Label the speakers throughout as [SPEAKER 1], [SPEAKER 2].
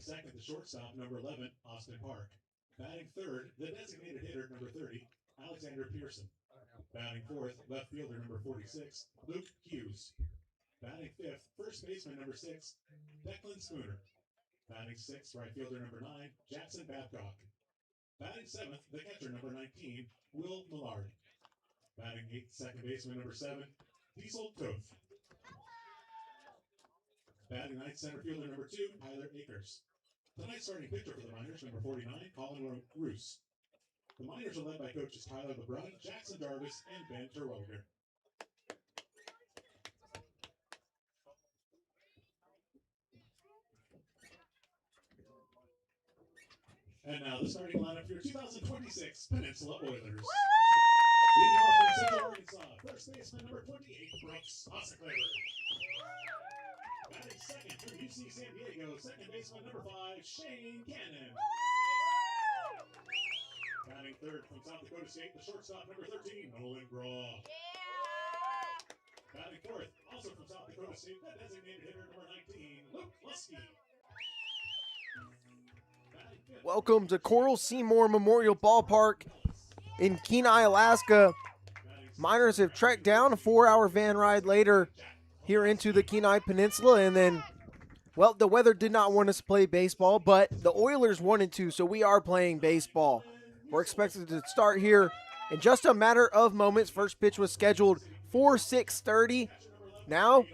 [SPEAKER 1] second, the shortstop, number 11, Austin Park. Batting third, the designated hitter, number 30, Alexander Pearson. Batting fourth, left fielder, number 46, Luke Hughes. Batting fifth, first baseman, number 6, Declan Spooner. Batting sixth, right fielder, number 9, Jackson Babcock. Batting seventh, the catcher, number 19, Will Millard. Batting eighth, second baseman, number 7, Diesel Toth. Batting ninth, center fielder, number 2, Tyler Akers. Tonight's starting pitcher for the Miners, number 49, Colin Roos. The Miners are led by coaches Tyler LeBrun, Jackson Jarvis, and Ben Terwilliger. And now the starting lineup for your 2026 Peninsula Oilers. Leading off from Central Arkansas, first baseman number 28, Brooks Ossiclaver. Batting second from UC San Diego, second baseman number 5, Shane Cannon. Batting third from South Dakota State, the shortstop number 13, Nolan Graw. Batting fourth, also from South Dakota State, the designated hitter number 19, Luke Lusky.
[SPEAKER 2] Welcome to Coral Seymour Memorial Ballpark in Kenai, Alaska. Miners have trekked down a 4-hour van ride later here into the Kenai Peninsula, and then, well, the weather did not want us to play baseball, but the Oilers wanted to, so we are playing baseball. We're expected to start here in just a matter of moments. First pitch was scheduled for 6:30. Now,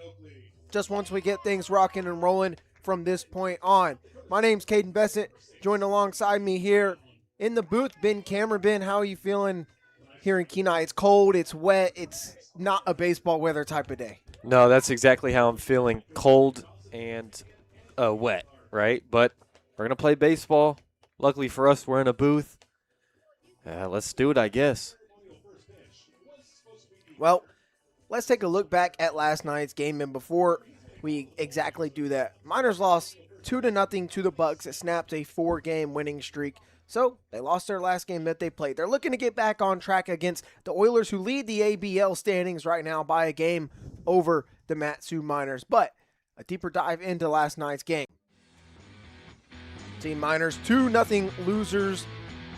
[SPEAKER 2] just once we get things rocking and rolling from this point on. My name's Kaden Bessent. Joined alongside me here in the booth, Ben Cameron. Ben, how are you feeling here in Kenai? It's cold, it's wet, it's not a baseball weather type of day.
[SPEAKER 3] No, that's exactly how I'm feeling. Cold and wet, right? But we're going to play baseball. Luckily for us, we're in a booth. Let's do it, I guess.
[SPEAKER 2] Well, let's take a look back at last night's game, and before we exactly do that, Miners lost 2-0 to the Bucks. It snapped a 4-game winning streak. So they lost their last game that they played. They're looking to get back on track against the Oilers, who lead the ABL standings right now by a game over the Mat-Su Miners. But a deeper dive into last night's game. Team Miners 2-0 losers.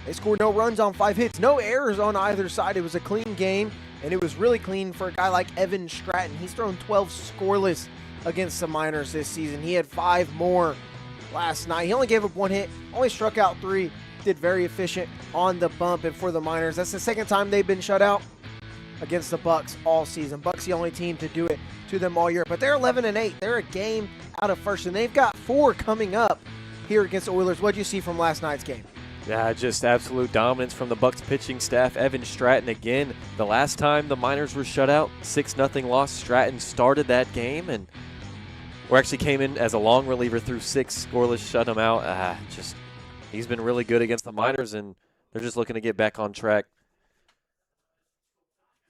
[SPEAKER 2] They scored no runs on 5 hits, no errors on either side. It was a clean game, and it was really clean for a guy like Evan Stratton. He's thrown 12 scoreless against the Miners this season. He had 5 more last night. He only gave up 1 hit, only struck out 3, did very efficient on the bump. And for the Miners, that's the second time they've been shut out against the Bucks all season. Bucks the only team to do it to them all year, but they're 11-8. They're a game out of first, and they've got 4 coming up here against the Oilers. What did you see from last night's game?
[SPEAKER 3] Yeah, just absolute dominance from the Bucks pitching staff. Evan Stratton again. The last time the Miners were shut out, 6-0 loss. Stratton started that game, and we actually came in as a long reliever through 6 scoreless, shut him out. He's been really good against the Miners, and they're just looking to get back on track.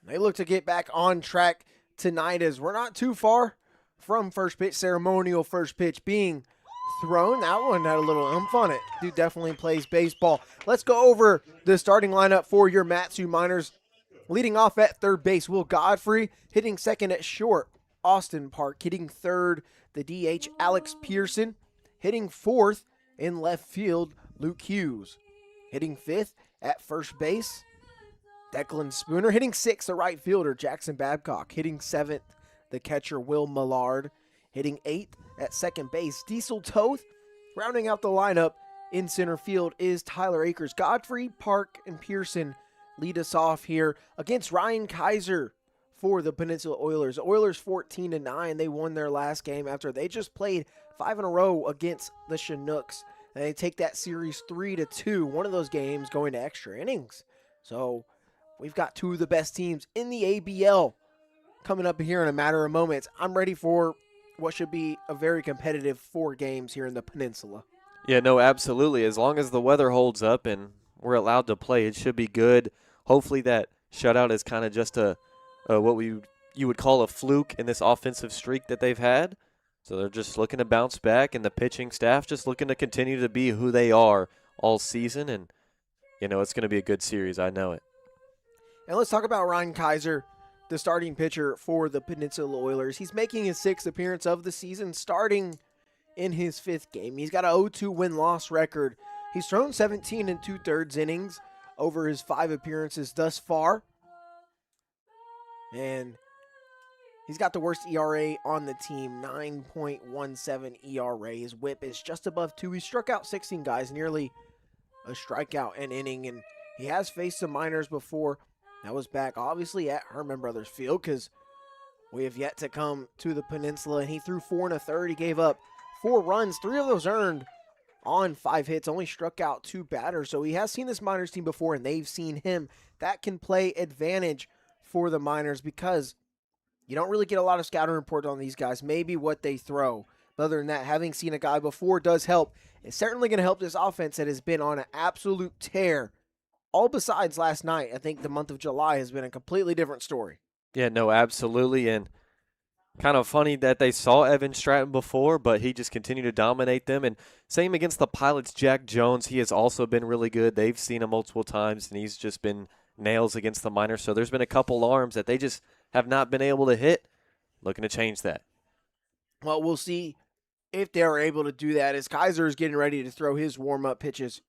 [SPEAKER 2] They look to get back on track tonight, as we're not too far from first pitch, ceremonial first pitch being thrown. That one had a little oomph on it. Dude definitely plays baseball. Let's go over the starting lineup for your Mat-Su Miners. Leading off at third base, Will Godfrey. Hitting second at short, Austin Park. Hitting third, the DH, Alex Pearson. Hitting fourth in left field, Luke Hughes. Hitting fifth at first base, Declan Spooner. Hitting sixth, the right fielder, Jackson Babcock. Hitting seventh, the catcher, Will Millard. Hitting eighth at second base, Diesel Toth. Rounding out the lineup in center field is Tyler Akers. Godfrey, Park, and Pearson lead us off here against Ryan Kaiser for the Peninsula Oilers. The Oilers 14-9. They won their last game after they just played 5 in a row against the Chinooks. And they take that series 3-2. One of those games going to extra innings. So we've got 2 of the best teams in the ABL coming up here in a matter of moments. I'm ready for what should be a very competitive 4 games here in the Peninsula.
[SPEAKER 3] Yeah, no, absolutely. As long as the weather holds up and we're allowed to play, it should be good. Hopefully that shutout is kind of just what you would call a fluke in this offensive streak that they've had. So they're just looking to bounce back, and the pitching staff just looking to continue to be who they are all season. And, it's going to be a good series. I know it.
[SPEAKER 2] And let's talk about Ryan Kaiser, the starting pitcher for the Peninsula Oilers. He's making his 6th appearance of the season, starting in his 5th game. He's got a 0-2 win-loss record. He's thrown 17 2/3 innings over his 5 appearances thus far. And he's got the worst ERA on the team, 9.17 ERA. His whip is just above 2. He struck out 16 guys, nearly a strikeout an inning, and he has faced some minors before. That was back, obviously, at Herman Brothers Field, because we have yet to come to the Peninsula, and he threw 4 1/3. He gave up 4 runs, 3 of those earned on 5 hits, only struck out 2 batters. So he has seen this minors team before, and they've seen him. That can play advantage for the minors because you don't really get a lot of scouting reports on these guys, maybe what they throw. But other than that, having seen a guy before does help. It's certainly going to help this offense that has been on an absolute tear. All besides last night, I think the month of July has been a completely different story.
[SPEAKER 3] Yeah, no, absolutely. And kind of funny that they saw Evan Stratton before, but he just continued to dominate them. And same against the Pilots, Jack Jones. He has also been really good. They've seen him multiple times, and he's just been nails against the minors. So there's been a couple arms that they just have not been able to hit. Looking to change that.
[SPEAKER 2] Well, we'll see if they're able to do that as Kaiser is getting ready to throw his warm-up pitches.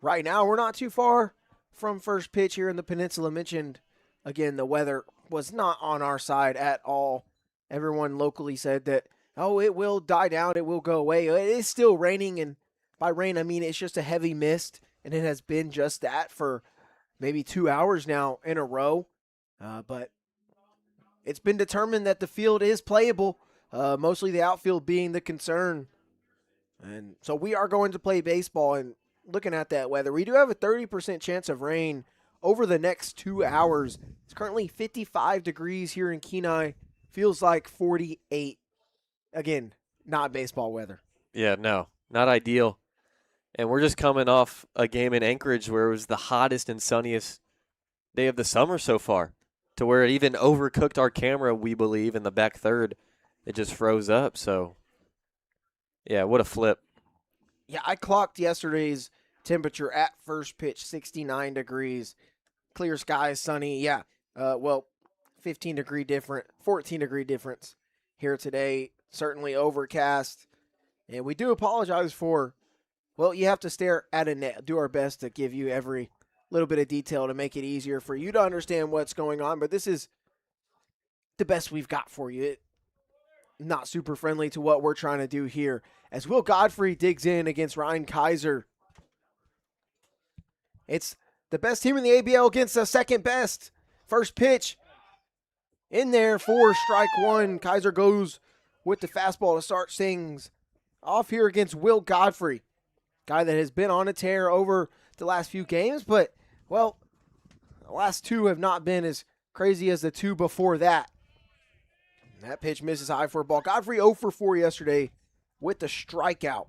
[SPEAKER 2] Right now, we're not too far from first pitch here in the Peninsula. Mentioned, again, the weather was not on our side at all. Everyone locally said that, oh, it will die down, it will go away. It is still raining, and by rain, I mean it's just a heavy mist, and it has been just that for maybe 2 hours now in a row. But it's been determined that the field is playable, mostly the outfield being the concern. And so we are going to play baseball, and looking at that weather, we do have a 30% chance of rain over the next 2 hours. It's currently 55 degrees here in Kenai. Feels like 48. Again, not baseball weather.
[SPEAKER 3] Yeah, no, not ideal. And we're just coming off a game in Anchorage where it was the hottest and sunniest day of the summer so far, to where it even overcooked our camera, we believe, in the back third. It just froze up. So, yeah, what a flip.
[SPEAKER 2] Yeah, I clocked yesterday's temperature at first pitch, 69 degrees. Clear skies, sunny. Yeah, 14 degree difference here today. Certainly overcast. And we do apologize for, well, you have to stare at a net. Do our best to give you every little bit of detail to make it easier for you to understand what's going on. But this is the best we've got for you. Not super friendly to what we're trying to do here. As Will Godfrey digs in against Ryan Kaiser. It's the best team in the ABL against the second best. First pitch in there for strike 1. Kaiser goes with the fastball to start things off here against Will Godfrey. Guy that has been on a tear over the last few games, but, well, the last 2 have not been as crazy as the 2 before that. And that pitch misses high for a ball. Godfrey 0 for 4 yesterday with the strikeout.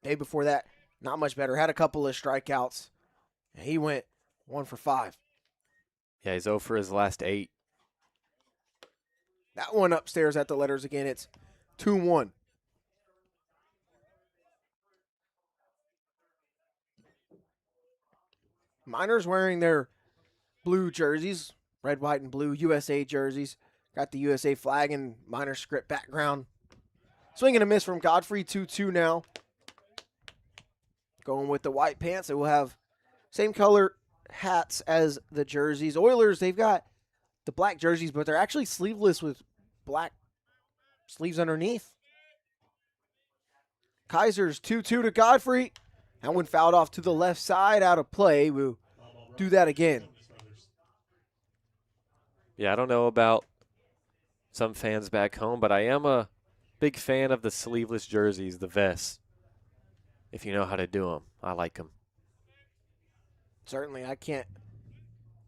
[SPEAKER 2] Day before that, not much better. Had a couple of strikeouts. And he went 1 for 5.
[SPEAKER 3] Yeah, he's 0 for his last 8.
[SPEAKER 2] That one upstairs at the letters again. It's 2-1. Miners wearing their blue jerseys, red, white, and blue USA jerseys. Got the USA flag and Miner script background. Swing and a miss from Godfrey, 2-2 now. Going with the white pants. They will have same color hats as the jerseys. Oilers, they've got the black jerseys, but they're actually sleeveless with black sleeves underneath. Kaiser's 2-2 to Godfrey. That one fouled off to the left side, out of play. We'll do that again.
[SPEAKER 3] Yeah, I don't know about some fans back home, but I am a big fan of the sleeveless jerseys, the vests. If you know how to do them, I like them.
[SPEAKER 2] Certainly, I can't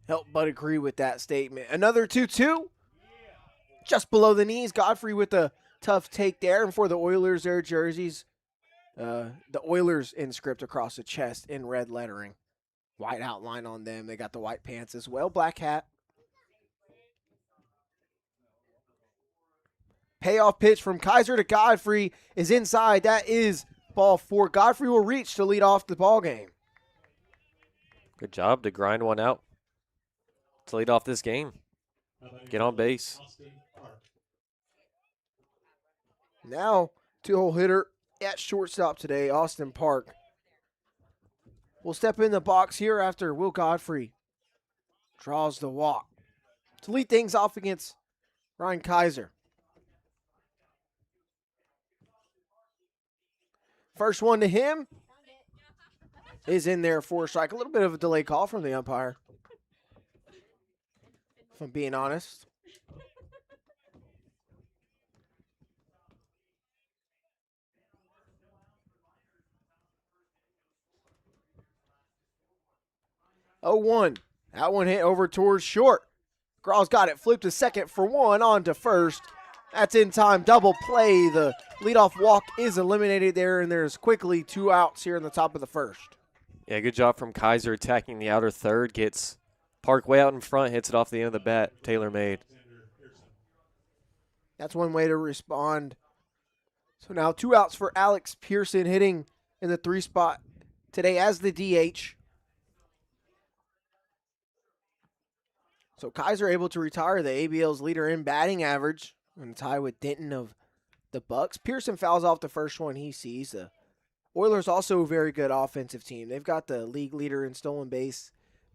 [SPEAKER 2] help but agree with that statement. Another 2-2. Just below the knees. Godfrey with a tough take there. And for the Oilers, their jerseys, the Oilers in script across the chest in red lettering. White outline on them. They got the white pants as well. Black hat. Payoff pitch from Kaiser to Godfrey is inside. That is ball 4. Godfrey will reach to lead off the ball game.
[SPEAKER 3] Good job to grind one out to lead off this game. Get on base.
[SPEAKER 2] Now Two-hole hitter at shortstop today, Austin Park. Will step in the box here after Will Godfrey draws the walk to lead things off against Ryan Kaiser. First one to him is in there for a strike. A little bit of a delay call from the umpire, if I'm being honest. Oh, 1. That one hit over towards short. Graw's got it. Flipped to second for one. On to first. That's in time. Double play. The leadoff walk is eliminated there, and there's quickly 2 outs here in the top of the first.
[SPEAKER 3] Yeah, good job from Kaiser attacking the outer third. Gets Park way out in front, hits it off the end of the bat. Taylor made.
[SPEAKER 2] That's one way to respond. So now 2 outs for Alex Pearson, hitting in the 3 spot today as the DH. So Kaiser able to retire the ABL's leader in batting average and tie with Denton of the Bucks. Pearson fouls off the first one he sees. The Oilers also a very good offensive team. They've got the league leader in stolen bases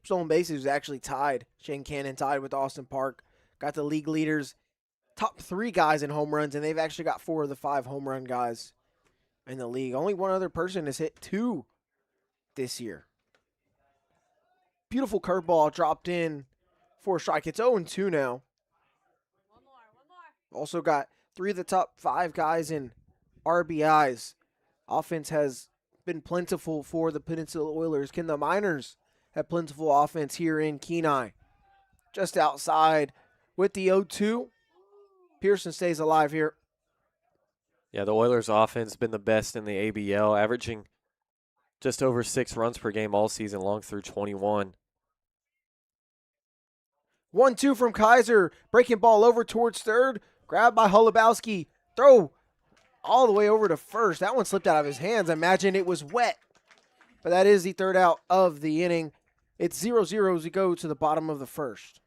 [SPEAKER 2] who's actually tied. Shane Cannon tied with Austin Park. Got the league leaders, top 3 guys in home runs, and they've actually got 4 of the 5 home run guys in the league. Only one other person has hit 2 this year. Beautiful curveball dropped in for a strike. It's 0-2 now.
[SPEAKER 4] One more.
[SPEAKER 2] Also got 3 of the top 5 guys in RBIs. Offense has been plentiful for the Peninsula Oilers. Can the Miners have plentiful offense here in Kenai? Just outside with the 0-2. Pearson stays alive here.
[SPEAKER 3] Yeah, the Oilers' offense has been the best in the ABL, averaging just over 6 runs per game all season long through 21.
[SPEAKER 2] 1-2 from Kaiser. Breaking ball over towards third. Grabbed by Holubowski. Throw all the way over to first. That one slipped out of his hands. I imagine it was wet. But that is the 3rd out of the inning. It's 0-0 as we go to the bottom of the first.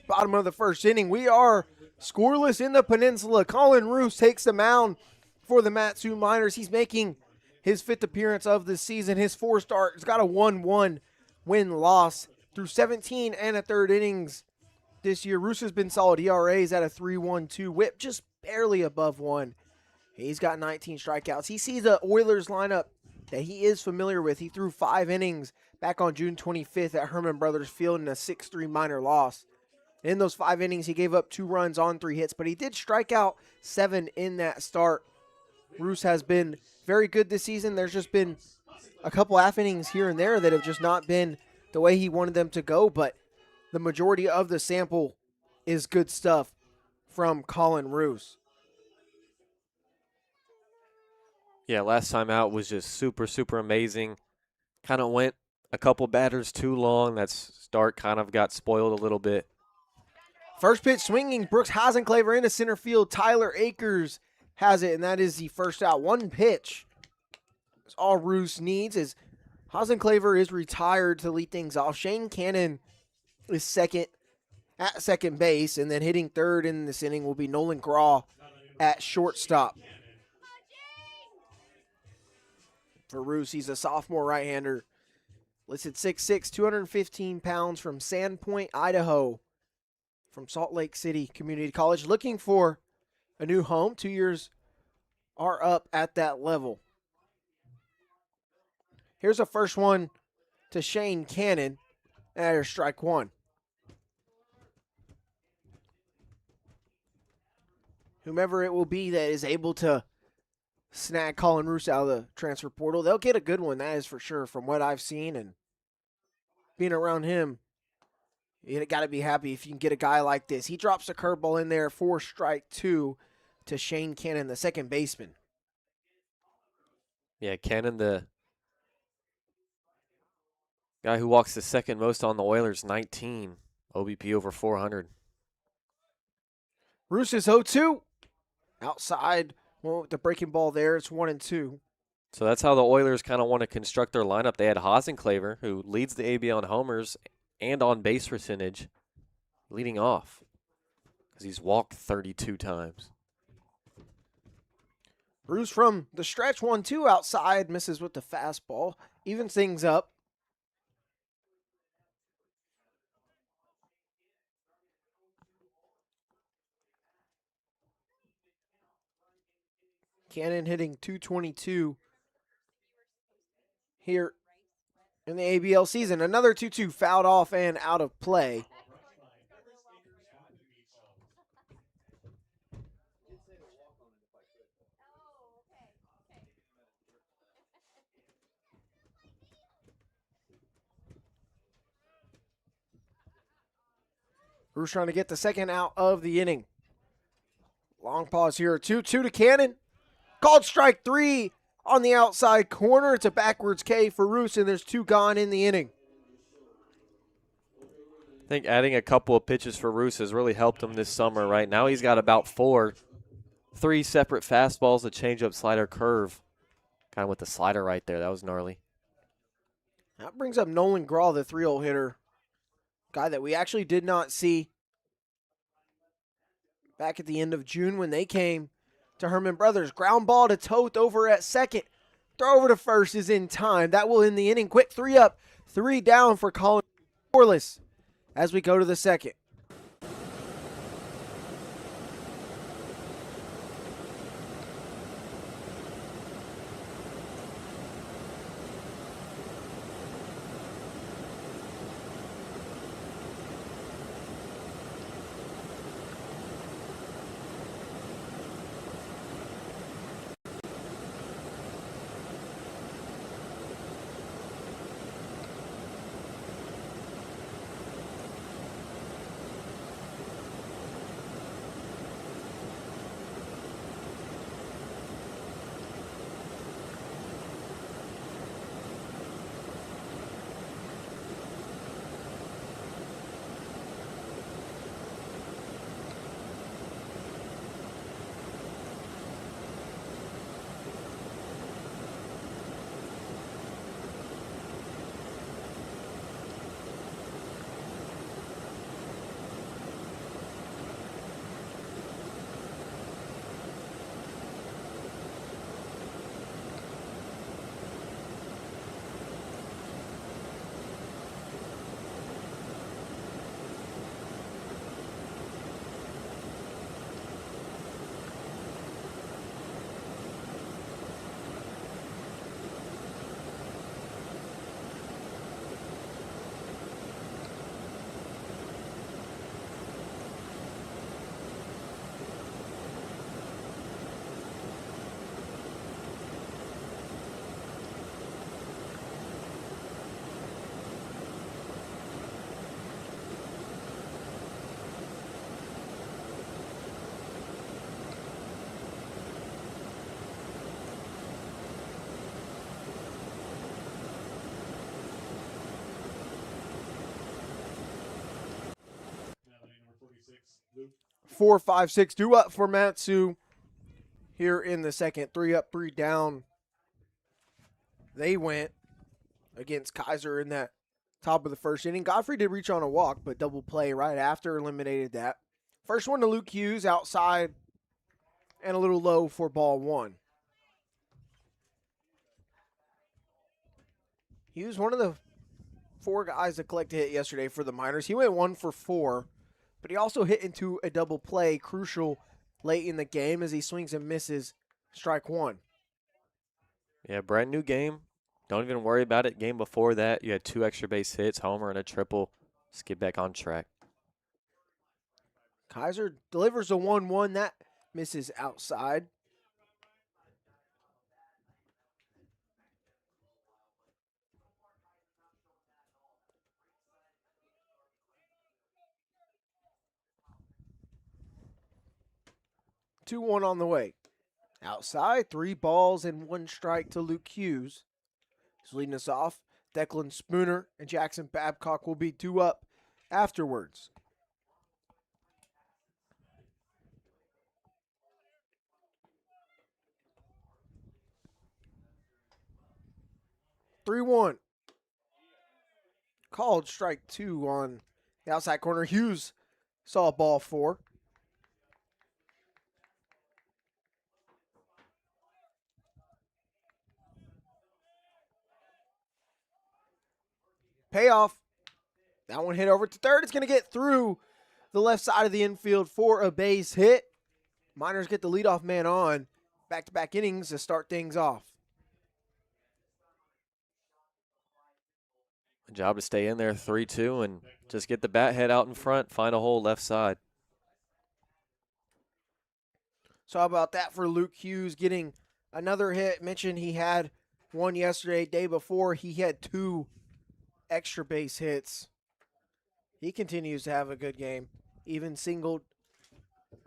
[SPEAKER 2] Bottom of the first inning. We are scoreless in the Peninsula. Colin Roos takes the mound for the Matsu Miners. He's making his 5th appearance of the season. His 4 start. He's got a 1-1 win-loss through 17 and a third innings this year. Roos has been solid. ERA is at a 3.12. Whip just barely above 1. He's got 19 strikeouts. He sees the Oilers lineup that he is familiar with. He threw 5 innings back on June 25th at Herman Brothers Field in a 6-3 minor loss. In those 5 innings, he gave up 2 runs on 3 hits, but he did strike out 7 in that start. Roos has been very good this season. There's just been a couple half innings here and there that have just not been the way he wanted them to go, but the majority of the sample is good stuff from Colin Roos.
[SPEAKER 3] Yeah, last time out was just super, super amazing. Kind of went a couple batters too long. That start kind of got spoiled a little bit.
[SPEAKER 2] First pitch swinging. Brooks Hasenclaver into center field. Tyler Akers has it, and that is the first out. One pitch. That's all Roos needs is Hasenclaver is retired to lead things off. Shane Cannon is at second base, and then hitting third in this inning will be Nolan Graw at shortstop. For Roos, he's a sophomore right-hander. Listed 6'6", 215 pounds from Sandpoint, Idaho. From Salt Lake City Community College. Looking for a new home. 2 years are up at that level. Here's a first one to Shane Cannon. There's strike one. Whomever it will be that is able to snag Colin Roos out of the transfer portal, they'll get a good one, that is for sure, from what I've seen. And being around him, you got to be happy if you can get a guy like this. He drops a curveball in there for strike two to Shane Cannon, the second baseman.
[SPEAKER 3] Yeah, Cannon, the guy who walks the second most on the Oilers, 19. OBP over 400.
[SPEAKER 2] Roos is 0-2. Outside, well, with the breaking ball there, it's 1-2.
[SPEAKER 3] So that's how the Oilers kind of want to construct their lineup. They had Hasenclaver, who leads the ABL in homers and on base percentage, leading off because he's walked 32 times.
[SPEAKER 2] Roos from the stretch, 1-2 outside, misses with the fastball, evens things up. Cannon hitting .222 here in the ABL season. Another 2-2 fouled off and out of play. Roos trying to get the second out of the inning. Long pause here. 2-2 to Cannon. Called strike three on the outside corner. It's a backwards K for Roos, and there's two gone in the inning.
[SPEAKER 3] I think adding a couple of pitches for Roos has really helped him this summer. Right now he's got about three separate fastballs, a changeup, slider, curve. Kind of with the slider right there. That was gnarly.
[SPEAKER 2] That brings up Nolan Graw, the 3-0 hitter. Guy that we actually did not see back at the end of June when they came to Herman Brothers. Ground ball to Toth over at second. Throw over to first is in time. That will end the inning. Quick 3 up, 3 down for Colin. Scoreless as we go to the second. 4, 5, 6. 2 up for Matsu here in the second. 3 up, 3 down. They went against Kaiser in that top of the first inning. Godfrey did reach on a walk, but double play right after eliminated that. First one to Luke Hughes outside and a little low for ball 1. Hughes, one of the 4 guys that collected a hit yesterday for the Miners. He went 1 for 4, but he also hit into a double play, crucial late in the game as he swings and misses strike 1.
[SPEAKER 3] Yeah, brand new game. Don't even worry about it. Game before that, you had 2 extra base hits, homer and a triple. Let's get back on track.
[SPEAKER 2] Kaiser delivers a 1-1. That misses outside. Two one on the way. Outside, 3 balls and 1 strike to Luke Hughes. He's leading us off. Declan Spooner and Jackson Babcock will be 2 up afterwards. Three one. Called strike 2 on the outside corner. Hughes saw ball 4. Payoff. That one hit over to third. It's going to get through the left side of the infield for a base hit. Miners get the leadoff man on. Back-to-back innings to start things off.
[SPEAKER 3] A job to stay in there 3-2 and just get the bat head out in front, find a hole left side.
[SPEAKER 2] So how about that for Luke Hughes getting another hit? Mentioned he had one yesterday. Day before, he had 2 extra base hits. He continues to have a good game. Even singled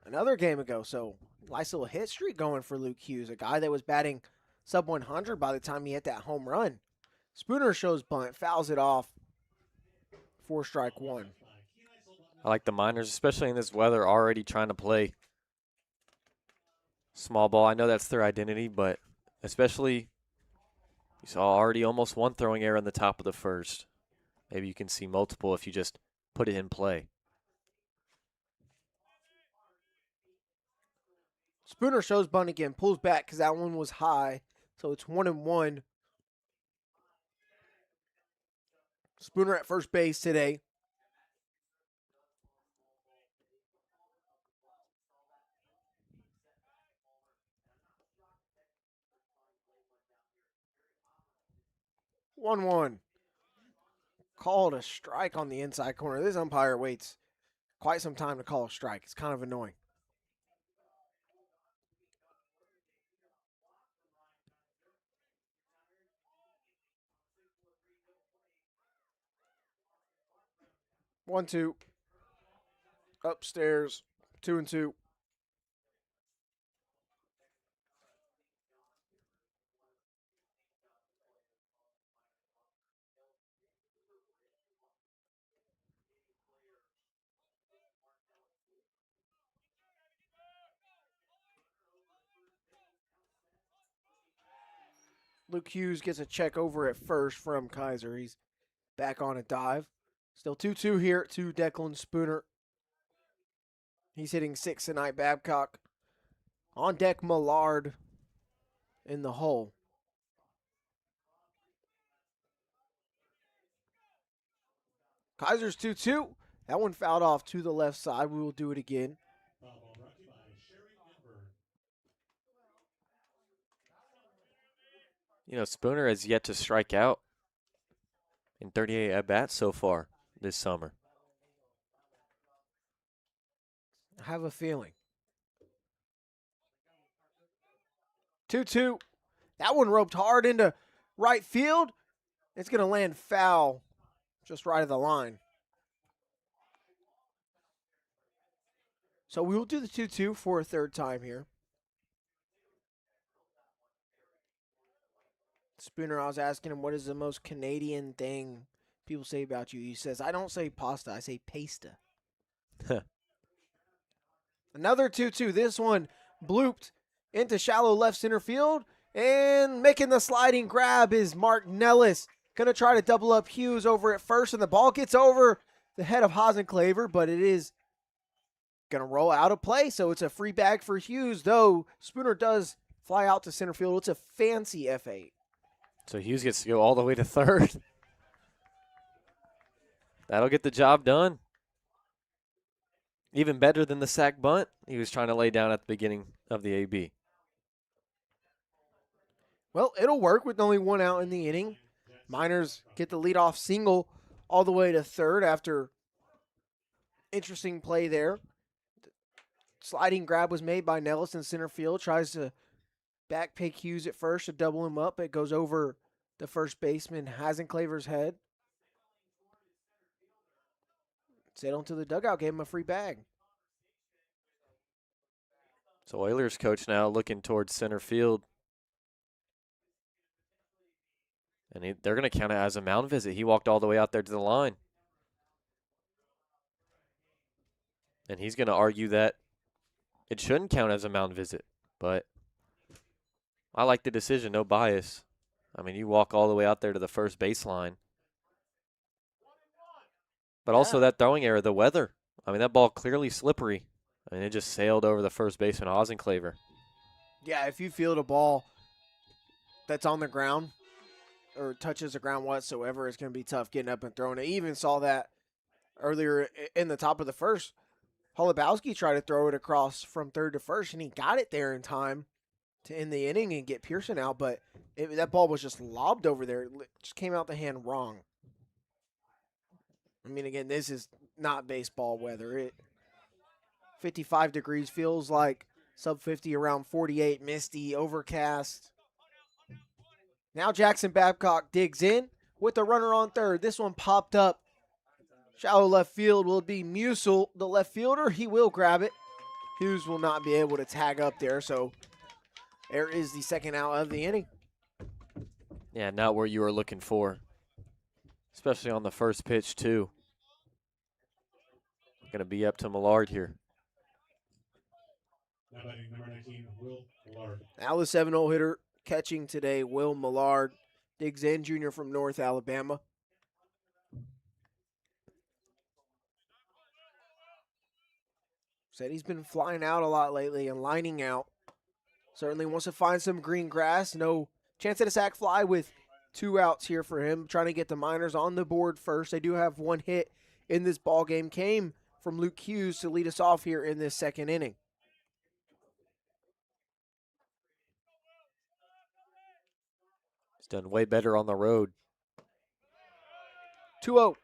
[SPEAKER 2] another game ago. So nice little hit streak going for Luke Hughes, a guy that was batting sub 100 by the time he hit that home run. Spooner shows bunt, fouls it off for strike 1.
[SPEAKER 3] I like the Miners, especially in this weather, already trying to play small ball. I know that's their identity, but especially you saw already almost 1 throwing error in the top of the first. Maybe you can see multiple if you just put it in play.
[SPEAKER 2] Spooner shows bunt again, pulls back because that one was high. So it's 1-1. Spooner at first base today. One one. Called a strike on the inside corner. This umpire waits quite some time to call a strike. It's kind of annoying. One two. Upstairs. 2-2. Luke Hughes gets a check over at first from Kaiser. He's back on a dive. Still 2-2 here to Declan Spooner. He's hitting 6 tonight. Babcock on deck. Millard in the hole. Kaiser's 2-2. That one fouled off to the left side. We will do it again.
[SPEAKER 3] You know, Spooner has yet to strike out in 38 at-bats so far this summer.
[SPEAKER 2] I have a feeling. 2-2. That one roped hard into right field. It's going to land foul just right of the line. So we will do the 2-2 for a third time here. Spooner, I was asking him, what is the most Canadian thing people say about you? He says, I don't say pasta, I say pasta. Another 2-2. This one blooped into shallow left center field. And making the sliding grab is Mark Nellis. Going to try to double up Hughes over at first. And the ball gets over the head of Hasenclaver. But it is going to roll out of play. So it's a free bag for Hughes. Though Spooner does fly out to center field. It's a fancy F8.
[SPEAKER 3] So Hughes gets to go all the way to third. That'll get the job done. Even better than the sack bunt he was trying to lay down at the beginning of the AB.
[SPEAKER 2] Well, it'll work with only one out in the inning. Miners get the leadoff single all the way to third after interesting play there. Sliding grab was made by Nellis in center field. Tries to back pick Hughes at first to double him up. It goes over the first baseman Hasenclaver's head. Sailed to the dugout, gave him a free bag.
[SPEAKER 3] So Oilers coach now looking towards center field. And they're going to count it as a mound visit. He walked all the way out there to the line. And he's going to argue that it shouldn't count as a mound visit. But I like the decision, no bias. I mean, you walk all the way out there to the first baseline. But also that throwing error, the weather. I mean, that ball clearly slippery. I mean, it just sailed over the first baseman, Hasenclaver.
[SPEAKER 2] Yeah, if you field a ball that's on the ground or touches the ground whatsoever, it's going to be tough getting up and throwing it. Even saw that earlier in the top of the first. Holubowski tried to throw it across from third to first, and he got it there in time to end the inning and get Pearson out. But that ball was just lobbed over there. It just came out the hand wrong. I mean, again, this is not baseball weather. 55 degrees feels like sub 50 around 48, misty, overcast. Now Jackson Babcock digs in with the runner on third. This one popped up. Shallow left field will be Musil, the left fielder. He will grab it. Hughes will not be able to tag up there, so there is the second out of the inning.
[SPEAKER 3] Yeah, not where you were looking for. Especially on the first pitch, too. Going to be up to Millard here.
[SPEAKER 1] Now batting number 19, Will Millard.
[SPEAKER 2] Now the 7-0 hitter catching today, Will Millard. Digs in, junior from North Alabama. Said he's been flying out a lot lately and lining out. Certainly wants to find some green grass. No chance at a sac fly with 2 outs here for him. Trying to get the Miners on the board first. They do have 1 hit in this ball game. Came from Luke Hughes to lead us off here in this second inning.
[SPEAKER 3] He's done way better on the road.
[SPEAKER 2] 2-0.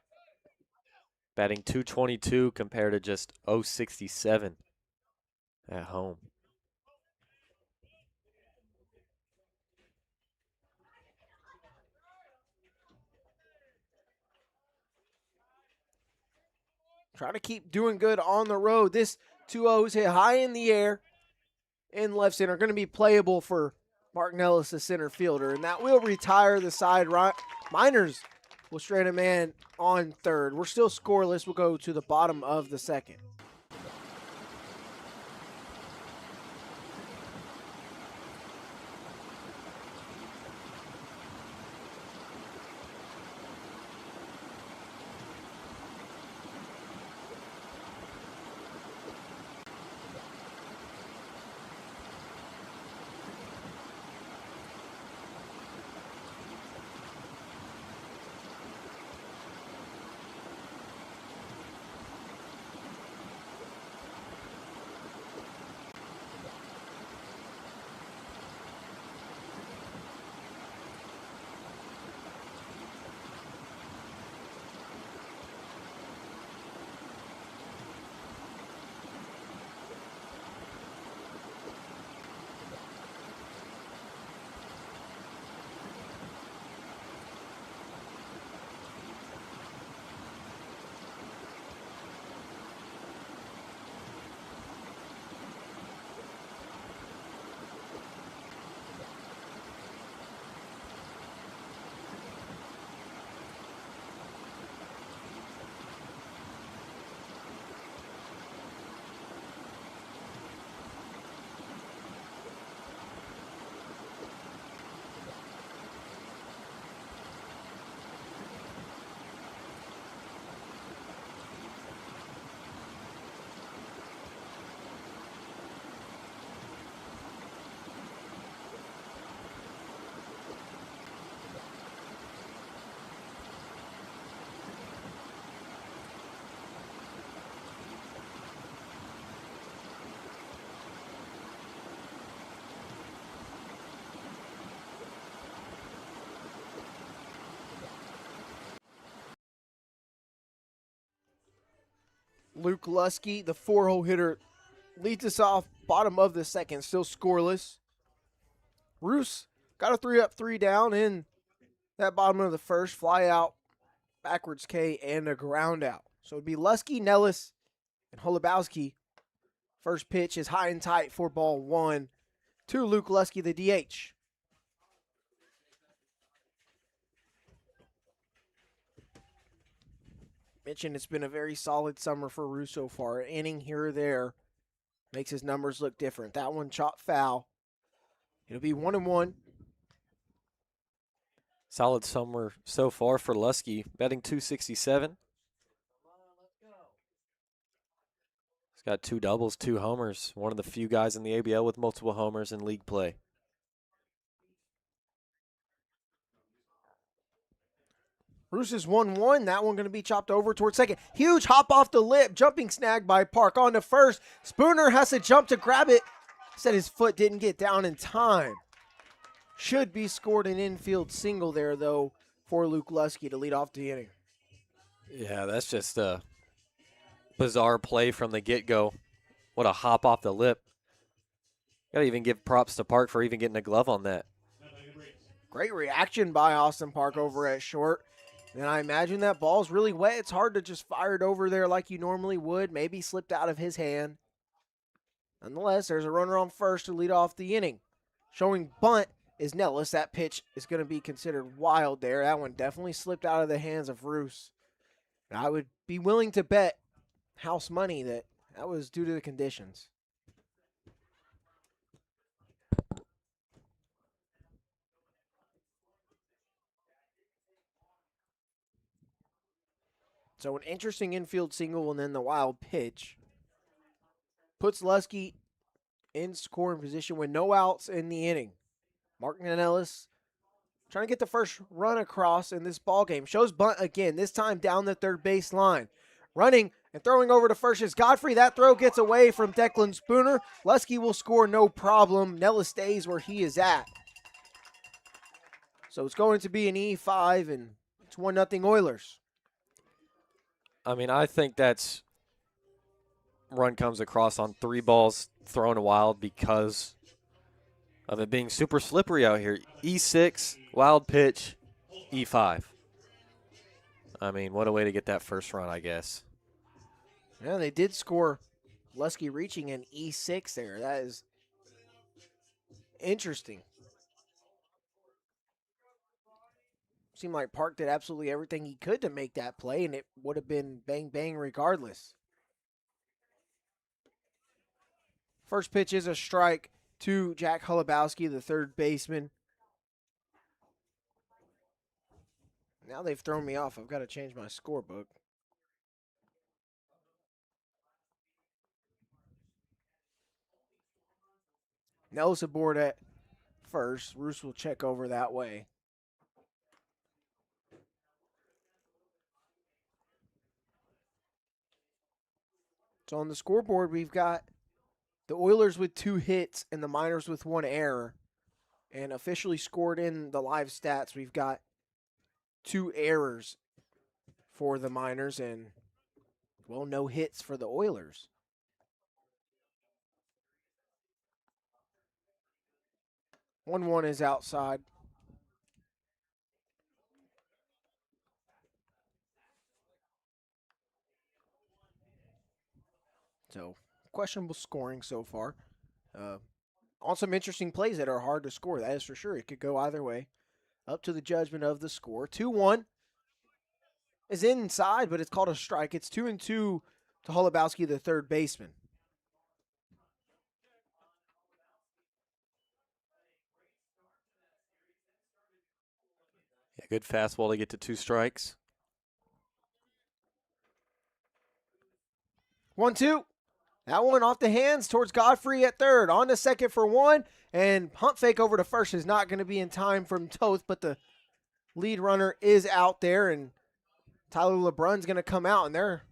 [SPEAKER 3] Batting .222 compared to just .067 at home.
[SPEAKER 2] Try to keep doing good on the road. This 2-0's hit high in the air in left center. Going to be playable for Mark Nellis, the center fielder, and that will retire the side. Miners will strand a man on third. We're still scoreless. We'll go to the bottom of the second. Luke Lusky, the 4-hole hitter, leads us off bottom of the second, still scoreless. Roos got a 3 up, 3 down in that bottom of the first. Fly out, backwards K, and a ground out. So it'd be Lusky, Nellis, and Holubowski. First pitch is high and tight for ball 1 to Luke Lusky, the DH. Mentioned it's been a very solid summer for Roos so far. An inning here or there makes his numbers look different. That one chopped foul. It'll be 1-1.
[SPEAKER 3] Solid summer so far for Lusky, batting .267. He's got 2 doubles, 2 homers. One of the few guys in the ABL with multiple homers in league play.
[SPEAKER 2] Roos is 1-1. That one going to be chopped over towards second. Huge hop off the lip. Jumping snag by Park on to first. Spooner has to jump to grab it. Said his foot didn't get down in time. Should be scored an infield single there, though, for Luke Lusky to lead off the inning.
[SPEAKER 3] Yeah, that's just a bizarre play from the get-go. What a hop off the lip. Got to even give props to Park for even getting a glove on that.
[SPEAKER 2] Great reaction by Austin Park over at short. And I imagine that ball's really wet. It's hard to just fire it over there like you normally would. Maybe slipped out of his hand. Nonetheless, there's a runner on first to lead off the inning. Showing bunt is Nellis. That pitch is going to be considered wild there. That one definitely slipped out of the hands of Roos. And I would be willing to bet house money that was due to the conditions. So an interesting infield single and then the wild pitch puts Lusky in scoring position with no outs in the inning. Mark Nellis trying to get the first run across in this ball game. Shows bunt again, this time down the third base line. Running and throwing over to first is Godfrey. That throw gets away from Declan Spooner. Lusky will score no problem. Nellis stays where he is at. So it's going to be an E5 and it's 1-0 Oilers.
[SPEAKER 3] I mean, I think that's run comes across on 3 balls thrown wild because of it being super slippery out here. E6, wild pitch, E5. I mean, what a way to get that first run, I guess.
[SPEAKER 2] Yeah, they did score Lusky reaching an E6 there. That is interesting. Seemed like Park did absolutely everything he could to make that play, and it would have been bang-bang regardless. First pitch is a strike to Jack Holubowski, the third baseman. Now they've thrown me off. I've got to change my scorebook. Nellis aboard at first. Roos will check over that way. So on the scoreboard, we've got the Oilers with 2 hits and the Miners with 1 error. And officially scored in the live stats, we've got 2 errors for the Miners and, well, no hits for the Oilers. One is outside. So, questionable scoring so far. On some interesting plays that are hard to score, that is for sure. It could go either way. Up to the judgment of the score. 2-1 is inside, but it's called a strike. It's 2-2 to Holubowski, the third baseman.
[SPEAKER 3] Yeah, good fastball to get to 2 strikes.
[SPEAKER 2] 1-2. That one off the hands towards Godfrey at third. On to second for 1. And pump fake over to first is not going to be in time from Toth, but the lead runner is out there. And Tyler LeBrun's going to come out. And their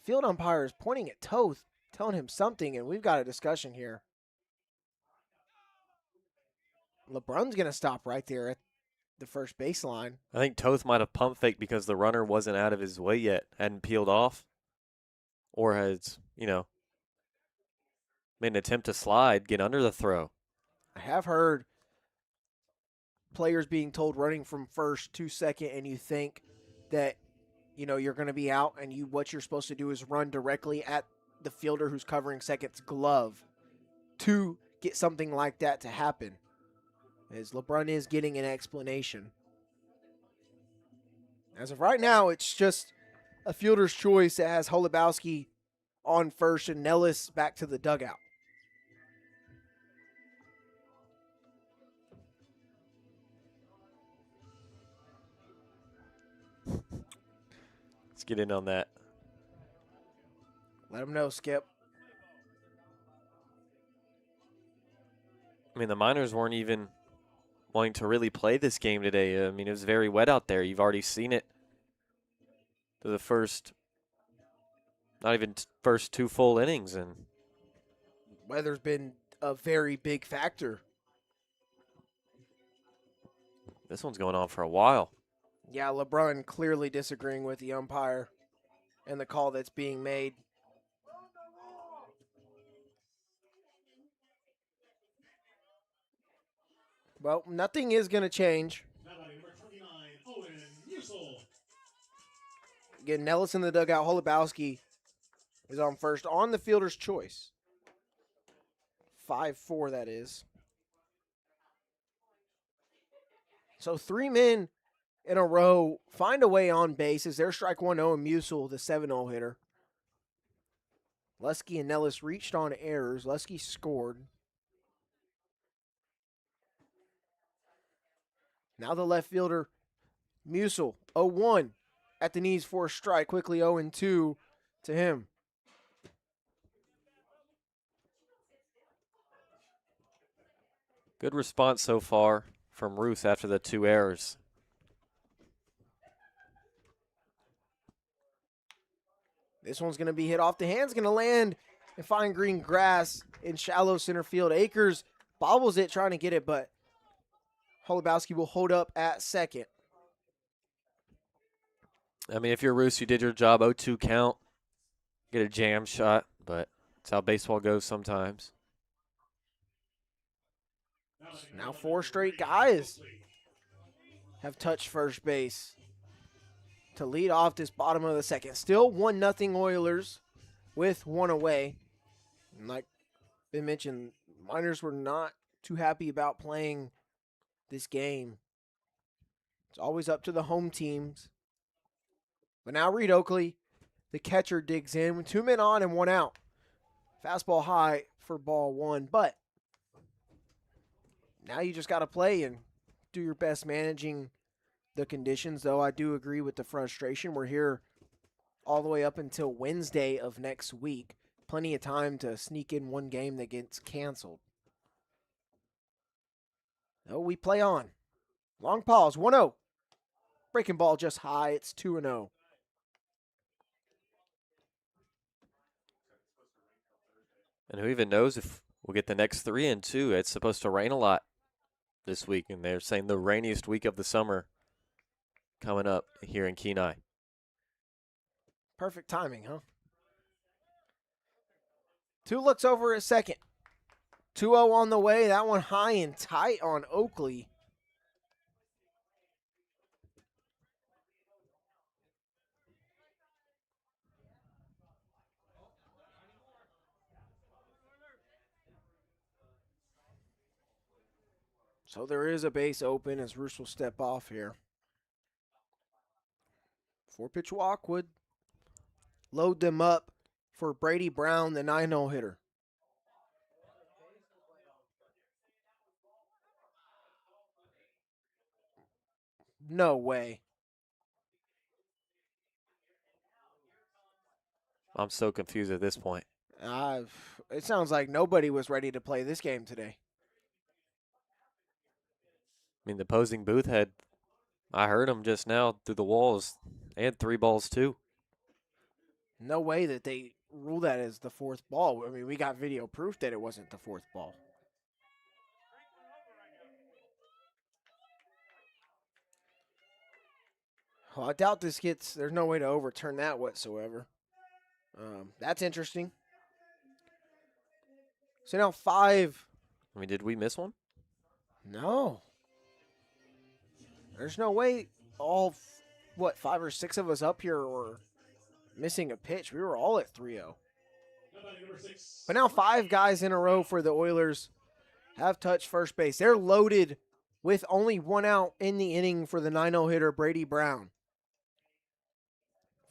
[SPEAKER 2] field umpire is pointing at Toth, telling him something. And we've got a discussion here. LeBrun's going to stop right there at the first baseline.
[SPEAKER 3] I think Toth might have pump faked because the runner wasn't out of his way yet, hadn't peeled off. or has, made an attempt to slide, get under the throw.
[SPEAKER 2] I have heard players being told running from first to second, and you think that you're going to be out, and what you're supposed to do is run directly at the fielder who's covering second's glove to get something like that to happen. As LeBron is getting an explanation. As of right now, it's just a fielder's choice that has Holubowski on first and Nellis back to the dugout.
[SPEAKER 3] Let's get in on that.
[SPEAKER 2] Let him know, Skip.
[SPEAKER 3] I mean, the Miners weren't even wanting to really play this game today. I mean, it was very wet out there. You've already seen it to the first, not even first 2 full innings. And
[SPEAKER 2] Weather's been a very big factor.
[SPEAKER 3] this one's going on for a while.
[SPEAKER 2] Yeah, LeBron clearly disagreeing with the umpire and the call that's being made. Well, nothing is going to change. Again, Nellis in the dugout. Holubowski is on first on the fielder's choice. 5-4, that is. So 3 men in a row find a way on base as they're strike 1-0 and Musil, the 7-0 hitter. Lusky and Nellis reached on errors. Lusky scored. Now the left fielder, Musil, 0-1 at the knees for a strike. Quickly 0-2 to him.
[SPEAKER 3] Good response so far from Ruth after the 2 errors.
[SPEAKER 2] This one's going to be hit off the hands, going to land in fine green grass in shallow center field. Akers bobbles it trying to get it, but Holubowski will hold up at second.
[SPEAKER 3] I mean, if you're Roos, you did your job. 0-2 count. Get a jam shot, but it's how baseball goes sometimes.
[SPEAKER 2] Now 4 straight guys have touched first base to lead off this bottom of the second. Still 1-0 Oilers with 1 away. And like been mentioned, Miners were not too happy about playing this game. It's always up to the home teams. But now Reed Oakley, the catcher, digs in with 2 men on and 1 out. Fastball high for ball 1, but now you just got to play and do your best managing the conditions, though I do agree with the frustration. We're here all the way up until Wednesday of next week. Plenty of time to sneak in one game that gets canceled. No, we play on. Long pause, 1-0. Breaking ball just high, it's 2-0.
[SPEAKER 3] And who even knows if we'll get the next 3 in, too. It's supposed to rain a lot this week, and they're saying the rainiest week of the summer coming up here in Kenai.
[SPEAKER 2] Perfect timing, huh? 2 looks over at second. 2-0 on the way. That one high and tight on Oakley. So there is a base open as Roos will step off here. 4-pitch walk would load them up for Brady Brown, the 9-0 hitter. No way.
[SPEAKER 3] I'm so confused at this point.
[SPEAKER 2] It sounds like nobody was ready to play this game today.
[SPEAKER 3] I mean, the opposing booth had, I heard him just now through the walls. They had 3 balls, too.
[SPEAKER 2] No way that they rule that as the 4th ball. I mean, we got video proof that it wasn't the 4th ball. Well, I doubt this gets, there's no way to overturn that whatsoever. That's interesting. So now 5.
[SPEAKER 3] I mean, did we miss one?
[SPEAKER 2] No. There's no way all, 5 or 6 of us up here were missing a pitch. We were all at 3-0. But now 5 guys in a row for the Oilers have touched first base. They're loaded with only 1 out in the inning for the 9-0 hitter, Brady Brown.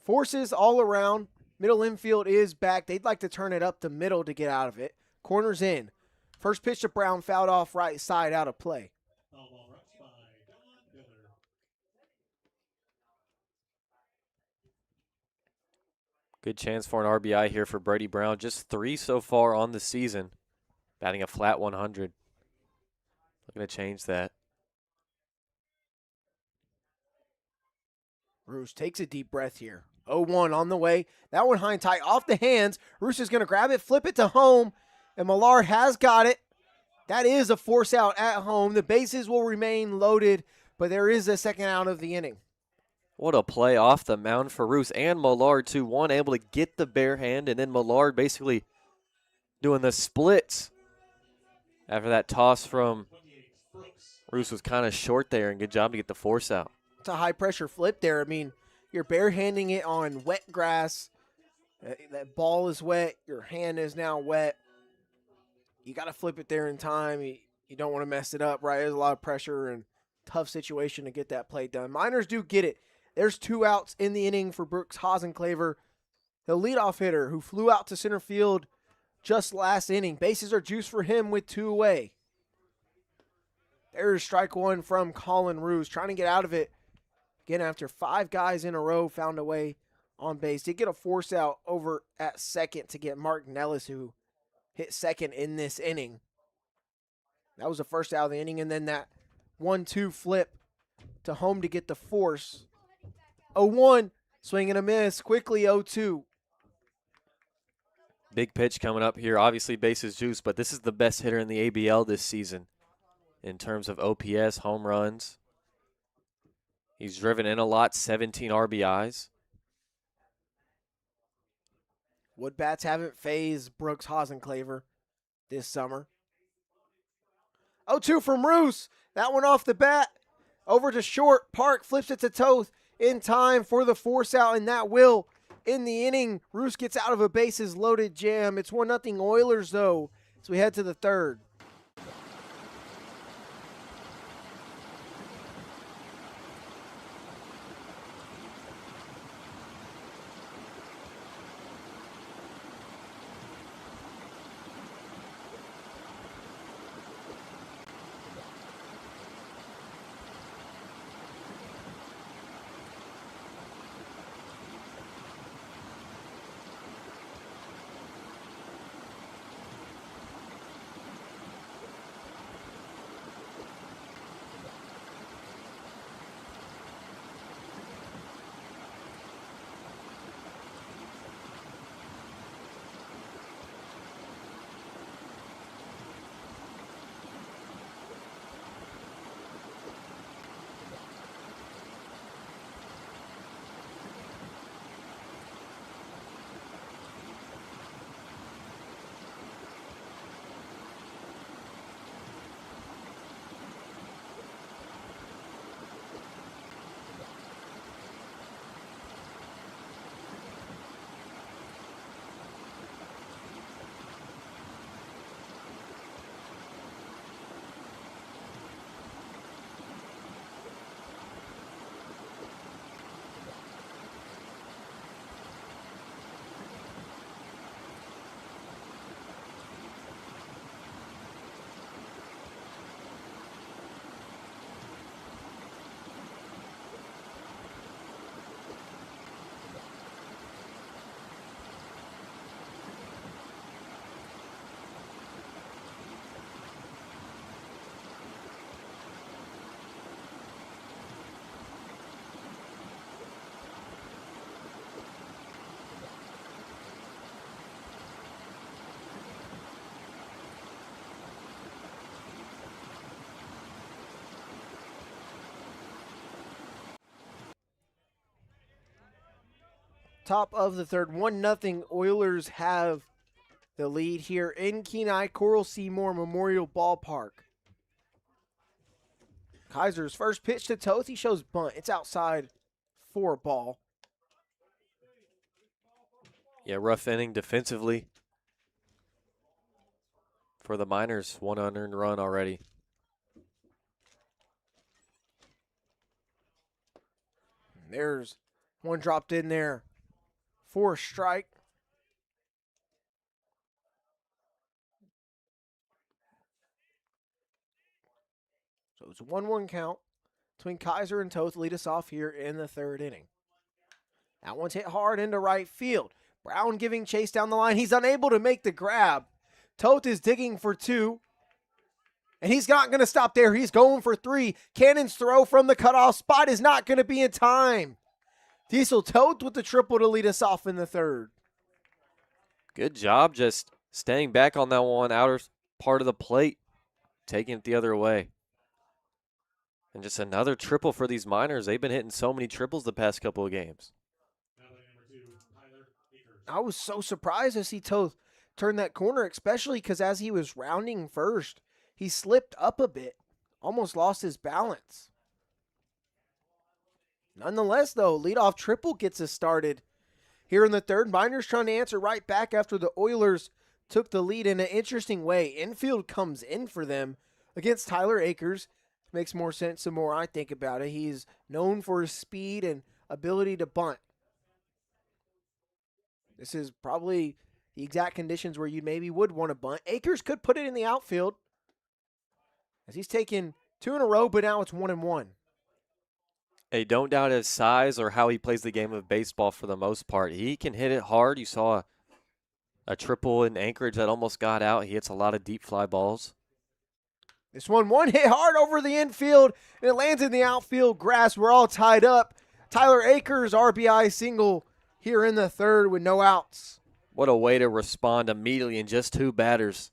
[SPEAKER 2] Forces all around. Middle infield is back. They'd like to turn it up the middle to get out of it. Corners in. First pitch to Brown, fouled off right side, out of play.
[SPEAKER 3] Good chance for an RBI here for Brady Brown. Just 3 so far on the season. Batting a flat 100. Looking to change that.
[SPEAKER 2] Roos takes a deep breath here. 0-1 on the way. That one high and tight off the hands. Roos is going to grab it, flip it to home, and Millard has got it. That is a force out at home. The bases will remain loaded, but there is a second out of the inning.
[SPEAKER 3] What a play off the mound for Roos and Millard, too. One able to get the bare hand, and then Millard basically doing the splits after that toss from Roos was kind of short there, and good job to get the force out.
[SPEAKER 2] It's a high-pressure flip there. I mean, you're barehanding it on wet grass. That ball is wet. Your hand is now wet. You got to flip it there in time. You don't want to mess it up, right? There's a lot of pressure and tough situation to get that play done. Miners do get it. There's 2 outs in the inning for Brooks Hasenclaver, the leadoff hitter who flew out to center field just last inning. Bases are juiced for him with 2 away. There's strike 1 from Colin Roos, trying to get out of it. Again, after 5 guys in a row found a way on base. Did get a force out over at second to get Mark Nellis, who hit second in this inning. That was the first out of the inning, and then that 1-2 flip to home to get the force. 0-1, swing and a miss, quickly 0-2.
[SPEAKER 3] Big pitch coming up here. Obviously, bases juice, but this is the best hitter in the ABL this season in terms of OPS, home runs. He's driven in a lot, 17 RBIs.
[SPEAKER 2] Wood bats haven't phased Brooks Hasenclaver this summer. 0-2 from Roos. That one off the bat. Over to short. Park flips it to Toth in time for the force out, and that will in the inning. Roos gets out of a bases loaded jam. It's 1-0 Oilers, though, as we head to the third. Top of the third, 1-0. Oilers have the lead here in Kenai Coral Seymour Memorial Ballpark. Kaiser's first pitch to Toth. He shows bunt. It's outside for a ball.
[SPEAKER 3] Yeah, rough inning defensively for the Miners. 1 unearned run already.
[SPEAKER 2] There's one dropped in there for a strike. So it's a 1-1 count between Kaiser and Toth. Lead us off here in the third inning. That one's hit hard into right field. Brown giving chase down the line. He's unable to make the grab. Toth is digging for 2. And he's not going to stop there. He's going for 3. Cannon's throw from the cutoff spot is not going to be in time. Diesel Toth with the triple to lead us off in the third.
[SPEAKER 3] Good job just staying back on that one, outer part of the plate, taking it the other way. And just another triple for these Miners. They've been hitting so many triples the past couple of games.
[SPEAKER 2] I was so surprised to see Toth turn that corner, especially because as he was rounding first, he slipped up a bit, almost lost his balance. Nonetheless, though, leadoff triple gets us started here in the third. Miners trying to answer right back after the Oilers took the lead in an interesting way. Infield comes in for them against Tyler Akers. Makes more sense the more I think about it. He's known for his speed and ability to bunt. This is probably the exact conditions where you maybe would want to bunt. Akers could put it in the outfield as he's taken 2 in a row, but now it's 1-1.
[SPEAKER 3] Hey, don't doubt his size or how he plays the game of baseball for the most part. He can hit it hard. You saw a triple in Anchorage that almost got out. He hits a lot of deep fly balls.
[SPEAKER 2] This one hit hard over the infield, and it lands in the outfield grass. We're all tied up. Tyler Akers, RBI single here in the third with no outs.
[SPEAKER 3] What a way to respond immediately in just 2 batters.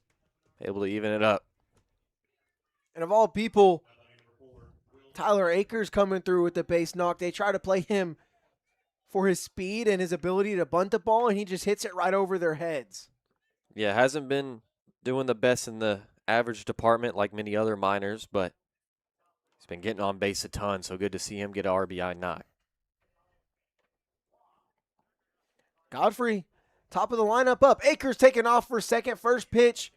[SPEAKER 3] Able to even it up.
[SPEAKER 2] And of all people, Tyler Akers coming through with the base knock. They try to play him for his speed and his ability to bunt the ball, and he just hits it right over their heads.
[SPEAKER 3] Yeah, hasn't been doing the best in the average department like many other Miners, but he's been getting on base a ton, so good to see him get an RBI knock.
[SPEAKER 2] Godfrey, top of the lineup up. Akers taking off for second. First pitch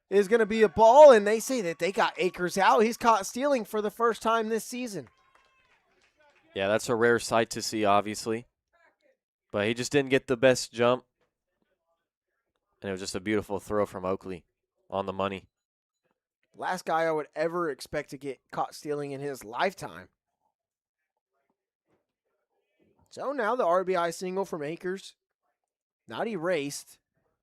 [SPEAKER 2] is going to be a ball, and they say that they got Akers out. He's caught stealing for the first time this season.
[SPEAKER 3] Yeah, that's a rare sight to see, obviously. But he just didn't get the best jump. And it was just a beautiful throw from Oakley on the money.
[SPEAKER 2] Last guy I would ever expect to get caught stealing in his lifetime. So now the RBI single from Akers. Not erased,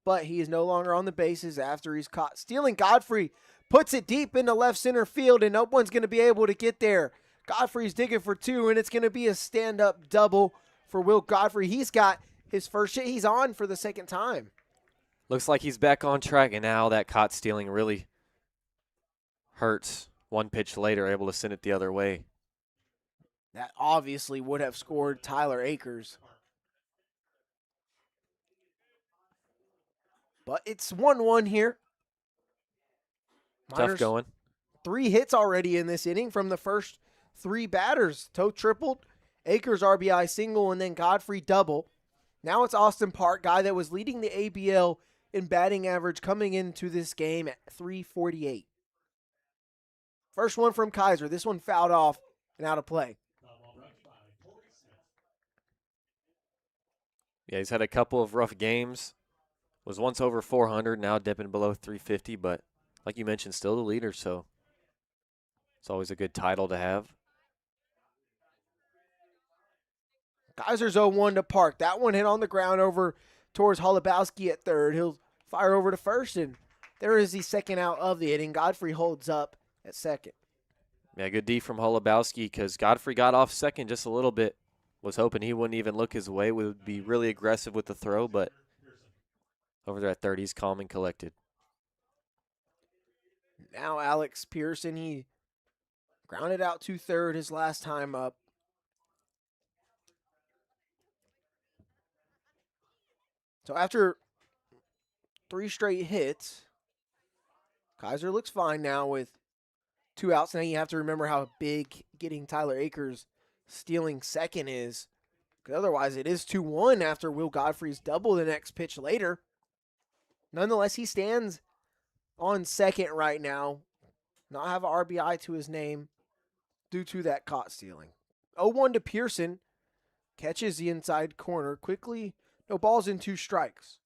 [SPEAKER 2] but he is no longer on the bases after he's caught stealing. Godfrey puts it deep into left center field, and no one's going to be able to get there. Godfrey's digging for 2, and it's going to be a stand-up double for Will Godfrey. He's got his first hit. He's on for the second time.
[SPEAKER 3] Looks like he's back on track, and now that caught stealing really hurts. 1 pitch later, able to send it the other way.
[SPEAKER 2] That obviously would have scored Tyler Akers. But it's 1-1 here.
[SPEAKER 3] Tough
[SPEAKER 2] Miners,
[SPEAKER 3] going.
[SPEAKER 2] 3 hits already in this inning from the first 3 batters. Toth tripled, Akers RBI single, and then Godfrey double. Now it's Austin Park, guy that was leading the ABL in batting average coming into this game at .348. First one from Kaiser. This one fouled off and out of play.
[SPEAKER 3] Yeah, he's had a couple of rough games. Was once over 400, now dipping below 350, but like you mentioned, still the leader, so it's always a good title to have.
[SPEAKER 2] Kaiser's 0-1 to Park. That one hit on the ground over towards Holubowski at third. He'll fire over to first, and there is the second out of the inning. Godfrey holds up at second.
[SPEAKER 3] Yeah, good D from Holubowski because Godfrey got off second just a little bit. Was hoping he wouldn't even look his way. Would be really aggressive with the throw, but over there at third, he's calm and collected.
[SPEAKER 2] Now Alex Pearson, he grounded out to third his last time up. So after 3 straight hits, Kaiser looks fine now with 2 outs. Now you have to remember how big getting Tyler Akers stealing second is. Because otherwise it is 2-1 after Will Godfrey's double the next pitch later. Nonetheless, he stands on second right now. Not have an RBI to his name due to that caught stealing. 0-1 to Pearson. Catches the inside corner quickly. No balls and 2 strikes.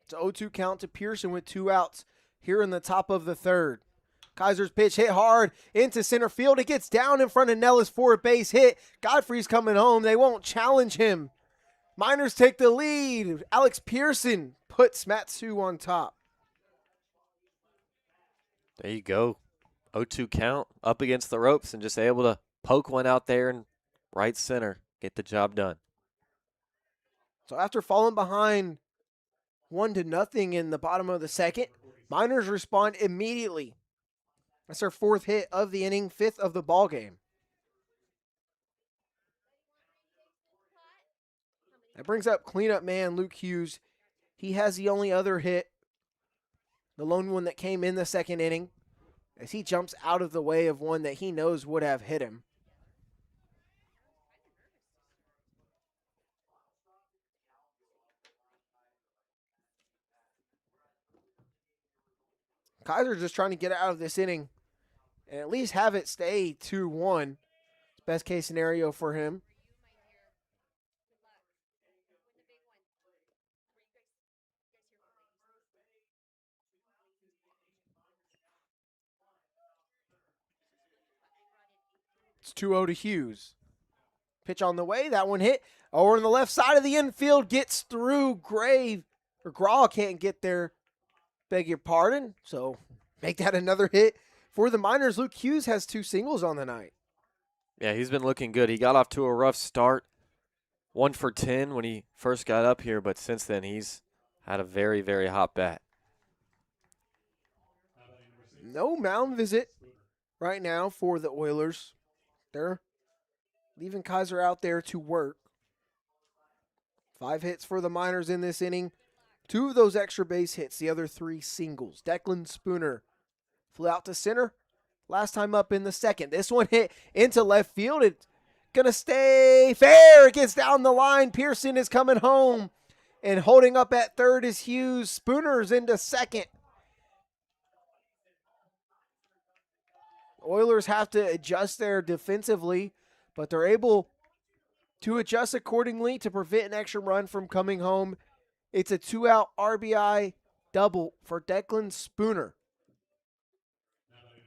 [SPEAKER 2] It's an 0-2 count to Pearson with 2 outs here in the top of the third. Kaiser's pitch hit hard into center field. It gets down in front of Nellis for a base hit. Godfrey's coming home. They won't challenge him. Miners take the lead. Alex Pearson puts Matsu on top.
[SPEAKER 3] There you go. 0-2 count, up against the ropes, and just able to poke one out there in right center. Get the job done.
[SPEAKER 2] So after falling behind 1-0 in the bottom of the second, Miners respond immediately. That's their 4th hit of the inning, 5th of the ball game. That brings up cleanup man Luke Hughes. He has the only other hit, the lone one that came in the second inning, as he jumps out of the way of one that he knows would have hit him. Kaiser's just trying to get out of this inning and at least have it stay 2-1. Best case scenario for him. It's 2-0 to Hughes. Pitch on the way. That one hit. Over on the left side of the infield. Gets through. Graw can't get there. Beg your pardon. So make that another hit for the Miners. Luke Hughes has 2 singles on the night.
[SPEAKER 3] Yeah, he's been looking good. He got off to a rough start. 1 for 10 when he first got up here, but since then he's had a very, very hot bat.
[SPEAKER 2] No mound visit right now for the Oilers. They're leaving Kaiser out there to work. 5 hits for the Miners in this inning. 2 of those extra base hits, the other 3 singles. Declan Spooner flew out to center. Last time up in the second. This one hit into left field. It's going to stay fair. It gets down the line. Pearson is coming home. And holding up at third is Hughes. Spooner's into second. Oilers have to adjust there defensively, but they're able to adjust accordingly to prevent an extra run from coming home. It's a 2-out RBI double for Declan Spooner.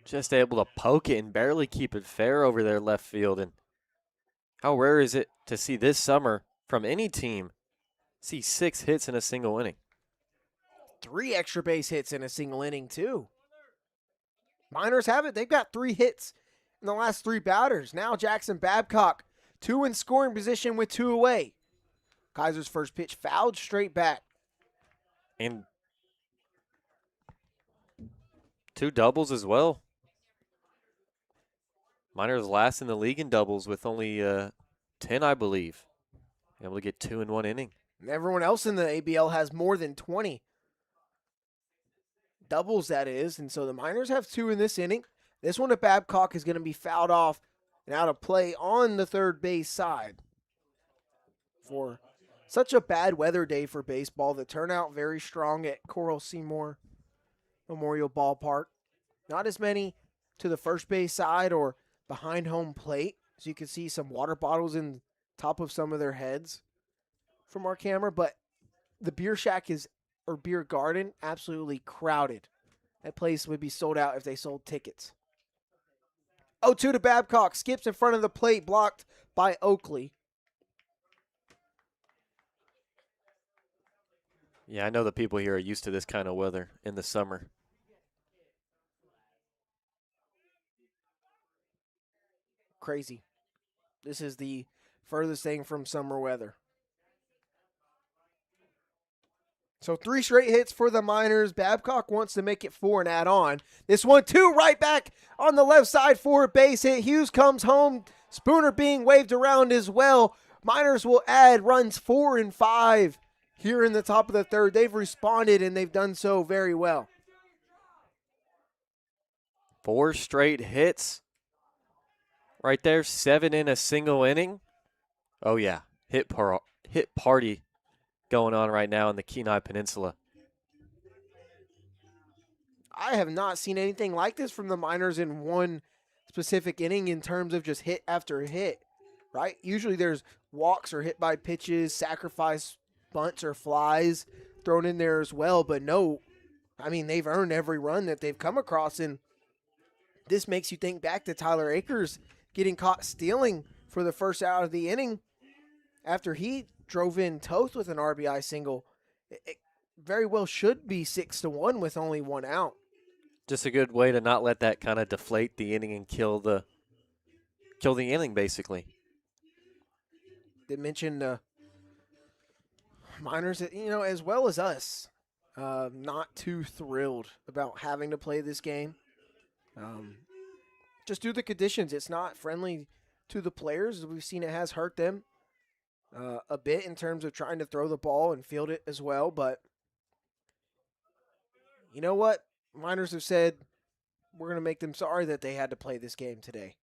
[SPEAKER 3] Just able to poke it and barely keep it fair over there left field. And how rare is it to see this summer from any team see 6 hits in a single inning?
[SPEAKER 2] 3 extra base hits in a single inning, too. Miners have it. They've got 3 hits in the last 3 batters. Now Jackson Babcock, 2 in scoring position with 2 away. Kaiser's first pitch fouled straight back.
[SPEAKER 3] And 2 doubles as well. Miners last in the league in doubles with only 10, I believe. Able to get 2 in 1 inning.
[SPEAKER 2] And everyone else in the ABL has more than 20. Doubles, that is. And so the Miners have 2 in this inning. This one to Babcock is going to be fouled off and out of play on the third base side. For such a bad weather day for baseball, the turnout very strong at Coral Seymour Memorial Ballpark. Not as many to the first base side or behind home plate. So you can see some water bottles in top of some of their heads from our camera. But the beer shack or beer garden, absolutely crowded. That place would be sold out if they sold tickets. 0-2 to Babcock. Skips in front of the plate, blocked by Oakley.
[SPEAKER 3] Yeah, I know the people here are used to this kind of weather in the summer.
[SPEAKER 2] Crazy. This is the furthest thing from summer weather. So 3 straight hits for the Miners. Babcock wants to make it 4 and add on. This one, 2 right back on the left side for a base hit. Hughes comes home. Spooner being waved around as well. Miners will add runs 4 and 5 here in the top of the third. They've responded, and they've done so very well.
[SPEAKER 3] 4 straight hits. Right there, 7 in a single inning. Oh, yeah. Hit party going on right now in the Kenai Peninsula.
[SPEAKER 2] I have not seen anything like this from the Miners in one specific inning in terms of just hit after hit, right? Usually there's walks or hit by pitches, sacrifice bunts or flies thrown in there as well, but no, I mean, they've earned every run that they've come across, and this makes you think back to Tyler Akers getting caught stealing for the first out of the inning after he drove in Toth with an RBI single. It very well should be 6-1 with only 1 out.
[SPEAKER 3] Just a good way to not let that kind of deflate the inning and kill the inning, basically.
[SPEAKER 2] Did mention Miners, as well as us, not too thrilled about having to play this game. Just due to the conditions, it's not friendly to the players. We've seen it has hurt them a bit in terms of trying to throw the ball and field it as well. But you know what? Miners have said we're going to make them sorry that they had to play this game today.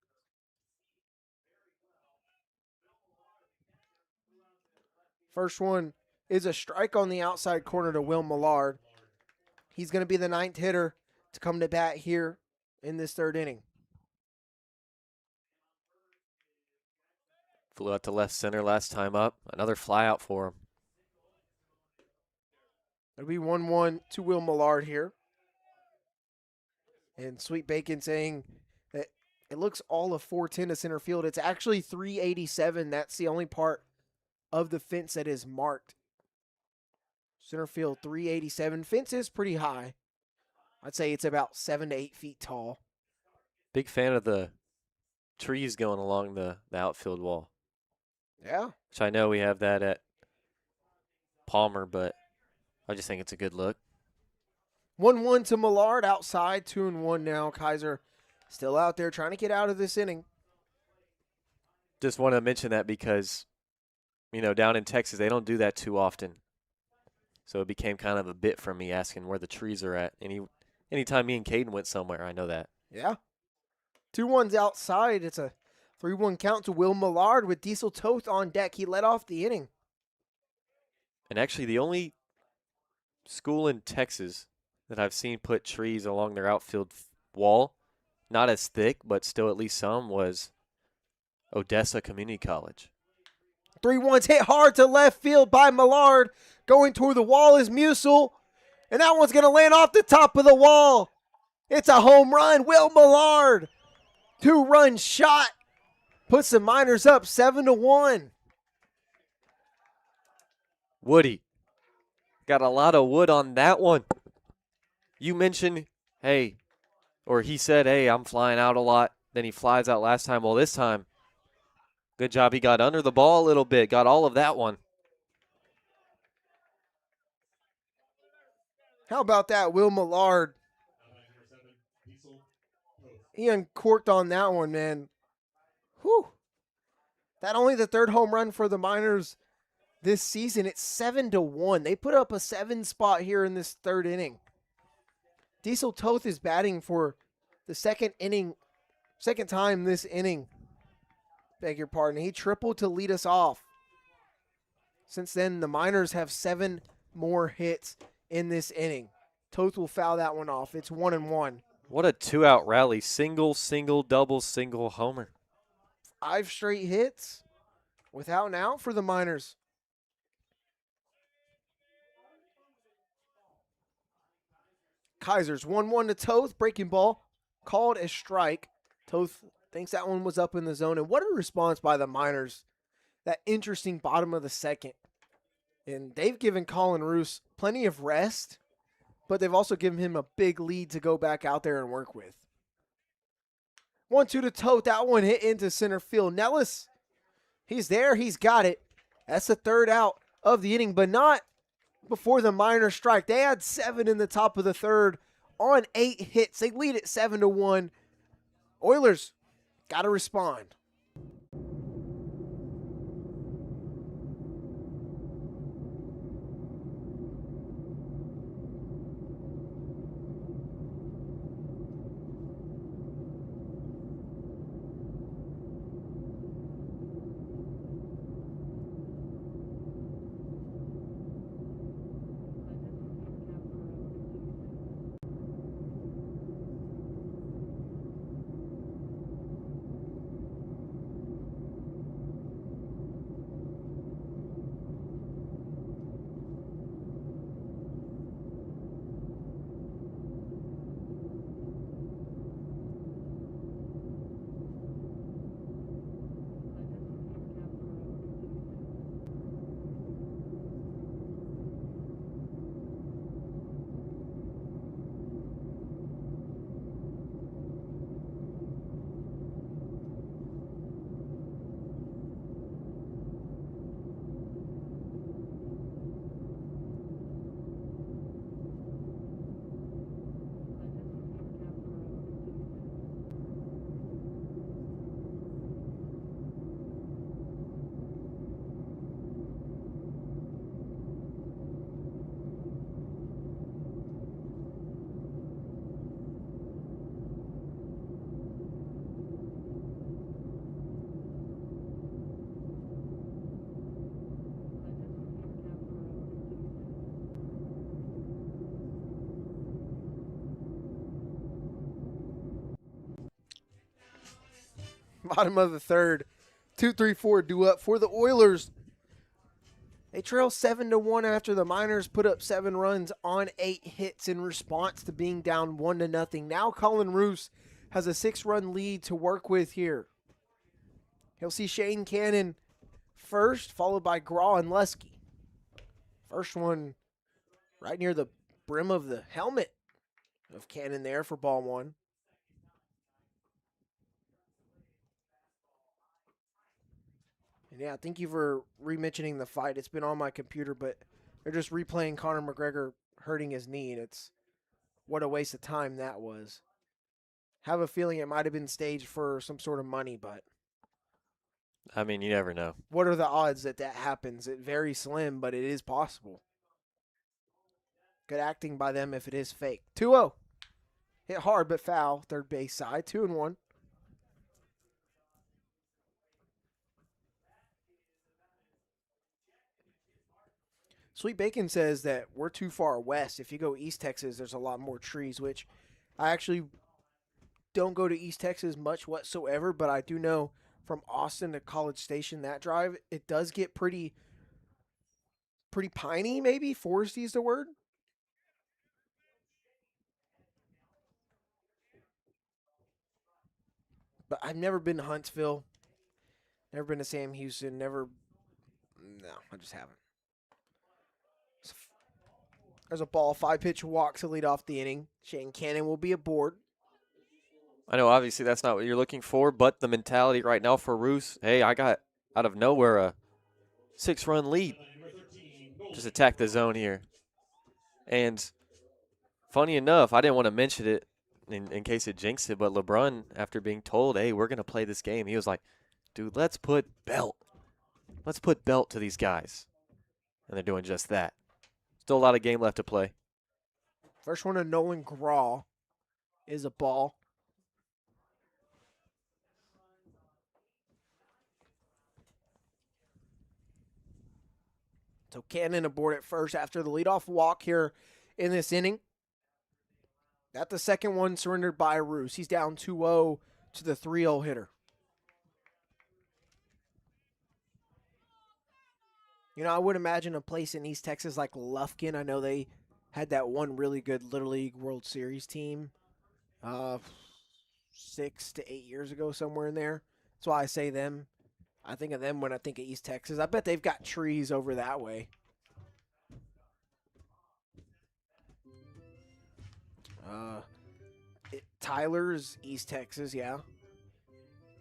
[SPEAKER 2] First one is a strike on the outside corner to Will Millard. He's going to be the 9th hitter to come to bat here in this 3rd inning.
[SPEAKER 3] Flew out to left center last time up. Another fly out for him.
[SPEAKER 2] It'll be 1-1 to Will Millard here. And Sweet Bacon saying that it looks all of 410 to center field. It's actually 387. That's the only part of the fence that is marked. Center field 387. Fence is pretty high. I'd say it's about 7 to 8 feet tall.
[SPEAKER 3] Big fan of the trees going along the outfield wall.
[SPEAKER 2] Yeah.
[SPEAKER 3] Which I know we have that at Palmer, but I just think it's a good look.
[SPEAKER 2] 1-1 to Millard outside, 2-1 now. Kaiser still out there trying to get out of this inning.
[SPEAKER 3] Just want to mention that because, down in Texas, they don't do that too often. So it became kind of a bit from me asking where the trees are at. Anytime me and Kaden went somewhere, I know that.
[SPEAKER 2] Yeah. 2-1's outside. It's a 3-1 count to Will Millard with Diesel Toth on deck. He led off the inning.
[SPEAKER 3] And actually, the only school in Texas that I've seen put trees along their outfield wall, not as thick, but still at least some, was Odessa Community College.
[SPEAKER 2] 3-1's hit hard to left field by Millard. Going toward the wall is Musil. And that one's going to land off the top of the wall. It's a home run. Will Millard. 2-run shot. Puts the Miners up 7-1.
[SPEAKER 3] Woody. Got a lot of wood on that one. You mentioned, he said, I'm flying out a lot. Then he flies out last time. Well, this time, good job. He got under the ball a little bit. Got all of that one.
[SPEAKER 2] How about that, Will Millard? He uncorked on that one, man. Whew. That only the 3rd home run for the Miners this season. It's 7-1. They put up a 7 spot here in this 3rd inning. Diesel Toth is batting for the second time this inning. Beg your pardon. He tripled to lead us off. Since then, the Miners have 7 more hits in this inning. Toth will foul that one off. It's 1-1.
[SPEAKER 3] What a 2-out rally. Single, double, single, homer.
[SPEAKER 2] 5 straight hits without an out for the Miners. Kaiser's 1-1 to Toth. Breaking ball called a strike. Toth thinks that one was up in the zone. And what a response by the Miners. That interesting bottom of the 2nd. And they've given Colin Roos plenty of rest, but they've also given him a big lead to go back out there and work with. 1-2 to Toth. That one hit into center field. Nellis, he's there. He's got it. That's the 3rd out of the inning, but not before the minor strike. They had 7 in the top of the third on 8 hits. They lead at 7-1. Oilers got to respond. Bottom of the third. 2-3-4 due up for the Oilers. They trail 7-1 after the Miners put up 7 runs on 8 hits in response to being down 1-0. Now Colin Roos has a 6-run lead to work with here. He'll see Shane Cannon first, followed by Graw and Lusky. First one right near the brim of the helmet of Cannon there for ball 1. And yeah, thank you for re-mentioning the fight. It's been on my computer, but they're just replaying Conor McGregor hurting his knee. And it's what a waste of time that was. Have a feeling it might have been staged for some sort of money, but
[SPEAKER 3] I mean, you never know.
[SPEAKER 2] what are the odds that that happens? It's very slim, but it is possible. Good acting by them if it is fake. 2-0. Hit hard but foul. Third base side. 2-1. Sweet Bacon says that we're too far west. If you go East Texas, there's a lot more trees, which I actually don't go to East Texas much whatsoever, but I do know from Austin to College Station, that drive, it does get pretty piney, maybe. Foresty is the word. But I've never been to Huntsville. Never been to Sam Houston. No, I just haven't. There's a ball, 5-pitch walk to lead off the inning. Shane Cannon will be aboard.
[SPEAKER 3] I know, obviously, that's not what you're looking for, but the mentality right now for Roos, hey, I got out of nowhere a 6-run lead. Just attack the zone here. And funny enough, I didn't want to mention it in case it jinxed it, but LeBron, after being told, hey, we're going to play this game, he was like, dude, let's put belt. Let's put belt to these guys. And they're doing just that. Still a lot of game left to play.
[SPEAKER 2] First one to Nolan Graw is a ball. So Cannon aboard at first after the leadoff walk here in this inning. That the second one surrendered by Roos. He's down 2-0 to the 3-0 hitter. You know, I would imagine a place in East Texas like Lufkin. I know they had that one really good Little League World Series team 6 to 8 years ago, somewhere in there. That's why I say them. I think of them when I think of East Texas. I bet they've got trees over that way. Tyler's East Texas, yeah.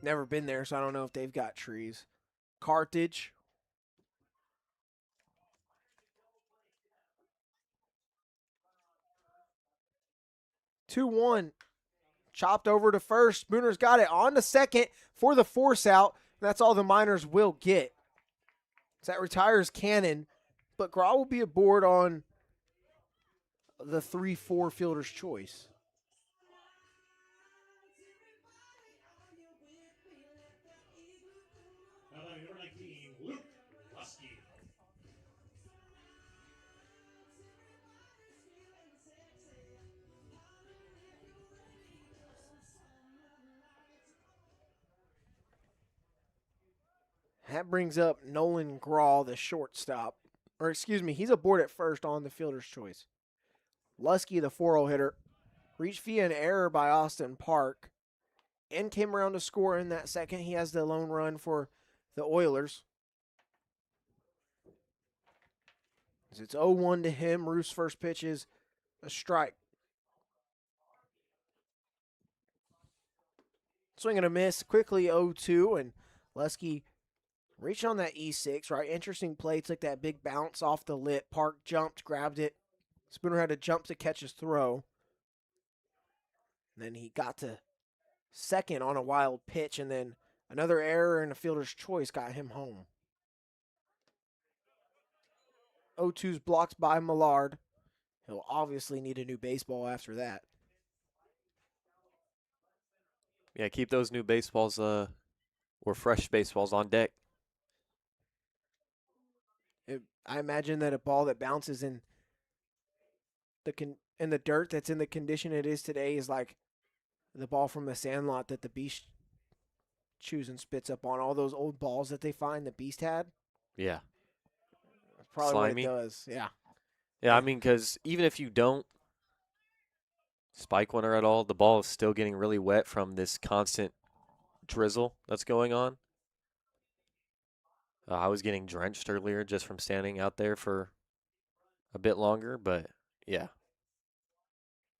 [SPEAKER 2] Never been there, so I don't know if they've got trees. Carthage. 2-1. Chopped over to first. Spooner's got it on to second for the force out. That's all the Miners will get. So that retires Cannon, but Graw will be aboard on the 3-4 fielder's choice.
[SPEAKER 1] Now batting number 19, Luke Lusky.
[SPEAKER 2] That brings up Nolan Graw, the shortstop. Or excuse me, he's aboard at first on the fielder's choice. Lusky, the 4-0 hitter, reached via an error by Austin Park and came around to score in that second. He has the lone run for the Oilers. As it's 0-1 to him. Roof's first pitch is a strike. Swing and a miss. Quickly 0-2, and Lusky reached on that E6, right? Interesting play. Took that big bounce off the lip. Park jumped, grabbed it. Spooner had to jump to catch his throw. And then he got to second on a wild pitch, and then another error and a fielder's choice got him home. 0-2's blocked by Millard. He'll obviously need a new baseball after that.
[SPEAKER 3] Yeah, keep those new baseballs or fresh baseballs on deck.
[SPEAKER 2] I imagine that a ball that bounces in the dirt that's in the condition it is today is like the ball from the Sandlot that the Beast chews and spits up on. All those old balls that they find the Beast had.
[SPEAKER 3] Yeah.
[SPEAKER 2] That's probably
[SPEAKER 3] Slimy.
[SPEAKER 2] what it does. Yeah.
[SPEAKER 3] Yeah, I mean, because even if you don't spike one or at all, the ball is still getting really wet from this constant drizzle that's going on. I was getting drenched earlier just from standing out there for a bit longer, but yeah.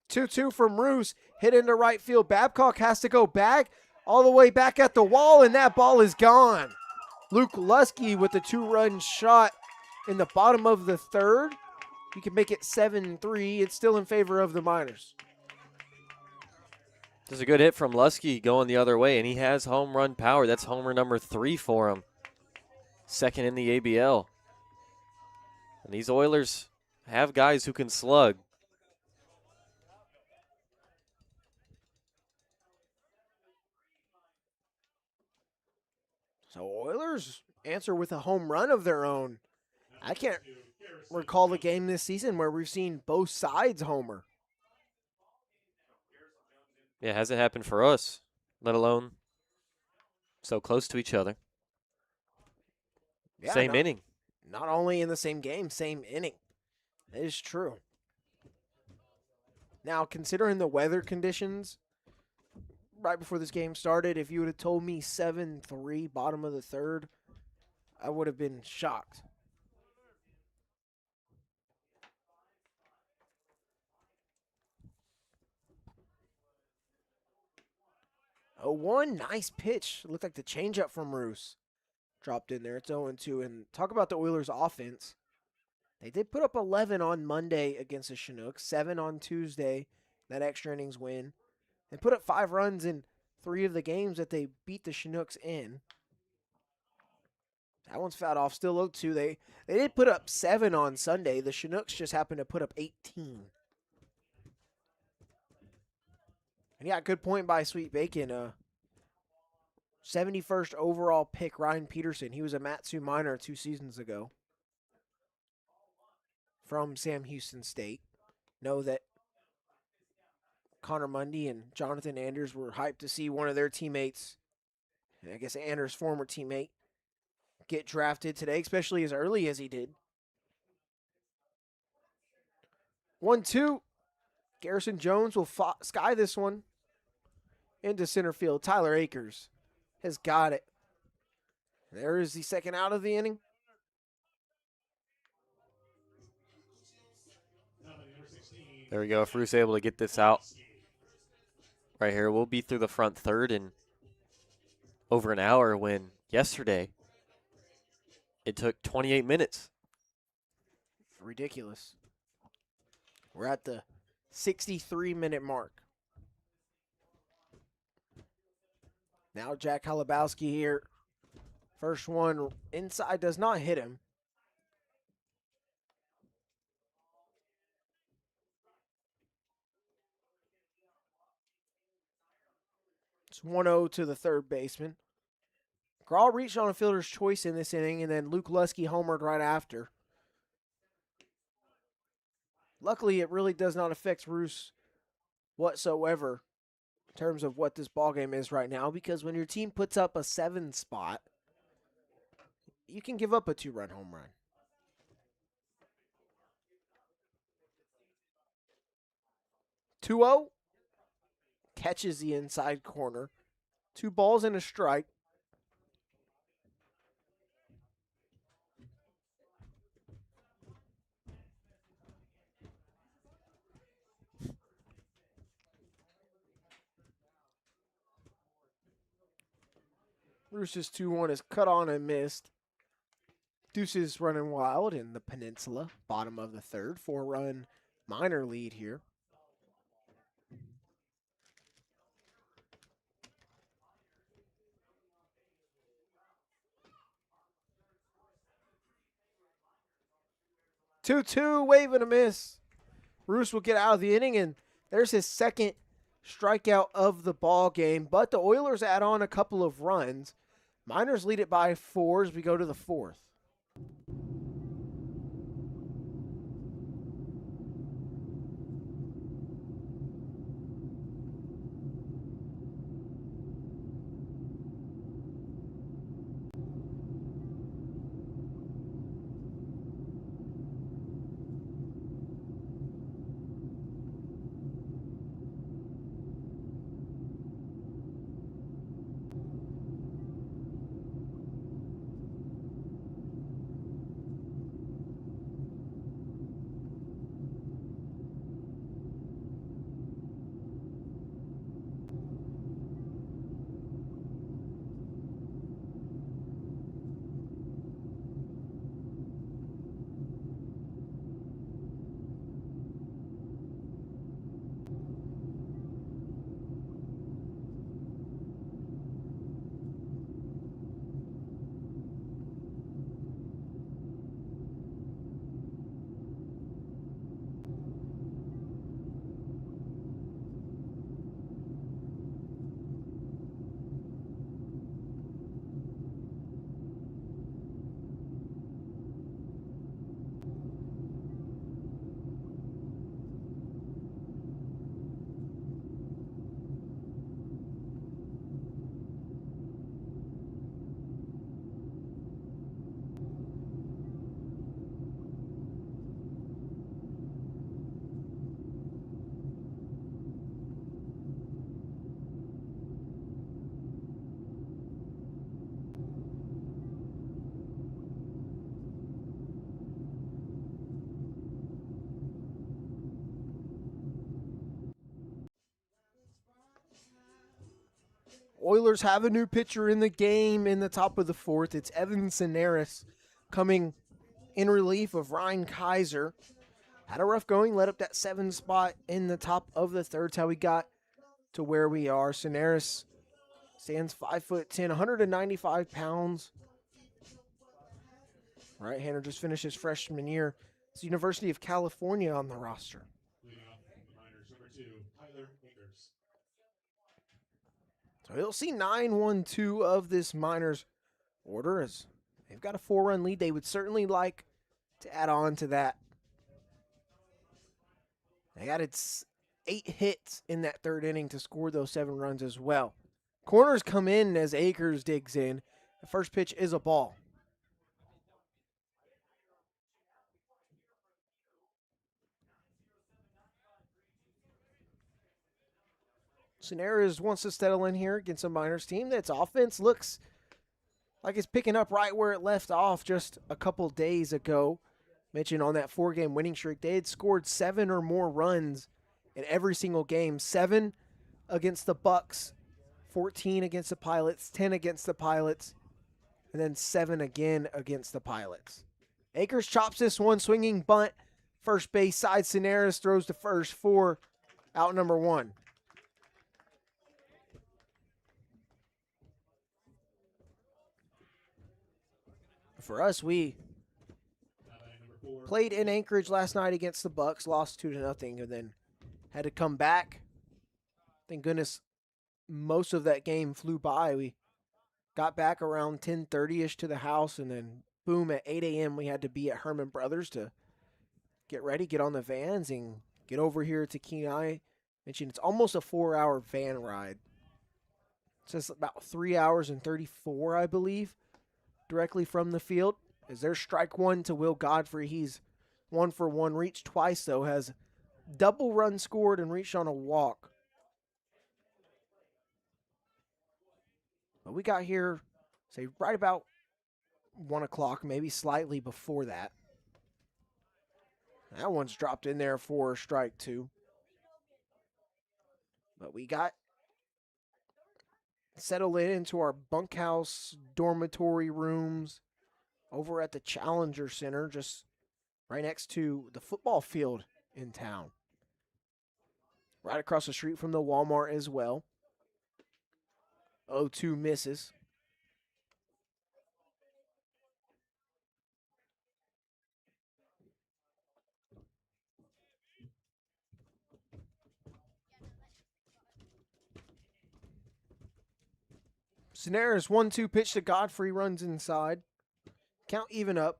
[SPEAKER 2] 2-2 from Roos. Hit into right field. Babcock has to go back all the way back at the wall, and that ball is gone. Luke Lusky with the 2-run shot in the bottom of the third. He can make it 7-3. It's still in favor of the Miners.
[SPEAKER 3] There's a good hit from Lusky going the other way, and he has home run power. That's homer number 3 for him. Second in the ABL. And these Oilers have guys who can slug.
[SPEAKER 2] So Oilers answer with a home run of their own. I can't recall the game this season where we've seen both sides homer.
[SPEAKER 3] Yeah, it hasn't happened for us, let alone so close to each other.
[SPEAKER 2] Yeah,
[SPEAKER 3] Same inning.
[SPEAKER 2] Not only in the same game, same inning. That is true. Now, considering the weather conditions right before this game started, if you would have told me 7-3, bottom of the third, I would have been shocked. Oh, one nice pitch. Looked like the changeup from Roos. Dropped in there. It's 0-2. And talk about the Oilers' offense. They did put up 11 on Monday against the Chinooks, 7 on Tuesday, that extra innings win. They put up 5 runs in 3 of the games that they beat the Chinooks in. That one's fouled off. Still 0-2. They did put up 7 on Sunday. The Chinooks just happened to put up 18. And yeah, good point by Sweet Bacon. 71st overall pick, Ryan Peterson. He was a Matsu Miner 2 seasons ago from Sam Houston State. Know that Connor Mundy and Jonathan Anders were hyped to see one of their teammates, and I guess Anders' former teammate, get drafted today, especially as early as he did. 1-2. Garrison Jones will sky this one into center field. Tyler Akers has got it. There is the second out of the inning.
[SPEAKER 3] There we go. If Roos able to get this out right here, we'll be through the front third in over an hour, when yesterday it took 28 minutes.
[SPEAKER 2] Ridiculous. We're at the 63-minute mark. Now Jack Halabowski here. First one inside does not hit him. It's 1-0 to the third baseman. Grawl reached on a fielder's choice in this inning, and then Luke Lusky homered right after. Luckily, it really does not affect Roos whatsoever in terms of what this ballgame is right now, because when your team puts up a 7 spot, you can give up a 2-run home run. 2-0. Catches the inside corner. 2 balls and a strike. Roos's 2-1 is cut on and missed. Deuces running wild in the Peninsula. Bottom of the third. 4-run minor lead here. Two, wave and a miss. Roos will get out of the inning, and there's his second strikeout of the ball game. But the Oilers add on a couple of runs. Miners lead it by 4 as we go to the 4th. Oilers have a new pitcher in the game in the top of the 4th. It's Evan Cineris coming in relief of Ryan Kaiser. Had a rough going, led up that 7 spot in the top of the 3rd. That's how we got to where we are. Cineris stands 5'10", 195 pounds. Right-hander just finished his freshman year. It's the University of California on the roster.
[SPEAKER 1] Leading off the minors, number 2, Tyler Akers.
[SPEAKER 2] So he'll see 9-1-2 of this minors order as they've got a 4-run lead. They would certainly like to add on to that. They added 8 hits in that 3rd inning to score those 7 runs as well. Corners come in as Akers digs in. The first pitch is a ball. Cineris wants to settle in here against a minors team that's offense looks like it's picking up right where it left off just a couple days ago. Mentioned on that 4-game winning streak, they had scored 7 or more runs in every single game. 7 against the Bucks, 14 against the Pilots, 10 against the Pilots, and then 7 again against the Pilots. Akers chops this one, swinging bunt. First base side, Cineris throws to first for out number 1. For us, we
[SPEAKER 1] Now batting number 4.
[SPEAKER 2] played in Anchorage last night against the Bucks, lost 2-0, and then had to come back. Thank goodness most of that game flew by. We got back around 10:30ish to the house, and then boom, at 8 a.m. we had to be at Herman Brothers to get ready, get on the vans, and get over here to Kenai. Mentioned it's almost a 4-hour van ride. It says about 3 hours and 34, I believe, directly from the field. Is there strike one to Will Godfrey? He's 1 for 1, reached twice though, has double run scored and reached on a walk. But we got here, say, right about 1 o'clock, maybe slightly before that. That one's dropped in there for strike 2. But we got settled into our bunkhouse dormitory rooms over at the Challenger Center, just right next to the football field in town. Right across the street from the Walmart as well. 0-2 misses. Scenaris 1-2 pitch to Godfrey, runs inside. Count even up.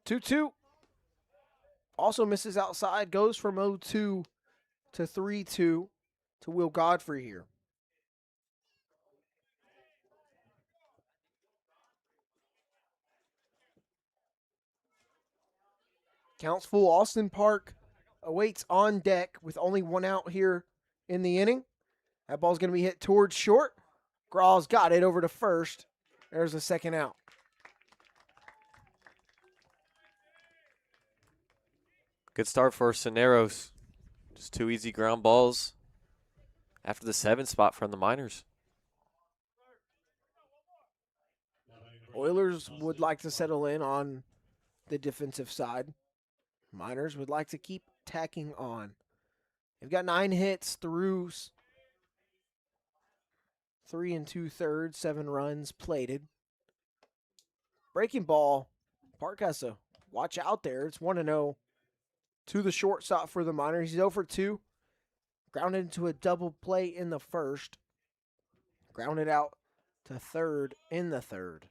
[SPEAKER 2] Two-two. Also misses outside. Goes from 0-2 to 3-2 to Will Godfrey here. Counts full. Austin Park awaits on deck with only 1 out here in the inning. That ball's going to be hit towards short. Graw's got it over to first. There's a 2nd out.
[SPEAKER 3] Good start for Cisneros. Just 2 easy ground balls after the 7 spot from the Miners.
[SPEAKER 2] Oilers would like to settle in on the defensive side. Miners would like to keep tacking on. They've got 9 hits through 3 2/3, 7 runs plated. Breaking ball. Park has to watch out there. It's 1-0 to the shortstop for the Miners. He's 0 for 2. Grounded into a double play in the first. Grounded out to third in the third.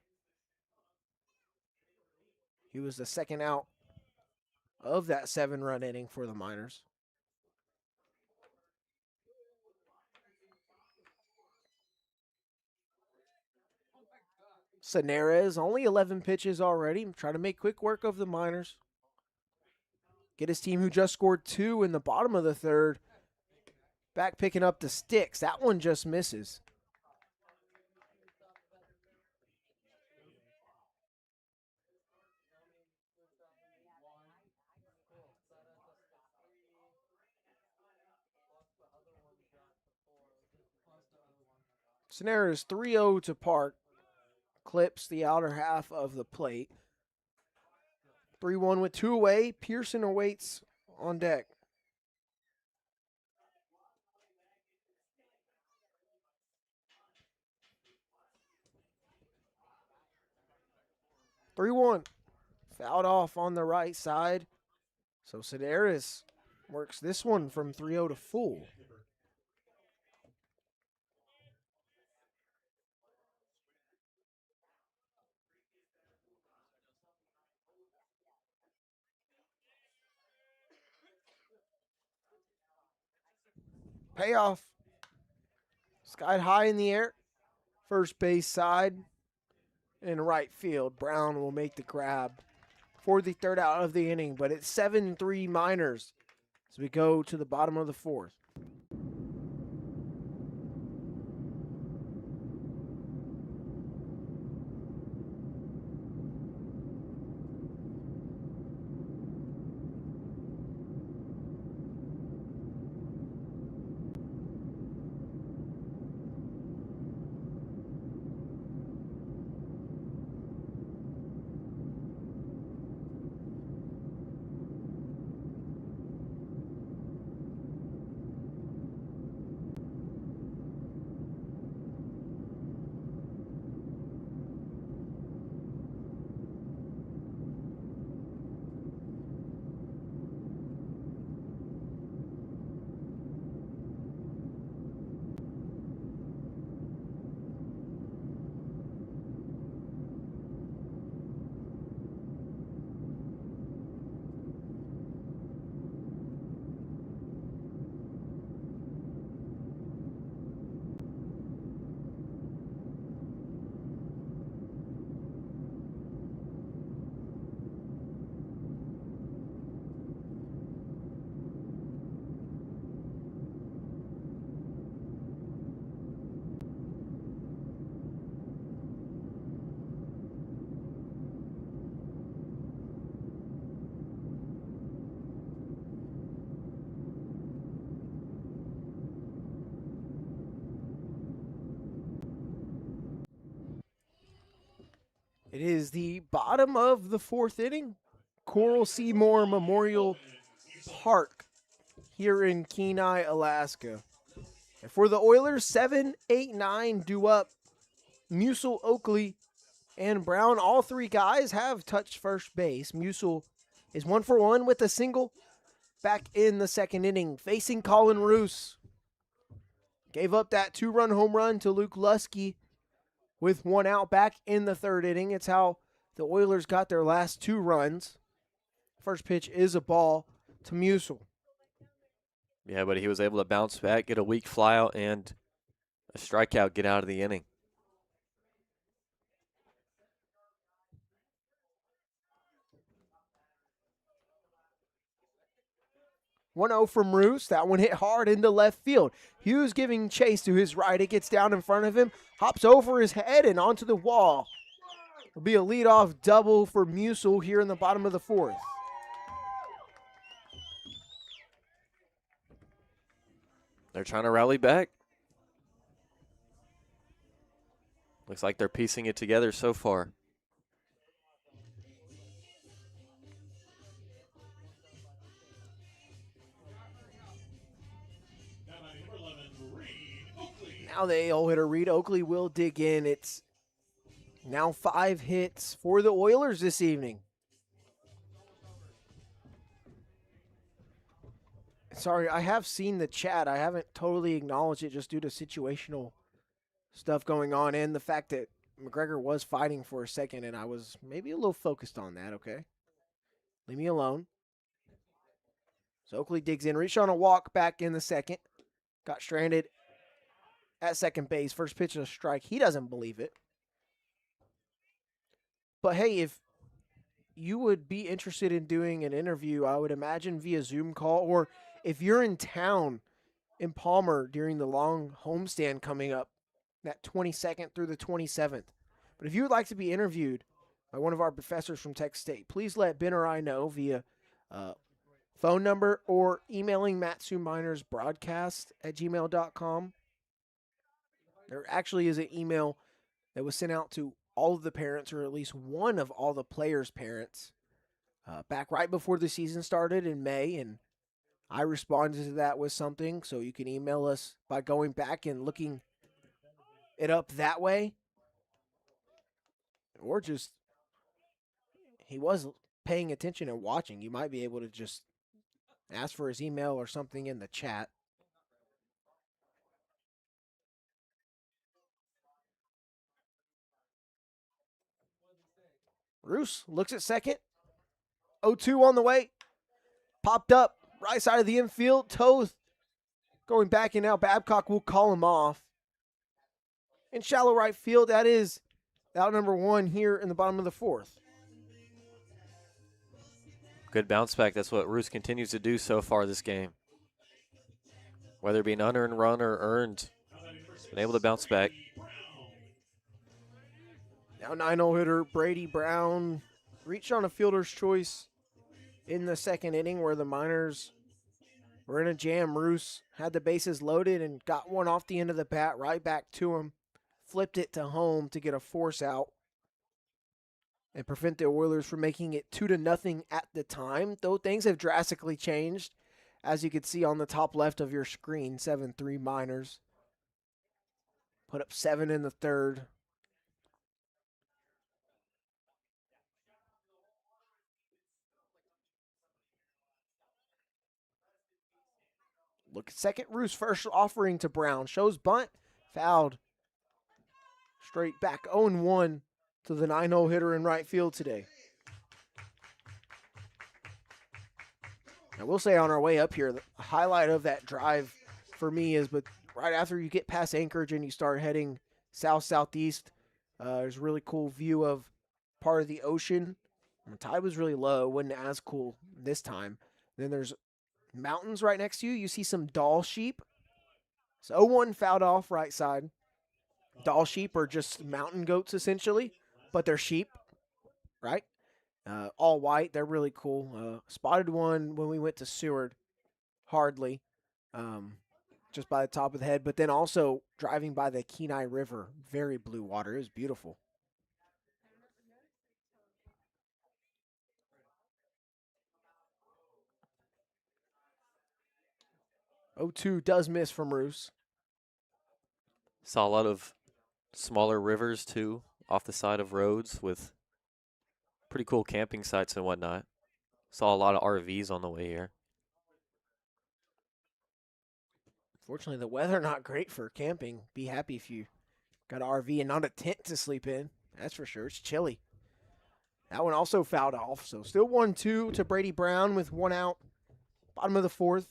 [SPEAKER 2] He was the 2nd out of that 7-run inning for the Miners. Scenares, only 11 pitches already. Trying to make quick work of the Miners. Get his team, who just scored 2 in the bottom of the third, back picking up the sticks. That one just misses. Scenario is 3-0 to Park. Clips the outer half of the plate. 3-1 with 2 away. Pearson awaits on deck. Fouled off on the right side. So Sedaris works this one from 3-0 to full. Payoff. Skied high in the air. First base side and right field. Brown will make the grab for the 3rd out of the inning, but it's 7-3 Miners as we go to the bottom of the 4th. It is the bottom of the fourth inning. Coral Seymour Memorial Park here in Kenai, Alaska. And for the Oilers, 7, 8, 9 due up. Musil, Oakley, and Brown, all three guys have touched first base. Musil is 1 for 1 with a single back in the second inning, facing Colin Roos. Gave up that 2-run home run to Luke Lusky with 1 out back in the third inning. It's how the Oilers got their last 2 runs. First pitch is a ball to Musil.
[SPEAKER 3] Yeah, but he was able to bounce back, get a weak flyout, and a strikeout, get out of the inning.
[SPEAKER 2] 1-0 from Roos. That one hit hard into left field. Hughes giving chase to his right. It gets down in front of him, hops over his head and onto the wall. It'll be a leadoff double for Musil here in the bottom of the fourth.
[SPEAKER 3] They're trying to rally back. Looks like they're piecing it together so far.
[SPEAKER 2] Now the AO hitter Reed Oakley will dig in. It's now 5 hits for the Oilers this evening. Sorry, I have seen the chat. I haven't totally acknowledged it just due to situational stuff going on and the fact that McGregor was fighting for a second and I was maybe a little focused on that, okay? Leave me alone. So Oakley digs in, reached on a walk back in the second. Got stranded at second base. First pitch is a strike. He doesn't believe it. But hey, if you would be interested in doing an interview, I would imagine via Zoom call, or if you're in town in Palmer during the long homestand coming up, that 22nd through the 27th. But if you would like to be interviewed by one of our professors from Texas State, please let Ben or I know via phone number or emailing matsuminersbroadcast@gmail.com. There actually is an email that was sent out to all of the parents, or at least one of all the players' parents, back right before the season started in May, and I responded to that with something, so you can email us by going back and looking it up that way. Or just, he was paying attention and watching. You might be able to just ask for his email or something in the chat. Roos looks at second. 0-2 on the way. Popped up right side of the infield. Toth going back, and now Babcock will call him off. In shallow right field, that is out number 1 here in the bottom of the fourth.
[SPEAKER 3] Good bounce back. That's what Roos continues to do so far this game. Whether it be an unearned run or earned, been able to bounce back.
[SPEAKER 2] Now 9-0 hitter Brady Brown reached on a fielder's choice in the second inning where the Miners were in a jam. Roos had the bases loaded and got one off the end of the bat right back to him. Flipped it to home to get a force out and prevent the Oilers from making it 2-0 at the time, though things have drastically changed, as you can see on the top left of your screen. 7-3 Miners. Put up 7 in the third. Look at second. Roos first offering to Brown. Shows bunt. Fouled. Straight back 0-1 to the 9-0 hitter in right field today. I will say on our way up here, the highlight of that drive for me is, but right after you get past Anchorage and you start heading south-southeast, there's a really cool view of part of the ocean. The tide was really low. Wasn't as cool this time. Then there's mountains right next to you. You see some doll sheep. So 0-1 fouled off right side. Doll sheep are just mountain goats essentially, but they're sheep, right? All white. They're really cool. Spotted one when we went to Seward, hardly, just by the top of the head. But then also driving by the Kenai River, very blue water. It was beautiful. 0-2 does miss from Roos.
[SPEAKER 3] Saw a lot of smaller rivers, too, off the side of roads with pretty cool camping sites and whatnot. Saw a lot of RVs on the way here.
[SPEAKER 2] Fortunately, the weather not great for camping. Be happy if you got an RV and not a tent to sleep in. That's for sure. It's chilly. That one also fouled off. So still 1-2 to Brady Brown with 1 out. Bottom of the 4th.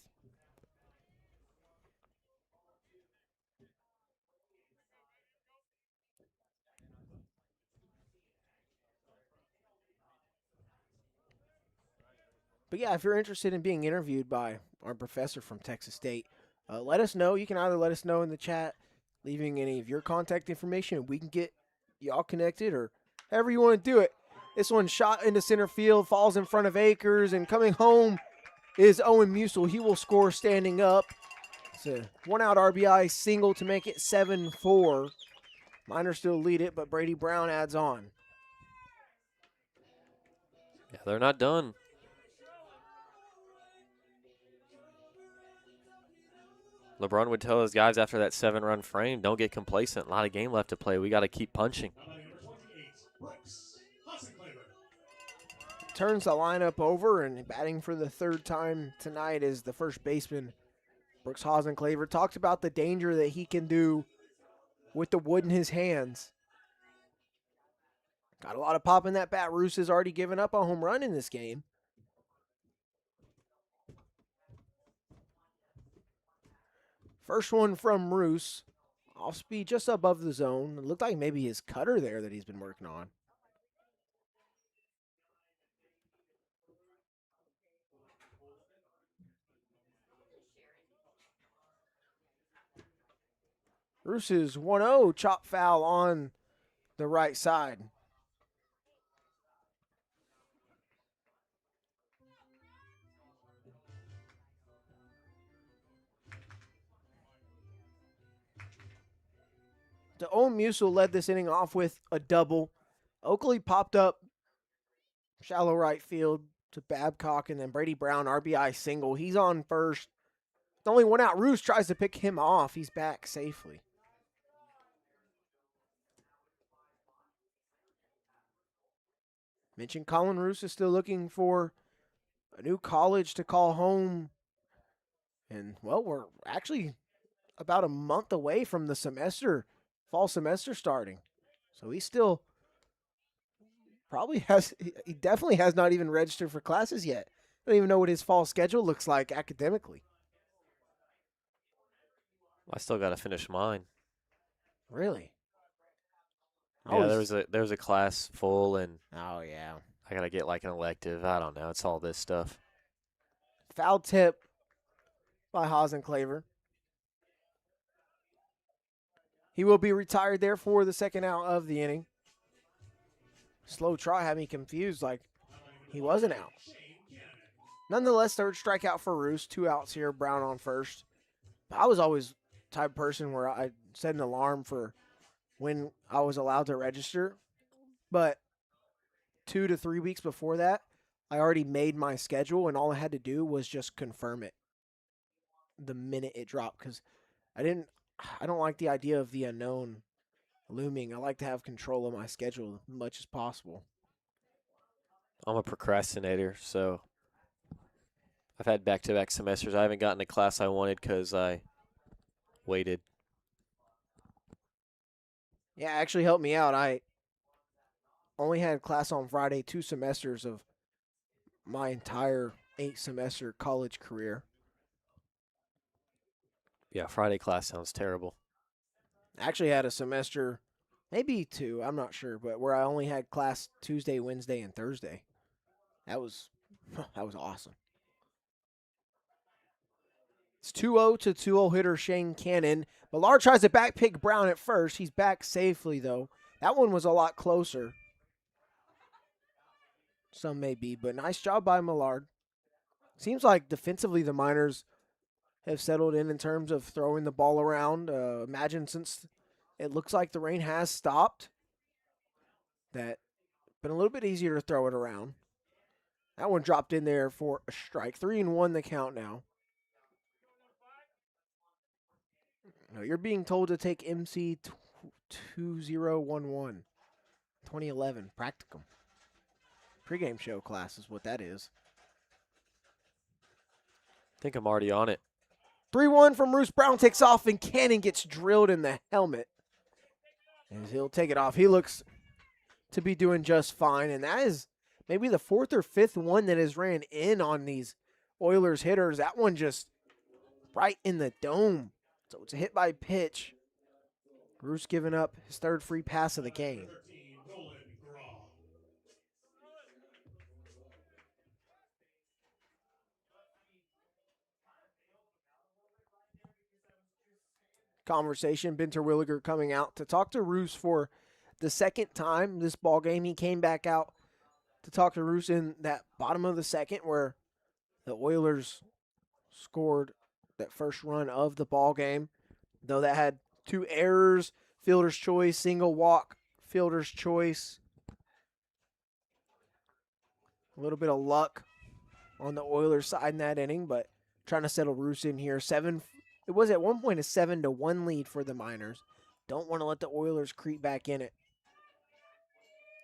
[SPEAKER 2] But yeah, if you're interested in being interviewed by our professor from Texas State, let us know. You can either let us know in the chat, leaving any of your contact information, and we can get y'all connected, or however you want to do it. This one shot into center field, falls in front of Akers, and coming home is Owen Musil. He will score standing up. It's a 1-out RBI single to make it 7-4. Miners still lead it, but Brady Brown adds on.
[SPEAKER 3] Yeah, they're not done. LeBron would tell his guys after that 7-run frame, don't get complacent. A lot of game left to play. We got to keep punching.
[SPEAKER 2] Turns the lineup over, and batting for the 3rd time tonight is the first baseman, Brooks Hasenclaver. Talked about the danger that he can do with the wood in his hands. Got a lot of pop in that bat. Roos has already given up a home run in this game. First one from Roos. Off speed just above the zone. It looked like maybe his cutter there that he's been working on. Roos's 1-0 chop foul on the right side. The Owen Musil led this inning off with a double. Oakley popped up shallow right field to Babcock, and then Brady Brown RBI single. He's on first. With only 1 out. Roos tries to pick him off. He's back safely. Mentioned Colin Roos is still looking for a new college to call home. And, well, we're actually about a month away from the fall semester starting. So he still he definitely has not even registered for classes yet. I don't even know what his fall schedule looks like academically.
[SPEAKER 3] I still got to finish mine.
[SPEAKER 2] Really?
[SPEAKER 3] Yeah, there was a class full, and
[SPEAKER 2] Oh, yeah.
[SPEAKER 3] I got to get like an elective. I don't know. It's all this stuff.
[SPEAKER 2] Foul tip by Hasenclaver. He will be retired there for the 2nd out of the inning. Slow try had me confused, like he wasn't out. Nonetheless, 3rd strikeout for Roos. 2 outs here, Brown on first. I was always the type of person where I set an alarm for when I was allowed to register. But 2 to 3 weeks before that, I already made my schedule, and all I had to do was just confirm it the minute it dropped, because I don't like the idea of the unknown looming. I like to have control of my schedule as much as possible.
[SPEAKER 3] I'm a procrastinator, so I've had back-to-back semesters. I haven't gotten the class I wanted because I waited.
[SPEAKER 2] Yeah, it actually helped me out. I only had class on Friday 2 semesters of my entire 8-semester college career.
[SPEAKER 3] Yeah, Friday class sounds terrible.
[SPEAKER 2] Actually had a semester, maybe 2, I'm not sure, but where I only had class Tuesday, Wednesday, and Thursday. That was awesome. It's 2-0 to 2-0 hitter Shane Cannon. Millard tries to back pick Brown at first. He's back safely, though. That one was a lot closer. Some may be, but nice job by Millard. Seems like defensively the Miners have settled in terms of throwing the ball around. Imagine since it looks like the rain has stopped, that been a little bit easier to throw it around. That one dropped in there for a strike. 3-1 the count now. No, you're being told to take MC 2011, 2011 practicum. Pre-game show class is what that is.
[SPEAKER 3] I think I'm already on it.
[SPEAKER 2] 3-1 from Roos. Brown takes off, and Cannon gets drilled in the helmet. As he'll take it off. He looks to be doing just fine, and that is maybe the fourth or fifth one that has ran in on these Oilers hitters. That one just right in the dome. So it's a hit by pitch. Roos giving up his third free pass of the game. Conversation, Binter Williger coming out to talk to Roos for the second time this ball game. He came back out to talk to Roos in that bottom of the second where the Oilers scored that first run of the ball game, though that had 2 errors, fielder's choice, single walk, fielder's choice. A little bit of luck on the Oilers side in that inning, but trying to settle Roos in here. It was at one point a 7-1 lead for the Miners. Don't want to let the Oilers creep back in it.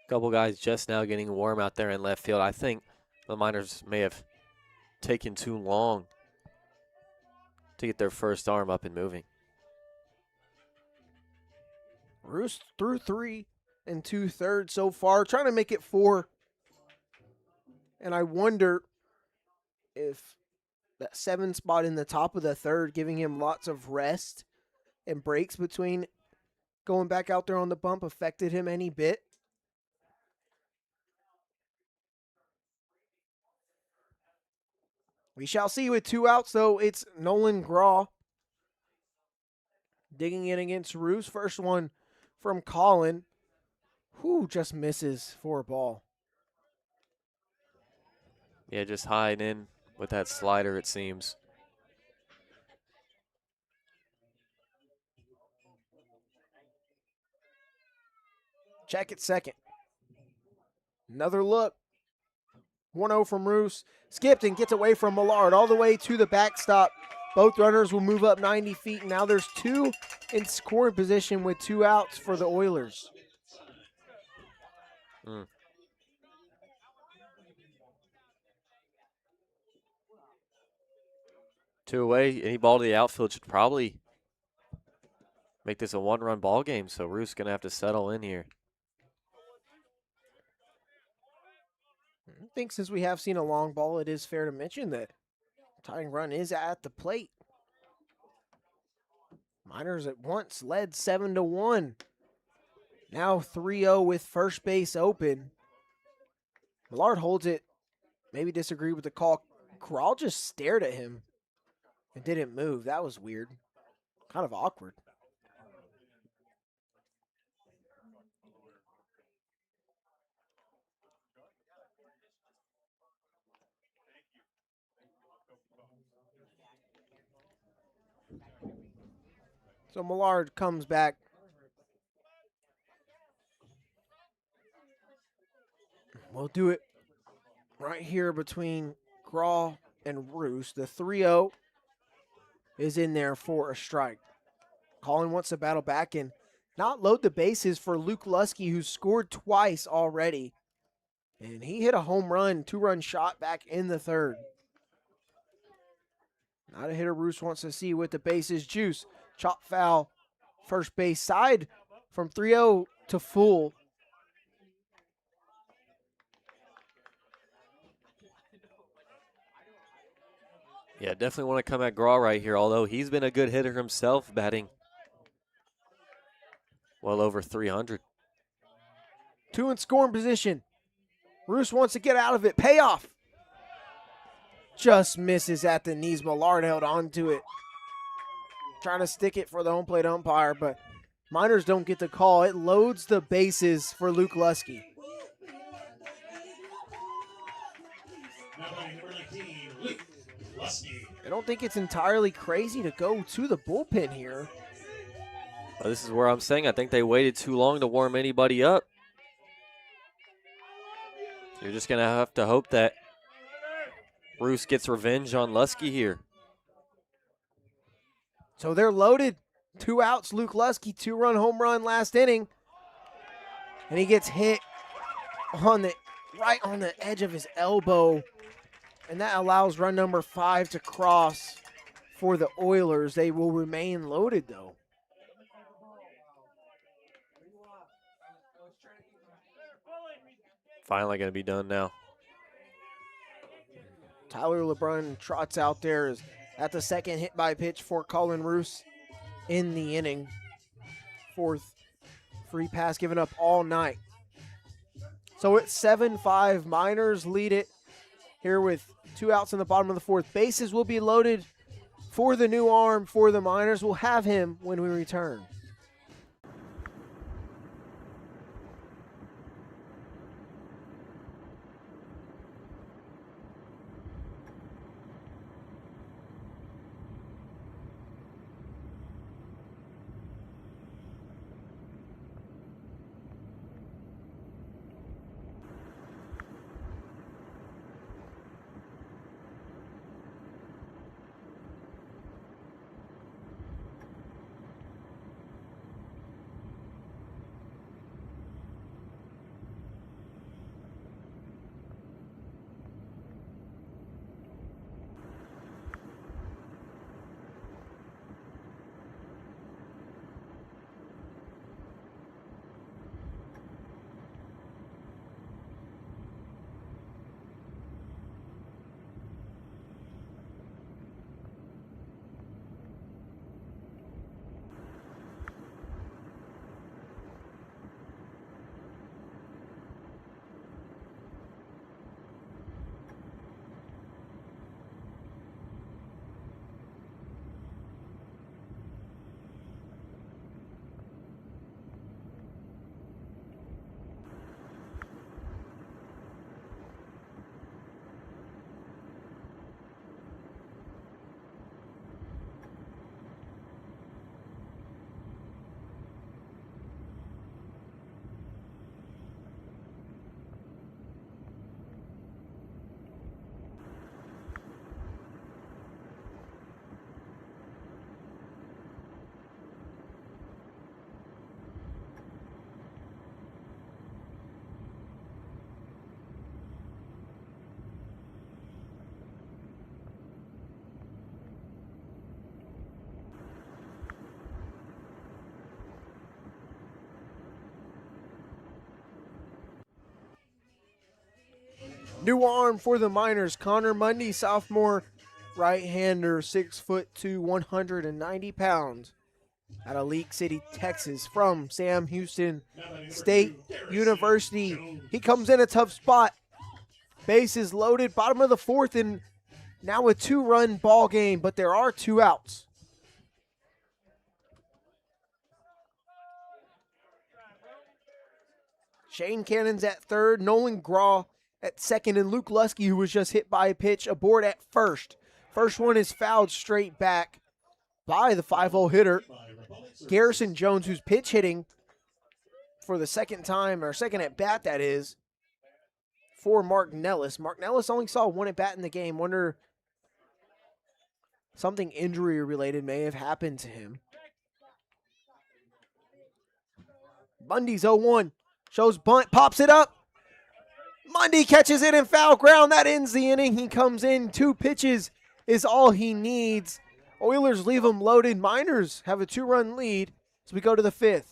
[SPEAKER 3] Couple guys just now getting warm out there in left field. I think the Miners may have taken too long to get their first arm up and moving.
[SPEAKER 2] Roos through 3 2/3 so far, trying to make it 4. And I wonder if that 7 spot in the top of the third, giving him lots of rest and breaks between going back out there on the bump, affected him any bit. We shall see. With 2 outs, though, it's Nolan Graw digging in against Roos. First one from Colin, who just misses for a ball.
[SPEAKER 3] Yeah, just hiding in with that slider, it seems.
[SPEAKER 2] Check it second. Another look. 1-0 from Roos. Skipped and gets away from Millard all the way to the backstop. Both runners will move up 90 feet. Now there's 2 in scoring position with 2 outs for the Oilers.
[SPEAKER 3] 2 away. Any ball to the outfield should probably make this a 1-run ball game. So Roos going to have to settle in here.
[SPEAKER 2] I think since we have seen a long ball, it is fair to mention that tying run is at the plate. Miners at once led 7-1. Now 3-0 with first base open. Millard holds it. Maybe disagree with the call. Kral just stared at him and didn't move. That was weird. Kind of awkward. So Millard comes back. We'll do it right here between Graw and Roos. The 3-0 is in there for a strike. Colin wants to battle back and not load the bases for Luke Lusky, who's scored twice already. And he hit a home run, 2-run shot back in the third. Not a hitter Roos wants to see with the bases. Juice, chop foul, first base side from 3-0 to full.
[SPEAKER 3] Yeah, definitely want to come at Graw right here, although he's been a good hitter himself, batting well over 300.
[SPEAKER 2] 2 in scoring position. Roos wants to get out of it. Payoff. Just misses at the knees. Millard held on to it. Trying to stick it for the home plate umpire, but Miners don't get the call. It loads the bases for Luke Lusky. I don't think it's entirely crazy to go to the bullpen here.
[SPEAKER 3] Well, this is where I'm saying I think they waited too long to warm anybody up. You're just going to have to hope that Roos gets revenge on Lusky here.
[SPEAKER 2] So they're loaded 2 outs. Luke Lusky, 2-run home run last inning. And he gets hit right on the edge of his elbow. And that allows run number 5 to cross for the Oilers. They will remain loaded, though.
[SPEAKER 3] Finally going to be done now.
[SPEAKER 2] Tyler LeBrun trots out there as at the second hit by pitch for Colin Roos in the inning. 4th free pass given up all night. So it's 7-5. Miners lead it here with 2 outs in the bottom of the 4th. Bases will be loaded for the new arm for the Miners. We'll have him when we return. New arm for the Miners, Connor Mundy, sophomore right-hander, 6'2", 190 pounds, out of League City, Texas, from Sam Houston State University. He comes in a tough spot. Bases loaded, bottom of the 4th, and now a 2-run ball game, but there are 2 outs. Shane Cannon's at 3rd, Nolan Graw at 2nd, and Luke Lusky, who was just hit by a pitch, aboard at 1st. First one is fouled straight back by the 5-0 hitter, Garrison Jones, who's pitch hitting for the second time, or second at bat, that is, for Mark Nellis. Mark Nellis only saw 1 at bat in the game. Wonder something injury related may have happened to him. Mundy's 0-1. Shows bunt, pops it up. Mundy catches it in foul ground. That ends the inning. He comes in. 2 pitches is all he needs. Oilers leave him loaded. Miners have a 2-run lead as we go to the 5th.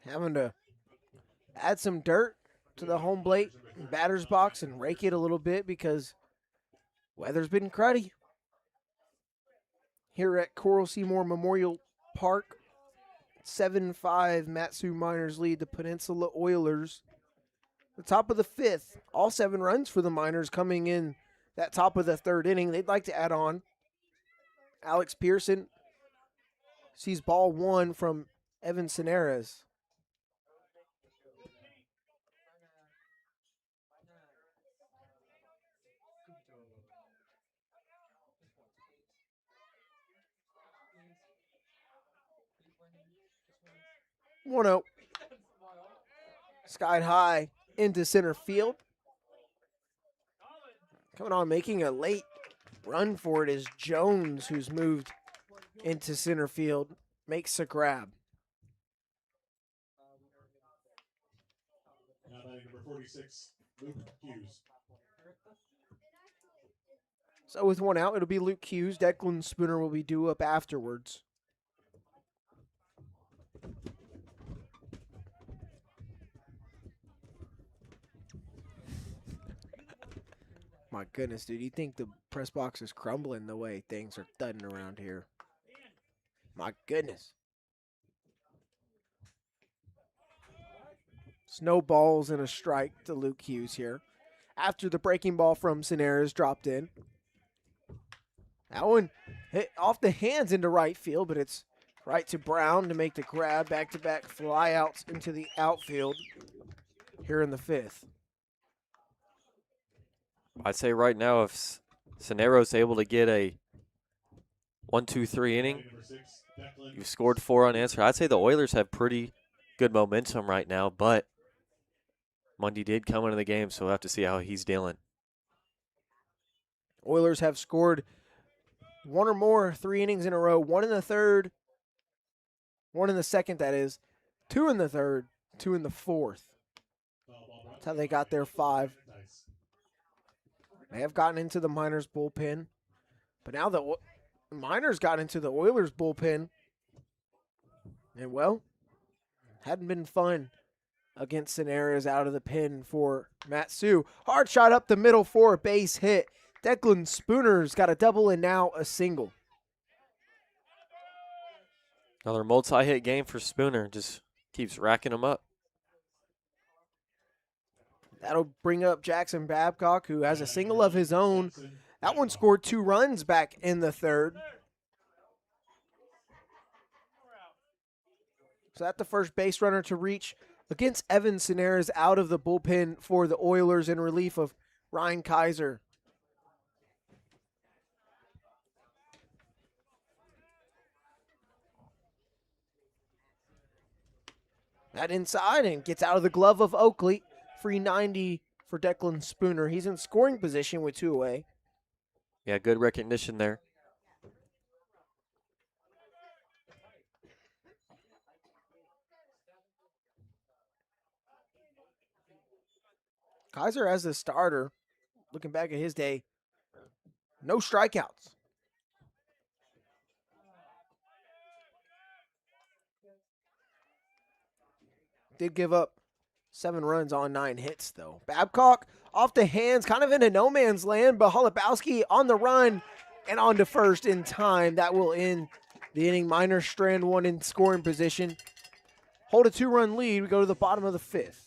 [SPEAKER 2] having to add some dirt to the home plate batter's box and rake it a little bit because weather's been cruddy. Here at Coral Seymour Memorial Park, 7-5 Matsu Miners lead the Peninsula Oilers. The top of the fifth, all 7 runs for the Miners coming in that top of the third inning. They'd like to add on. Alex Pearson sees ball 1 from Evan Cineras. One out. Skied high into center field. Coming on, making a late run for it is Jones, who's moved into center field, makes a grab.
[SPEAKER 1] Now batting number 46, Luke Hughes.
[SPEAKER 2] So with 1 out, it'll be Luke Hughes. Declan Spooner will be due up afterwards. My goodness, dude. You think the press box is crumbling the way things are thudding around here. My goodness. Snowballs and a strike to Luke Hughes here. After the breaking ball from Cineras dropped in. That one hit off the hands into right field, but it's right to Brown to make the grab. Back-to-back flyouts into the outfield here in the 5th.
[SPEAKER 3] I'd say right now, if Cinero's able to get a 1-2-3 inning, you've scored 4 unanswered. I'd say the Oilers have pretty good momentum right now, but Mundy did come into the game, so we'll have to see how he's dealing.
[SPEAKER 2] Oilers have scored 1 or more 3 innings in a row. 1 in the 3rd, 1 in the 2nd, that is. 2 in the 3rd, 2 in the 4th. That's how they got their 5. They have gotten into the Miners bullpen. But now the Miners got into the Oilers bullpen. And, well, hadn't been fun against scenarios out of the pen for Matsu. Hard shot up the middle for a base hit. Declan Spooner's got a double and now a single.
[SPEAKER 3] Another multi-hit game for Spooner. Just keeps racking them up.
[SPEAKER 2] That'll bring up Jackson Babcock, who has a single of his own. That one scored 2 runs back in the 3rd. So that's the first base runner to reach against Evan Cineras out of the bullpen for the Oilers in relief of Ryan Kaiser. That inside and gets out of the glove of Oakley. Free 90 for Declan Spooner. He's in scoring position with 2 away.
[SPEAKER 3] Yeah, good recognition there.
[SPEAKER 2] Kaiser as the starter, looking back at his day, no strikeouts. Did give up 7 runs on 9 hits, though. Babcock off the hands, kind of into no man's land, but Holubowski on the run and on to first in time. That will end the inning. Miners strand 1 in scoring position. Hold a 2-run lead. We go to the bottom of the 5th.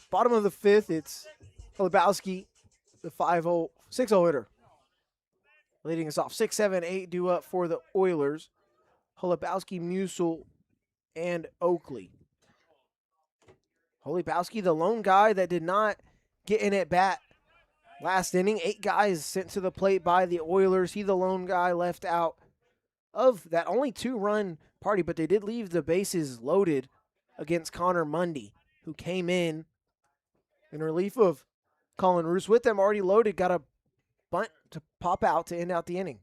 [SPEAKER 2] Bottom of the fifth, it's Holubowski, the 5-0, 6-0 hitter. Leading us off 6-7-8 due up for the Oilers. Holubowski, Musil, and Oakley. Holubowski, the lone guy that did not get in at bat last inning. 8 guys sent to the plate by the Oilers. He the lone guy left out of that only 2-run party, but they did leave the bases loaded against Connor Mundy, who came in relief of Colin Roos. With them already loaded, got a bunt to pop out to end out the inning.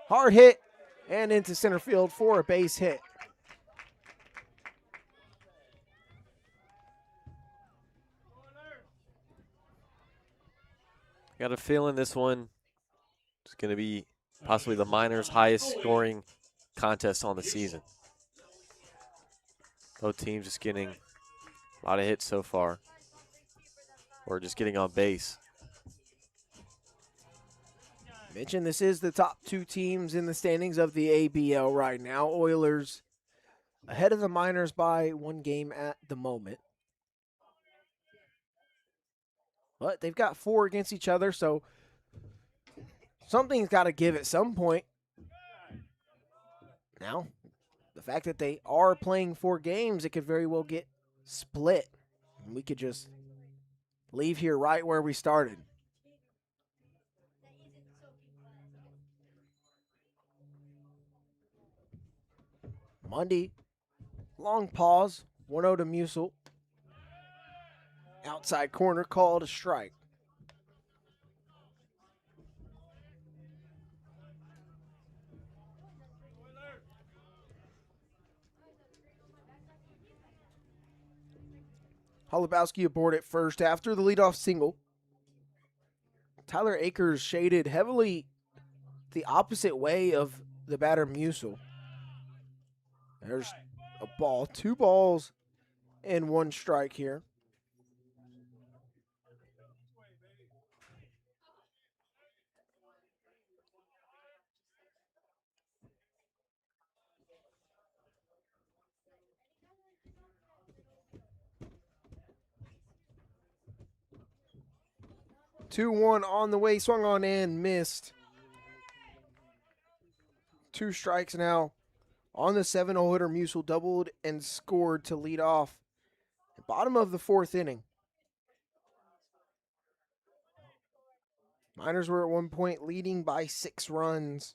[SPEAKER 2] Hard hit and into center field for a base hit.
[SPEAKER 3] Got a feeling this one is going to be possibly the Miners' highest scoring contest on the season. Both teams just getting a lot of hits so far, or just getting on base.
[SPEAKER 2] Mentioned this is the top 2 teams in the standings of the ABL right now. Oilers ahead of the Miners by 1 game at the moment. But they've got 4 against each other, so something's got to give at some point. Now, the fact that they are playing 4 games, it could very well get split. We could just leave here right where we started. Mundy, long pause, 1-0 to Musil. Outside corner, called a strike. Holubowski aboard at first after the leadoff single. Tyler Akers shaded heavily the opposite way of the batter Musil. There's a ball, 2 balls and 1 strike here. Two-one on the way, swung on and missed. 2 strikes now. On the 7-0 hitter, Musil doubled and scored to lead off. Bottom of the 4th inning. Miners were at one point leading by 6 runs.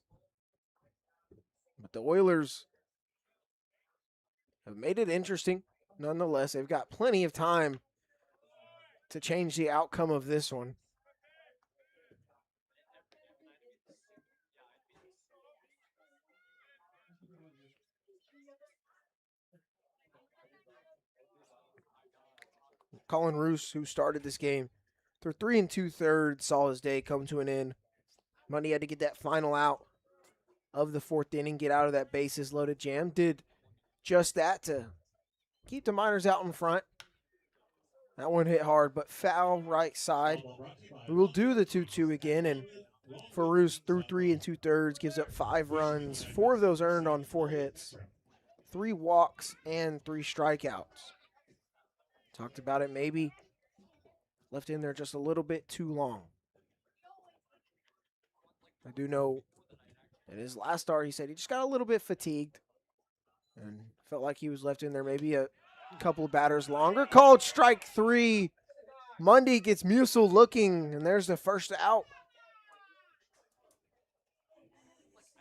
[SPEAKER 2] But the Oilers have made it interesting. Nonetheless, they've got plenty of time to change the outcome of this one. Colin Roos, who started this game, through 3 2/3, saw his day come to an end. Mundy had to get that final out of the 4th inning, get out of that bases loaded jam. Did just that to keep the Miners out in front. That one hit hard, but foul right side. We will do the 2-2 again, and for Roos, through 3 2/3, gives up 5 runs. 4 of those earned on 4 hits, 3 walks, and 3 strikeouts. Talked about it, maybe left in there just a little bit too long. I do know in his last start, he said he just got a little bit fatigued and felt like he was left in there maybe a couple of batters longer. Called strike 3. Mundy gets Musil looking, and there's the first out.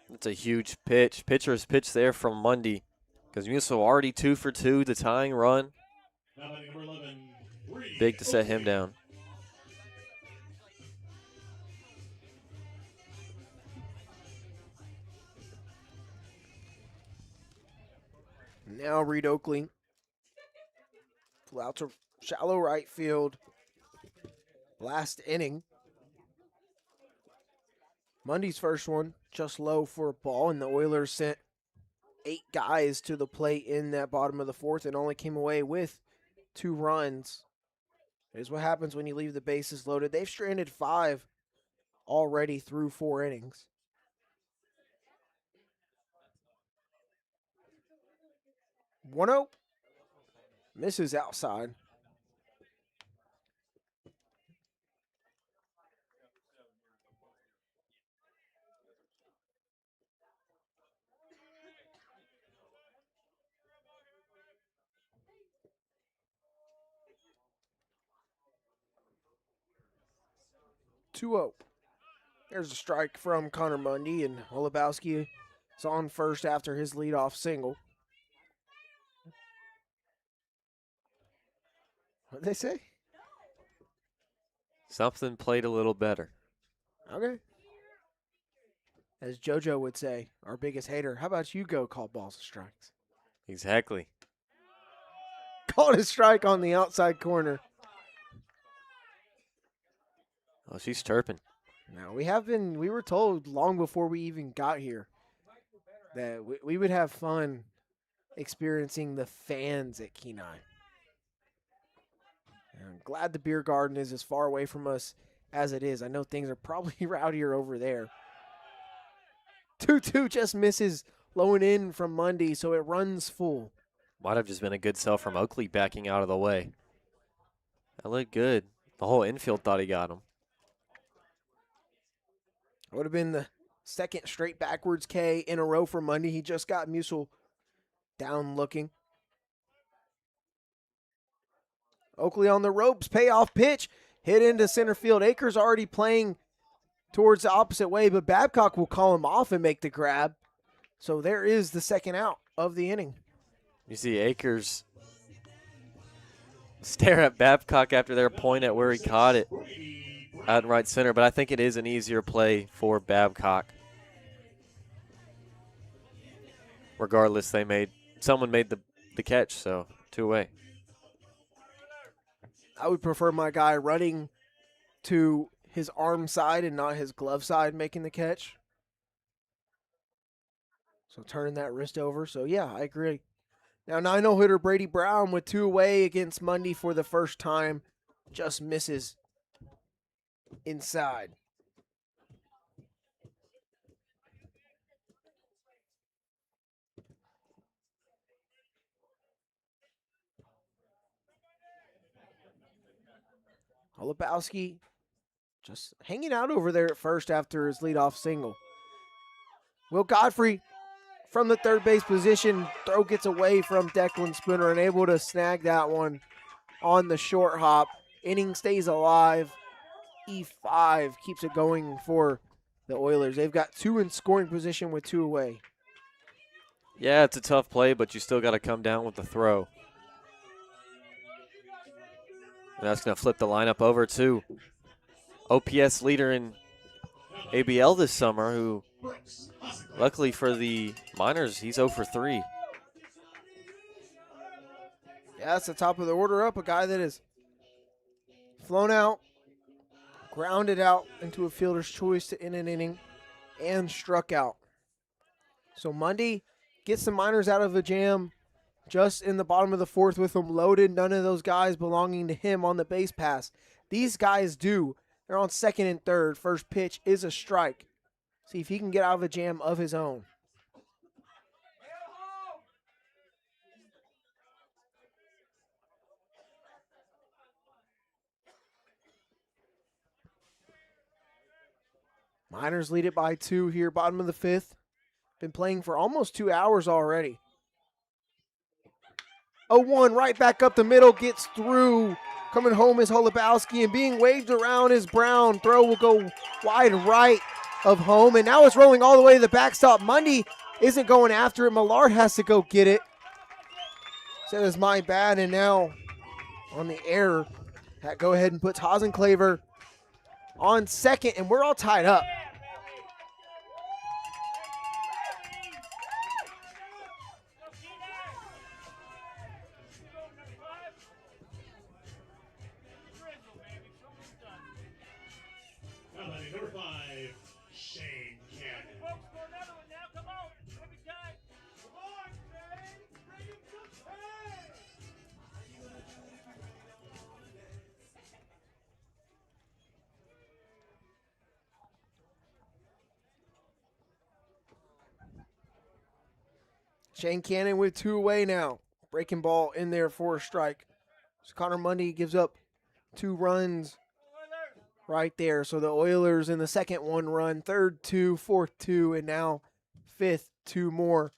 [SPEAKER 3] That's a huge pitch. Pitcher's pitch there from Mundy, because Musil already 2 for 2, the tying run. Big to set him down.
[SPEAKER 2] Now Reed Oakley. Flew out to shallow right field. Last inning. Mundy's first one, just low for a ball, and the Oilers sent 8 guys to the plate in that bottom of the 4th and only came away with 2 runs. It is what happens when you leave the bases loaded. They've stranded 5 already through 4 innings. One 1-0 Misses outside. Two 0. There's a strike from Connor Mundy, and Holubowski is on first after his leadoff single. What'd they say?
[SPEAKER 3] Something played a little better.
[SPEAKER 2] Okay. As JoJo would say, our biggest hater, how about you go call balls and strikes?
[SPEAKER 3] Exactly.
[SPEAKER 2] Called a strike on the outside corner.
[SPEAKER 3] Oh, she's chirping.
[SPEAKER 2] Now, we were told long before we even got here that we would have fun experiencing the fans at Kenai. And I'm glad the beer garden is as far away from us as it is. I know things are probably rowdier over there. 2-2 just misses low and in from Mundy, so it runs full.
[SPEAKER 3] Might have just been a good sell from Oakley backing out of the way. That looked good. The whole infield thought he got him.
[SPEAKER 2] It would have been the second straight backwards K in a row for Mundy. He just got Musil down looking. Oakley on the ropes, payoff pitch, hit into center field. Akers already playing towards the opposite way, but Babcock will call him off and make the grab. So there is the second out of the inning.
[SPEAKER 3] You see Akers stare at Babcock after their point at where he caught it out in right center, but I think it is an easier play for Babcock. Regardless, someone made the catch, so 2 away.
[SPEAKER 2] I would prefer my guy running to his arm side and not his glove side making the catch. So turning that wrist over. So, yeah, I agree. Now, 9-0 hitter Brady Brown with 2 away against Mundy for the first time. Just misses inside. Holubowski just hanging out over there at first after his leadoff single. Will Godfrey from the third base position. Throw gets away from Declan Spooner and able to snag that one on the short hop. Inning stays alive. E5 keeps it going for the Oilers. They've got 2 in scoring position with 2 away.
[SPEAKER 3] Yeah, it's a tough play, but you still got to come down with the throw. And that's going to flip the lineup over to OPS leader in ABL this summer, who luckily for the Miners, he's 0 for 3.
[SPEAKER 2] Yeah, that's the top of the order up. A guy that is flown out, grounded out into a fielder's choice to end an inning, and struck out. So Mundy gets the Miners out of a jam just in the bottom of the fourth with them loaded. None of those guys belonging to him on the base pass. These guys do. They're on second and third. First pitch is a strike. See if he can get out of a jam of his own. Miners lead it by 2 here, bottom of the fifth. Been playing for almost 2 hours already. 0-1 right back up the middle, gets through. Coming home is Holubowski, and being waved around is Brown. Throw will go wide right of home, and now it's rolling all the way to the backstop. Mundy isn't going after it. Millard has to go get it. Says my bad, and now on the air, go ahead and puts Hasenclaver on second, and we're all tied up.
[SPEAKER 1] Number 5, Shane Cannon.
[SPEAKER 2] Shane Cannon with 2 away now. Breaking ball in there for a strike. So Connor Mundy gives up 2 runs right there. So the Oilers in the second 1 run, third 2, fourth 2, and now fifth 2 more.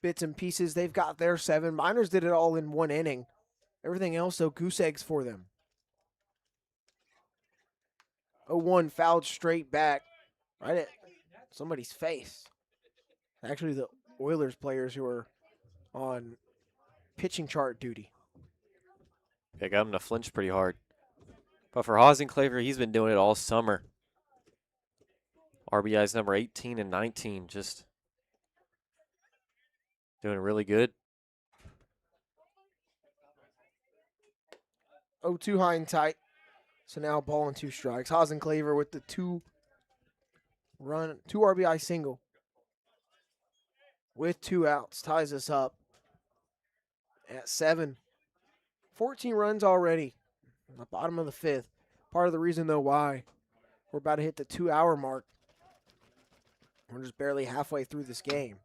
[SPEAKER 2] Bits and pieces. They've got their 7. Miners did it all in 1 inning. Everything else, though, goose eggs for them. 0-1 fouled straight back right at somebody's face. Actually, the Oilers players who are on pitching chart duty.
[SPEAKER 3] I got him to flinch pretty hard. But for Hasenclaver, he's been doing it all summer. RBI's number 18 and 19, just doing really good.
[SPEAKER 2] 0-2 high and tight. So now ball and 2 strikes. Hasenclaver with the 2 RBI single with 2 outs ties us up at 7. 14 runs already on the bottom of the 5th. Part of the reason, though, why we're about to hit the 2-hour mark. We're just barely halfway through this game.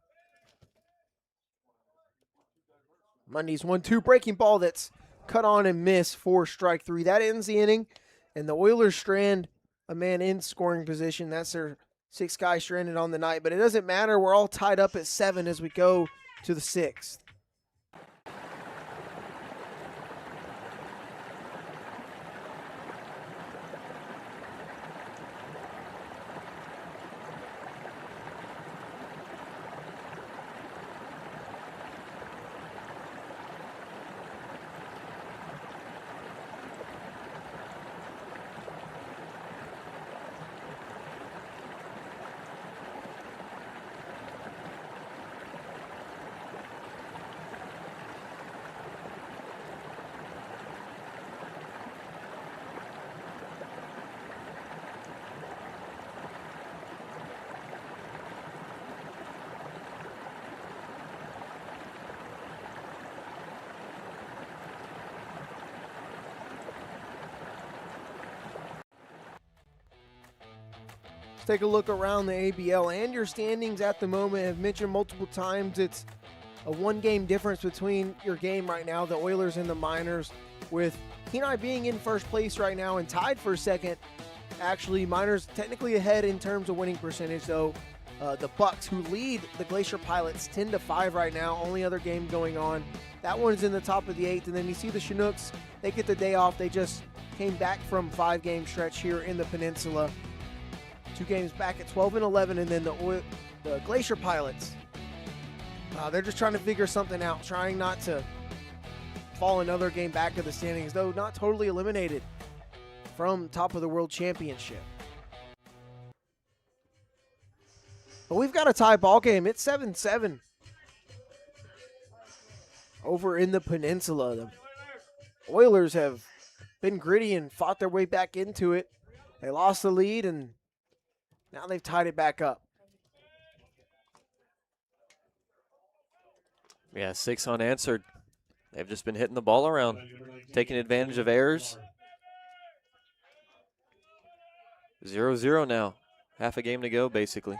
[SPEAKER 2] Mundy's 1-2 breaking ball that's cut on and missed for strike 3. That ends the inning, and the Oilers strand a man in scoring position. That's their 6th guy stranded on the night, but it doesn't matter. We're all tied up at 7 as we go to the 6th. Take a look around the ABL and your standings at the moment. I've mentioned multiple times it's a 1-game difference between your game right now, the Oilers and the Miners, with Kenai being in first place right now and tied for second. Actually, Miners technically ahead in terms of winning percentage, though. The Bucks, who lead the Glacier Pilots 10-5 right now, only other game going on. That one's in the top of the 8th, and then you see the Chinooks, they get the day off. They just came back from 5-game stretch here in the Peninsula. 2 games back at 12-11, and then the Glacier Pilots, they're just trying to figure something out, trying not to fall another game back of the standings, though not totally eliminated from top of the World Championship. But we've got a tie ball game. It's 7-7 over in the Peninsula. The Oilers have been gritty and fought their way back into it. They lost the lead, and now they've tied it back up.
[SPEAKER 3] Yeah, 6 unanswered. They've just been hitting the ball around, taking advantage of errors. 0-0 now. Half a game to go, basically.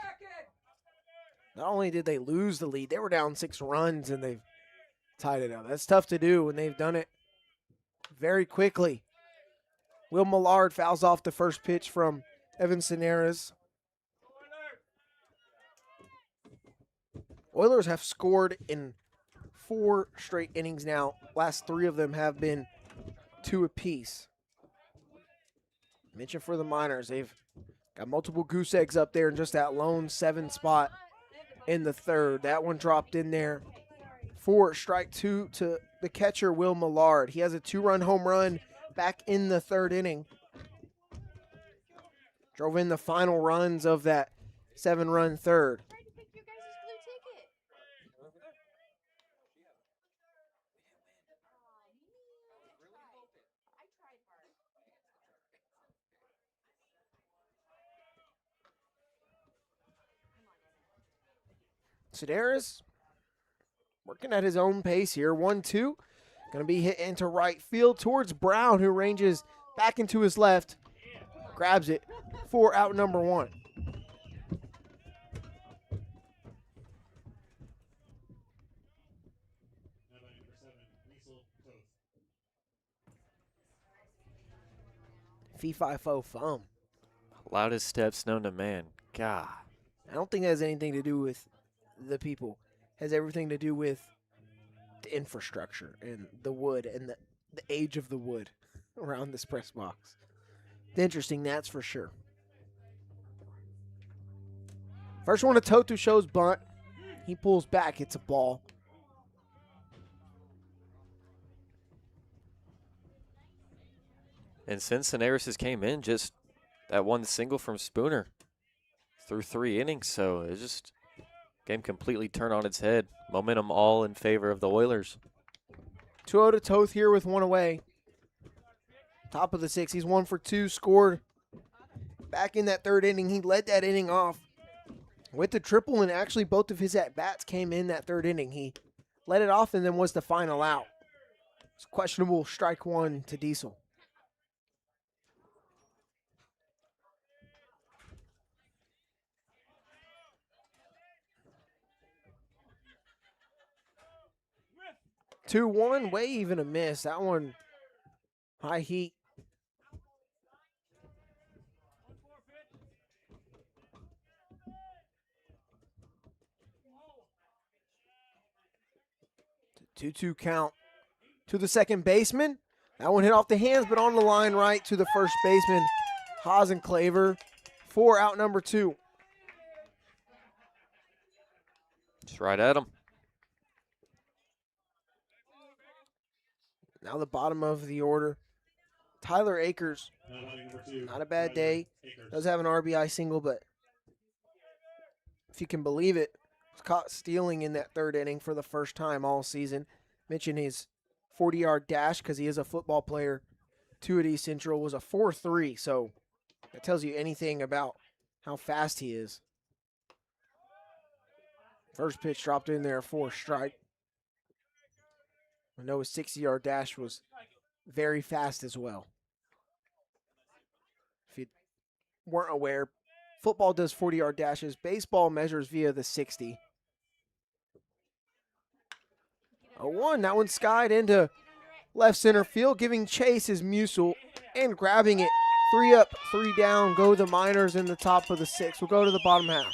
[SPEAKER 2] Not only did they lose the lead, they were down 6 runs, and they've tied it up. That's tough to do when they've done it very quickly. Will Millard fouls off the first pitch from Evan Cineras. Oilers have scored in 4 straight innings now. Last 3 of them have been 2 apiece. Mention for the Miners, they've got multiple goose eggs up there in just that lone 7 spot in the 3rd. That one dropped in there for strike 2 to the catcher, Will Millard. He has a 2-run home run back in the 3rd inning. Drove in the final runs of that 7-run 3rd. Sedaris working at his own pace here. 1-2. Going to be hit into right field towards Brown, who ranges back into his left. Grabs it for out number 1. Fee-fi-fo-fum.
[SPEAKER 3] Loudest steps known to man. God.
[SPEAKER 2] I don't think it has anything to do with the people. It has everything to do with the infrastructure and the wood and the age of the wood around this press box. It's interesting, that's for sure. First one to Totu shows bunt. He pulls back. It's a ball.
[SPEAKER 3] And since Cineris came in, just that one single from Spooner through 3 innings. So it just game completely turned on its head. Momentum all in favor of the Oilers.
[SPEAKER 2] 2-0 to Toth here with one away. Top of the 6th. He's 1 for 2. Scored back in that 3rd inning. He led that inning off with the triple, and actually both of his at-bats came in that 3rd inning. He led it off and then was the final out. It's questionable strike 1 to Diesel. Two one, wave and a miss. That one, high heat. Two count to the second baseman. That one hit off the hands, but on the line right to the first baseman, Hasenclaver, for out number 2.
[SPEAKER 3] Just right at him.
[SPEAKER 2] Now the bottom of the order. Tyler Akers, not a bad day. Does have an RBI single, but if you can believe it, was caught stealing in that 3rd inning for the first time all season. Mention his 40-yard dash because he is a football player. 2 at East Central was a 4.3, so that tells you anything about how fast he is. First pitch dropped in there for a strike. I know his 60-yard dash was very fast as well. If you weren't aware, football does 40-yard dashes. Baseball measures via the 60. 0-1, that one skied into left center field. Giving chase is Musil and grabbing it. 3 up, 3 down. Go the Miners in the top of the 6th. We'll go to the bottom half.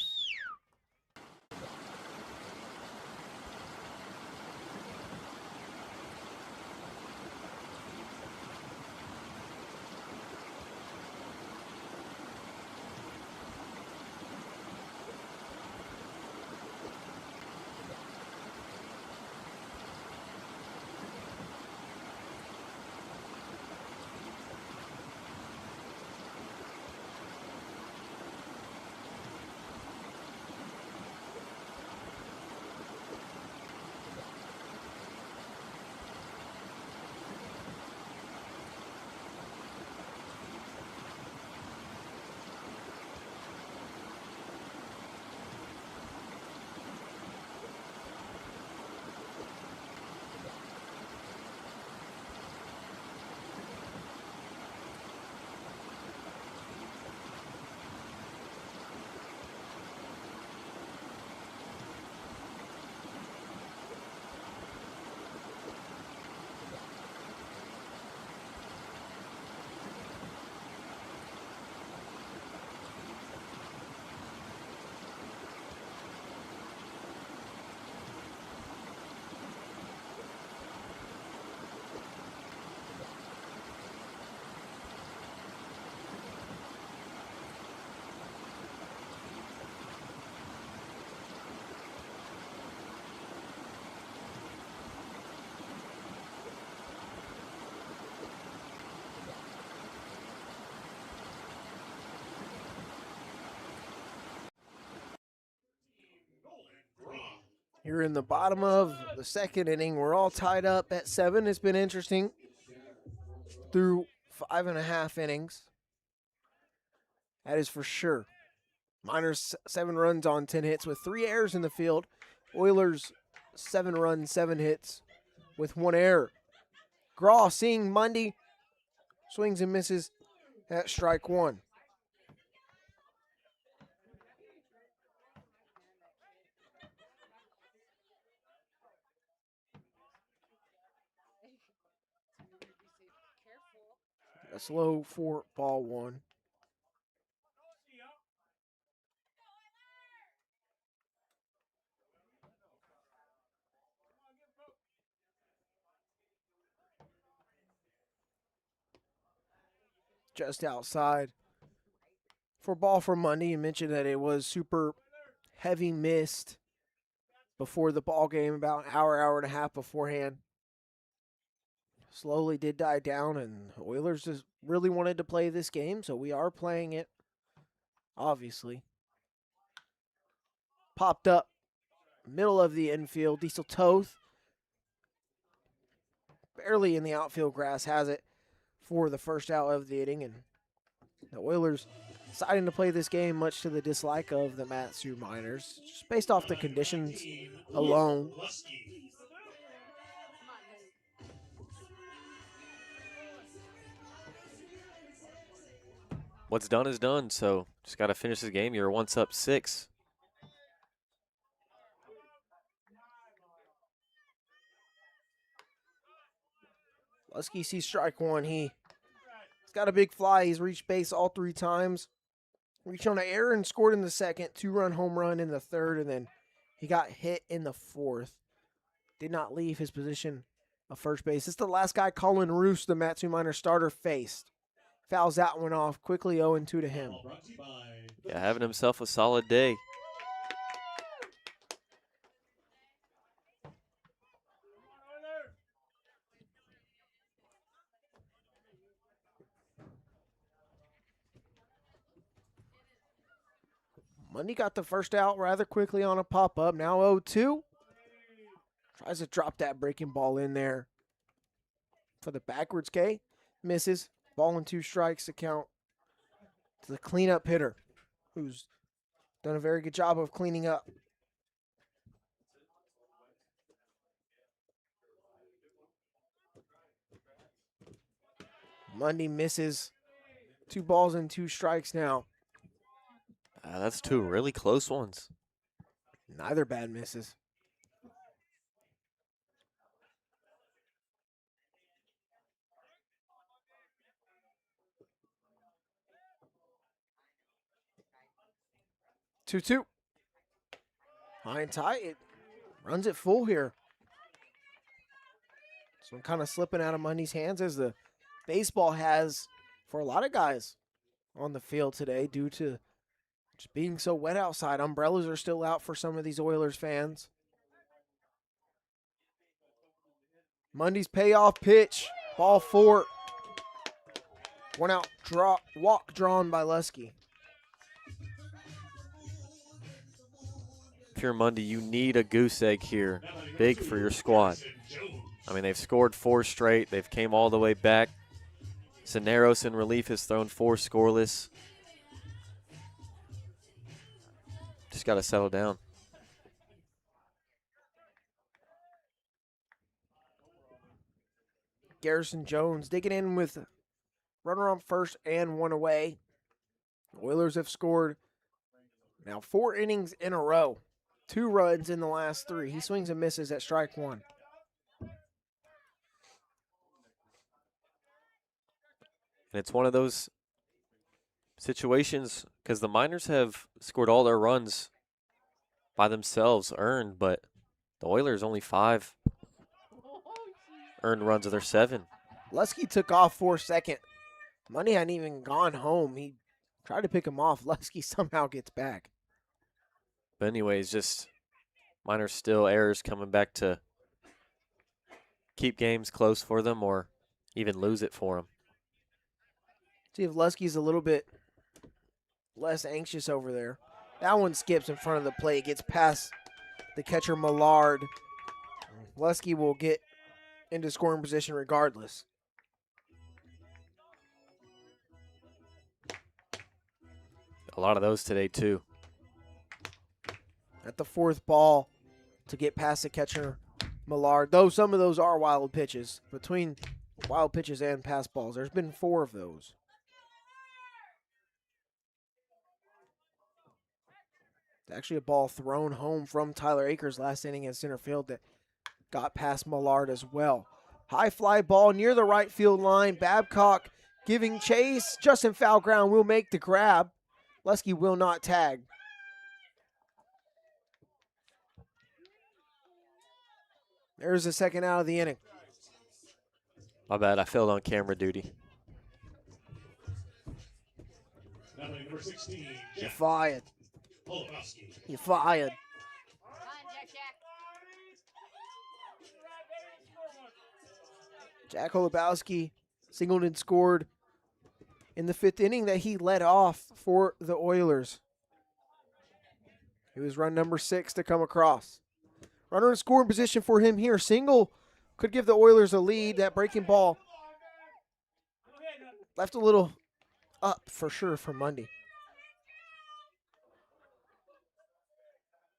[SPEAKER 2] Here in the bottom of the 2nd inning, we're all tied up at 7. It's been interesting through 5.5 innings. That is for sure. Miners 7 runs on 10 hits with 3 errors in the field. Oilers 7 runs, 7 hits with 1 error. Graw seeing Mundy, swings and misses at strike 1. That's low for ball one. Just outside. For ball for Monday, you mentioned that it was super heavy mist before the ball game, about an hour and a half beforehand. Slowly did die down, and Oilers just really wanted to play this game, so we are playing it, obviously. Popped up, middle of the infield. Diesel Toth, barely in the outfield grass, has it for the first out of the inning, and the Oilers deciding to play this game much to the dislike of the Matsu Miners, just based off the conditions alone.
[SPEAKER 3] What's done is done, so just got to finish this game. You're once up 6.
[SPEAKER 2] Lusky sees strike one. He's got a big fly. He's reached base all 3 times. Reached on an error and scored in the second. 2-run home run in the third, and then he got hit in the fourth. Did not leave his position of first base. This is the last guy Colin Roos, the Matsu Miner starter, faced. Fouls that one off. Quickly 0-2 to him.
[SPEAKER 3] Yeah, having himself a solid day.
[SPEAKER 2] Monday got the first out rather quickly on a pop-up. Now 0-2. Tries to drop that breaking ball in there for the backwards K. Misses. Ball and 2 strikes to count to the cleanup hitter, who's done a very good job of cleaning up. Monday misses. 2 balls and 2 strikes now.
[SPEAKER 3] That's 2 really close ones.
[SPEAKER 2] Neither bad misses. Two. High and tight. It runs it full here. This one kind of slipping out of Money's hands, as the baseball has for a lot of guys on the field today due to just being so wet outside. Umbrellas are still out for some of these Oilers fans. Monday's payoff pitch. Ball 4. 1 out. Walk drawn by Lusky.
[SPEAKER 3] If you're Monday, you need a goose egg here. Big for your squad. I mean, they've scored 4 straight. They've came all the way back. Cisneros in relief has thrown 4 scoreless. Just got to settle down.
[SPEAKER 2] Garrison Jones digging in with runner on first and 1 away. The Oilers have scored now 4 innings in a row. 2 runs in the last 3. He swings and misses at strike 1.
[SPEAKER 3] And it's one of those situations, because the Miners have scored all their runs by themselves, earned, but the Oilers only 5 earned runs of their 7.
[SPEAKER 2] Lusky took off for second. Money hadn't even gone home. He tried to pick him off. Lusky somehow gets back.
[SPEAKER 3] But anyways, just Miners still errors coming back to keep games close for them or even lose it for them.
[SPEAKER 2] See if Lusky's a little bit less anxious over there. That one skips in front of the plate, gets past the catcher Millard. Lusky will get into scoring position regardless.
[SPEAKER 3] A lot of those today too.
[SPEAKER 2] At the 4th ball to get past the catcher Millard, though some of those are wild pitches. Between wild pitches and pass balls, there's been 4 of those. Actually, a ball thrown home from Tyler Akers last inning in center field that got past Millard as well. High fly ball near the right field line. Babcock giving chase. Justin foul ground will make the grab. Lesky will not tag. There's the second out of the inning.
[SPEAKER 3] My bad, I failed on camera duty.
[SPEAKER 1] Now playing number 16,
[SPEAKER 2] You're
[SPEAKER 1] Jack
[SPEAKER 2] fired.
[SPEAKER 1] Holubowski.
[SPEAKER 2] You're fired.
[SPEAKER 4] Come on, Jack.
[SPEAKER 2] Jack Holubowski singled and scored in the 5th inning that he led off for the Oilers. It was run number 6 to come across. Runner in scoring position for him here. Single could give the Oilers a lead. That breaking ball left a little up for sure for Mundy.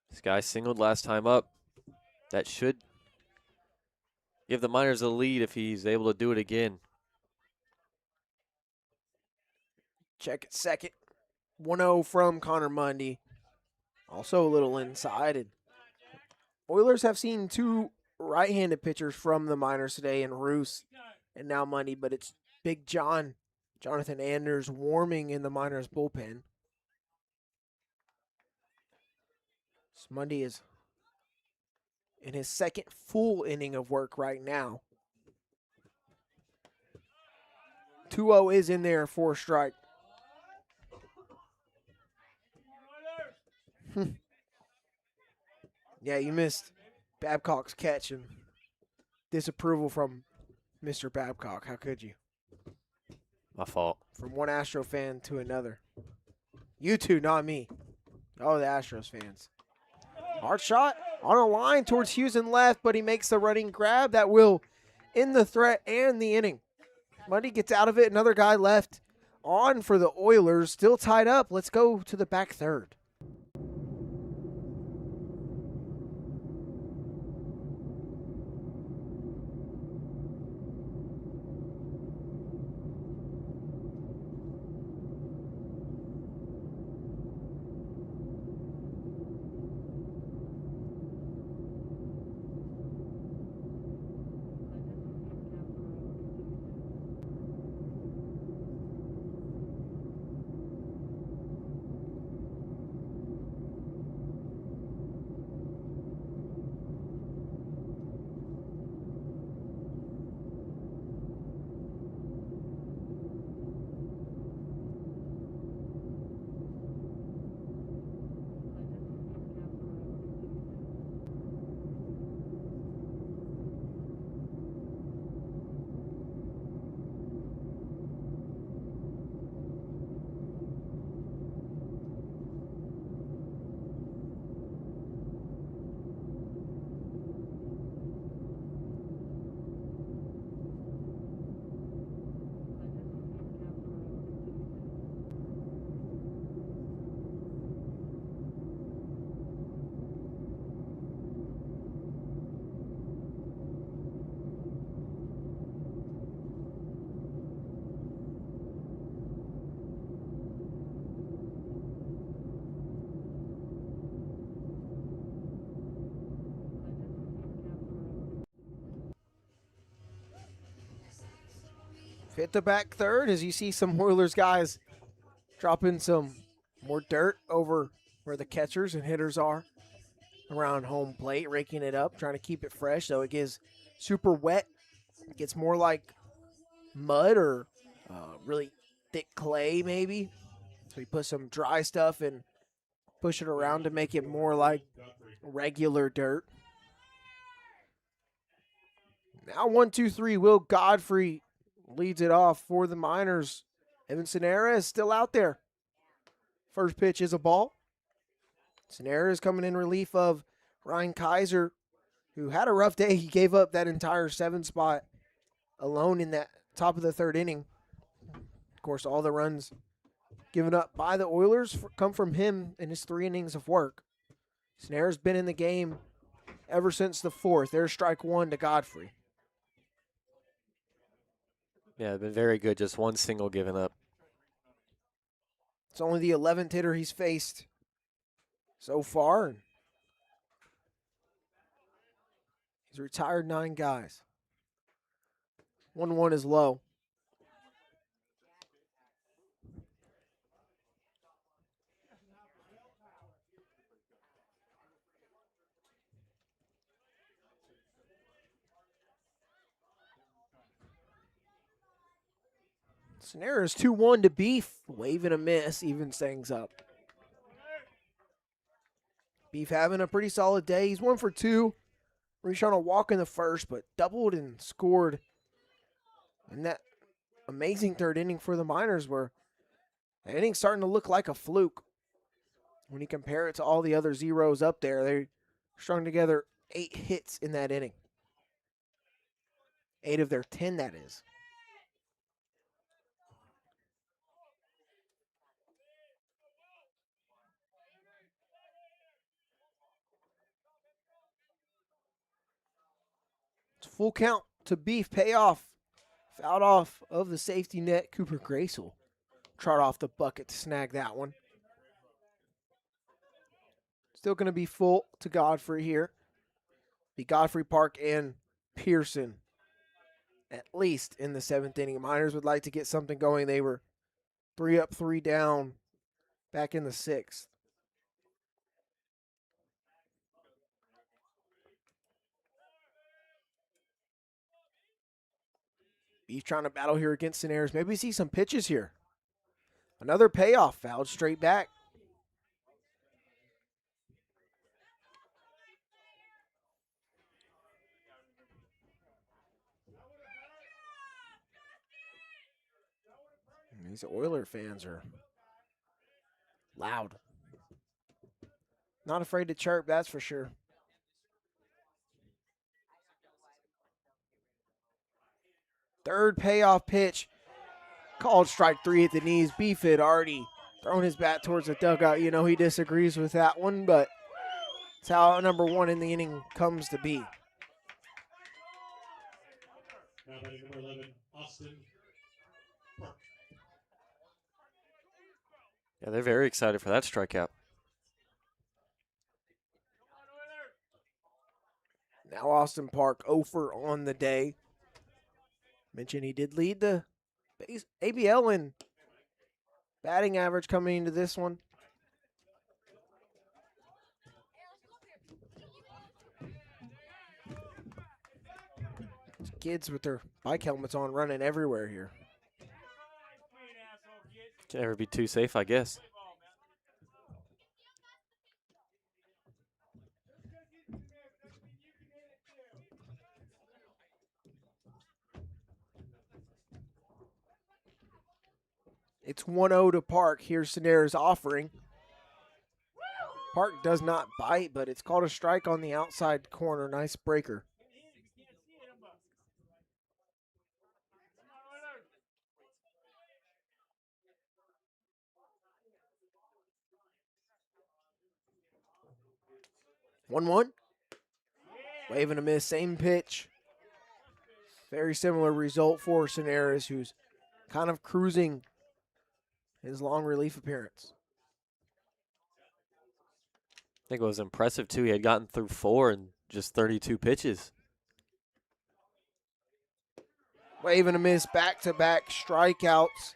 [SPEAKER 3] This guy singled last time up. That should give the Miners a lead if he's able to do it again.
[SPEAKER 2] Check it second. 1-0 from Connor Mundy. Also a little inside. Oilers have seen 2 right-handed pitchers from the Miners today in Roos and now Mundy, but it's Big Jonathan Anders warming in the Miners bullpen. So Mundy is in his second full inning of work right now. 2-0 is in there for a strike. Yeah, you missed Babcock's catch and disapproval from Mr. Babcock. How could you?
[SPEAKER 3] My fault.
[SPEAKER 2] From one Astro fan to another. You two, not me. Oh, the Astros fans. Hard shot on a line towards Hughes and left, but he makes the running grab that will end the threat and the inning. Mundy gets out of it. Another guy left on for the Oilers. Still tied up. Let's go to the back third. Hit the back third as you see some Oilers guys dropping some more dirt over where the catchers and hitters are around home plate, raking it up, trying to keep it fresh so it gets super wet. It gets more like mud or really thick clay maybe. So you put some dry stuff and push it around to make it more like regular dirt. Now 1-2-3, Will Godfrey leads it off for the Miners. Evan Sonera is still out there. First pitch is a ball. Sonera is coming in relief of Ryan Kaiser, who had a rough day. He gave up that entire 7 spot alone in that top of the 3rd inning. Of course, all the runs given up by the Oilers come from him in his 3 innings of work. Sonera's been in the game ever since the 4th. There's strike 1 to Godfrey.
[SPEAKER 3] Yeah, been very good. Just 1 single given up.
[SPEAKER 2] It's only the 11th hitter he's faced so far. He's retired 9 guys. 1-1 is low. Snare 2-1 to Beef. Wave and a miss evens things up. Beef having a pretty solid day. He's 1 for 2. Reached on a walk in the first, but doubled and scored in that amazing third inning for the Miners, where the inning's starting to look like a fluke. When you compare it to all the other zeros up there, they strung together 8 hits in that inning. 8 of their 10, that is. It's full count to Beef. Payoff. Fouled off of the safety net. Cooper Grace will trot off the bucket to snag that one. Still going to be full to Godfrey here. Be Godfrey, Park, and Pearson at least in the 7th inning. Miners would like to get something going. They were 3 up, 3 down back in the 6th. Beef trying to battle here against Sinares. Maybe see some pitches here. Another payoff, fouled straight back. These Oiler fans are loud. Not afraid to chirp, that's for sure. Third payoff pitch. Called strike 3 at the knees. Beef had already thrown his bat towards the dugout. You know he disagrees with that one, but it's how number 1 in the inning comes to be.
[SPEAKER 1] Now batting number 11, Austin Park.
[SPEAKER 3] Yeah, they're very excited for that strikeout.
[SPEAKER 2] Now Austin Park 0 for on the day. Mentioned he did lead the ABL in batting average coming into this one. These kids with their bike helmets on running everywhere here.
[SPEAKER 3] Can't ever be too safe, I guess.
[SPEAKER 2] It's 1-0 to Park. Here's Sinare's offering. Park does not bite, but it's called a strike on the outside corner. Nice breaker. One. Wave and a miss. Same pitch. Very similar result for Sinares, who's kind of cruising his long relief appearance.
[SPEAKER 3] I think it was impressive, too. He had gotten through 4 in just 32 pitches.
[SPEAKER 2] Wave and a miss, back-to-back strikeouts.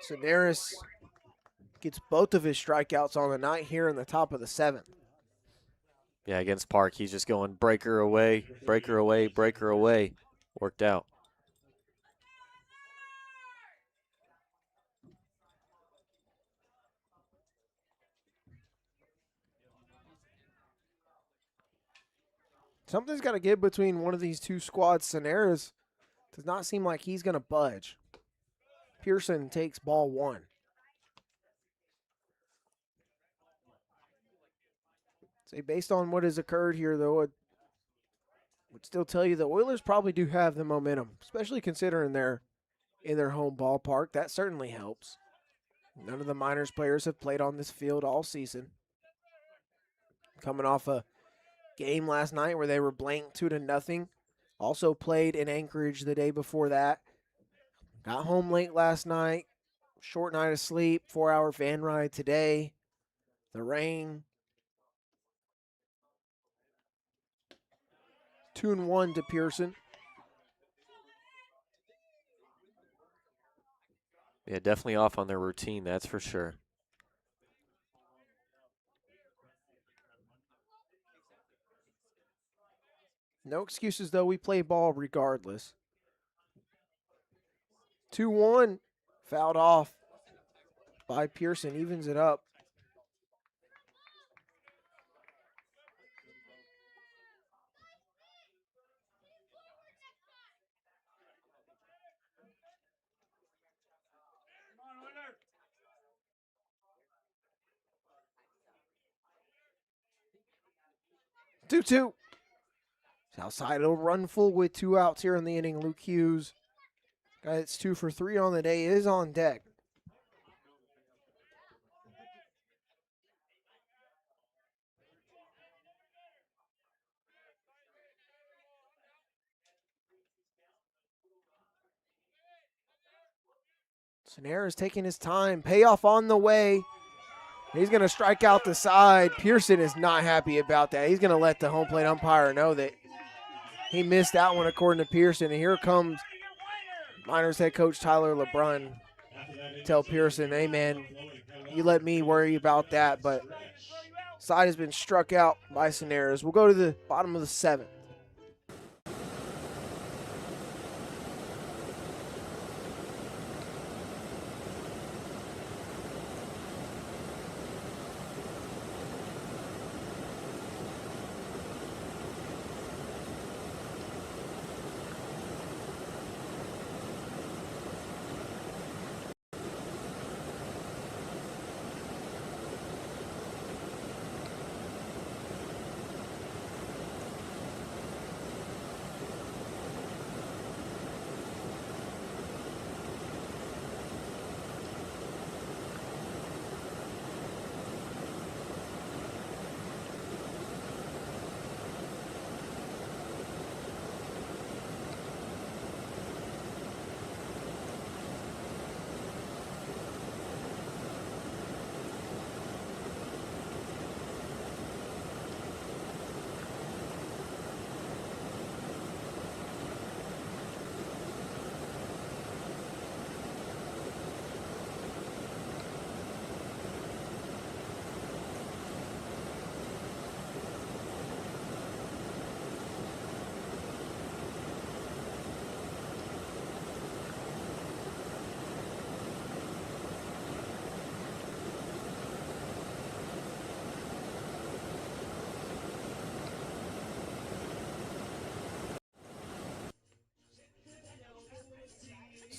[SPEAKER 2] Sinares gets both of his strikeouts on the night here in the top of the 7th.
[SPEAKER 3] Yeah, against Park, he's just going breaker away, breaker away, breaker away. Worked out.
[SPEAKER 2] Something's got to give between one of these two squads. Sinares does not seem like he's going to budge. Pearson takes ball 1. Say, based on what has occurred here, though, it would still tell you the Oilers probably do have the momentum, especially considering they're in their home ballpark. That certainly helps. None of the Miners players have played on this field all season. Coming off a game last night where they were blanked 2-0. Also played in Anchorage the day before that. Got home late last night. Short night of sleep. 4-hour van ride today. The rain. 2-1 to Pearson.
[SPEAKER 3] Yeah, definitely off on their routine, that's for sure.
[SPEAKER 2] No excuses, though. We play ball regardless. 2-1. Fouled off by Pearson. Evens it up. Two. Southside will run full with 2 outs here in the inning. Luke Hughes, guy that's 2 for 3 on the day, is on deck. Sonera is taking his time. Payoff on the way. He's going to strike out the side. Pearson is not happy about that. He's going to let the home plate umpire know that he missed that one, according to Pearson. And here comes Miners head coach Tyler LeBrun. Tell Pearson, hey, man, you let me worry about that. But side has been struck out by Soneras. We'll go to the bottom of the 7th.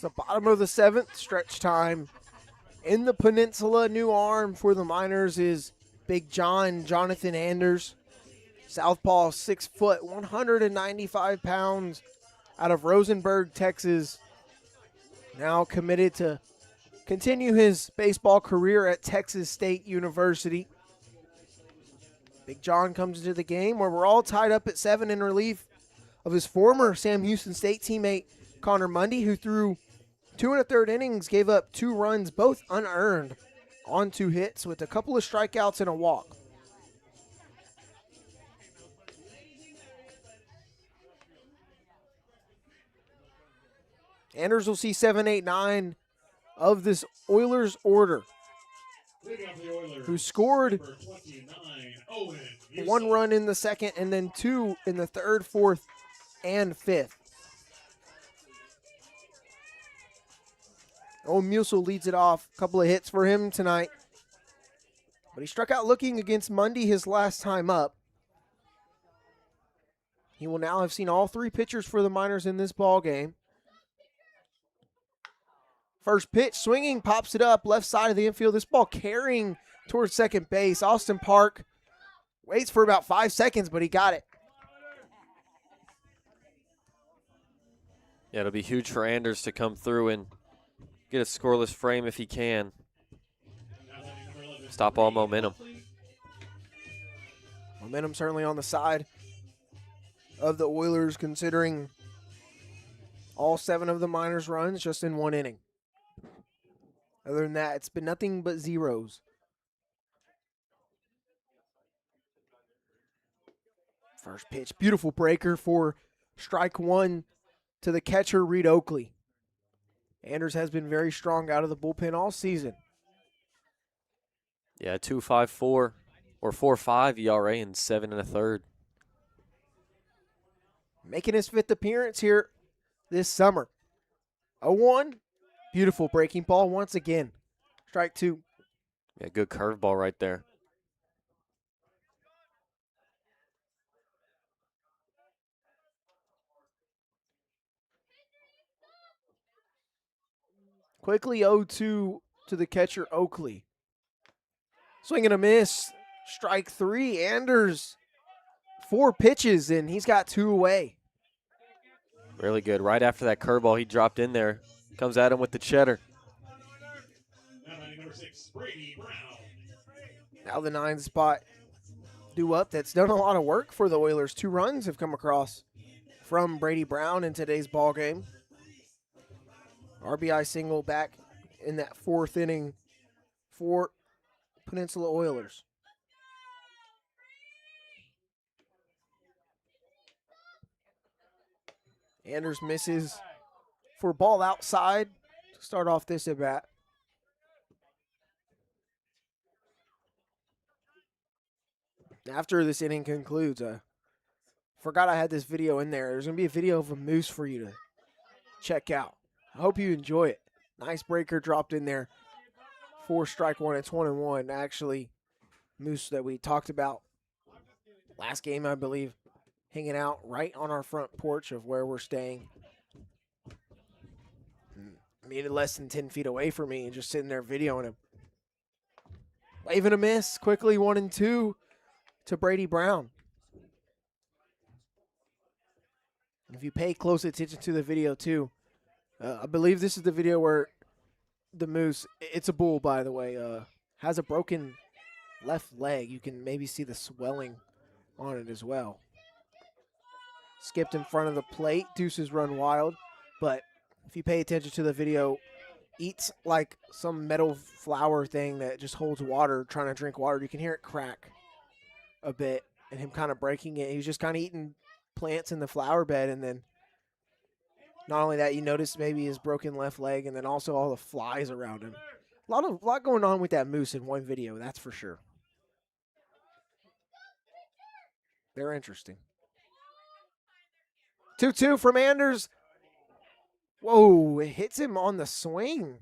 [SPEAKER 2] The bottom of the 7th, stretch time in the Peninsula. New arm for the Miners is Big Jonathan Anders. Southpaw, 6 foot, 195 pounds, out of Rosenberg, Texas. Now committed to continue his baseball career at Texas State University. Big John comes into the game where we're all tied up at 7 in relief of his former Sam Houston State teammate Connor Mundy, who threw 2 1/3 innings, gave up 2 runs, both unearned, on 2 hits with a couple of strikeouts and a walk. Anders will see 7, 8, 9 of this Oilers order, who scored 1 run in the 2nd and then 2 in the 3rd, 4th, and 5th. Owen Musil leads it off. A couple of hits for him tonight. But he struck out looking against Mundy his last time up. He will now have seen all 3 pitchers for the Miners in this ball game. First pitch, swinging, pops it up, left side of the infield. This ball carrying towards second base. Austin Park waits for about 5 seconds, but he got it.
[SPEAKER 3] Yeah, it'll be huge for Anders to come through and get a scoreless frame if he can. Stop all momentum.
[SPEAKER 2] Momentum certainly on the side of the Oilers, considering all 7 of the Miners' runs just in 1 inning. Other than that, it's been nothing but zeros. First pitch, beautiful breaker for strike 1 to the catcher, Reed Oakley. Anders has been very strong out of the bullpen all season.
[SPEAKER 3] Yeah, 2.54 or 4.5 ERA in 7 1/3.
[SPEAKER 2] Making his 5th appearance here this summer. 0-1 Beautiful breaking ball once again. Strike two.
[SPEAKER 3] Yeah, good curveball right there.
[SPEAKER 2] Quickly 0-2 to the catcher, Oakley. Swing and a miss. Strike three. Anders, 4 pitches, and he's got 2 away.
[SPEAKER 3] Really good. Right after that curveball he dropped in there. Comes at him with the cheddar.
[SPEAKER 1] Now batting number 6, Brady Brown.
[SPEAKER 2] Now the 9 spot due up. That's done a lot of work for the Oilers. 2 runs have come across from Brady Brown in today's ball game. RBI single back in that 4th inning for Peninsula Oilers. Anders misses for ball outside to start off this at bat. After this inning concludes, forgot I had this video in there. There's going to be a video of a moose for you to check out. I hope you enjoy it. Nice breaker dropped in there for strike one. It's 1-1. Actually, moose that we talked about last game, I believe, hanging out right on our front porch of where we're staying. Made it less than 10 feet away from me and just sitting there videoing him. Waving a miss. Quickly 1-2 to Brady Brown. If you pay close attention to the video too, I believe this is the video where the moose, it's a bull by the way, has a broken left leg. You can maybe see the swelling on it as well. Skipped in front of the plate. Deuces run wild. But if you pay attention to the video, eats like some metal flower thing that just holds water, trying to drink water. You can hear it crack a bit and him kind of breaking it. He was just kind of eating plants in the flower bed, and then not only that, you notice maybe his broken left leg and then also all the flies around him. A lot going on with that moose in one video, that's for sure. They're interesting. 2-2 from Anders. Whoa, it hits him on the swing.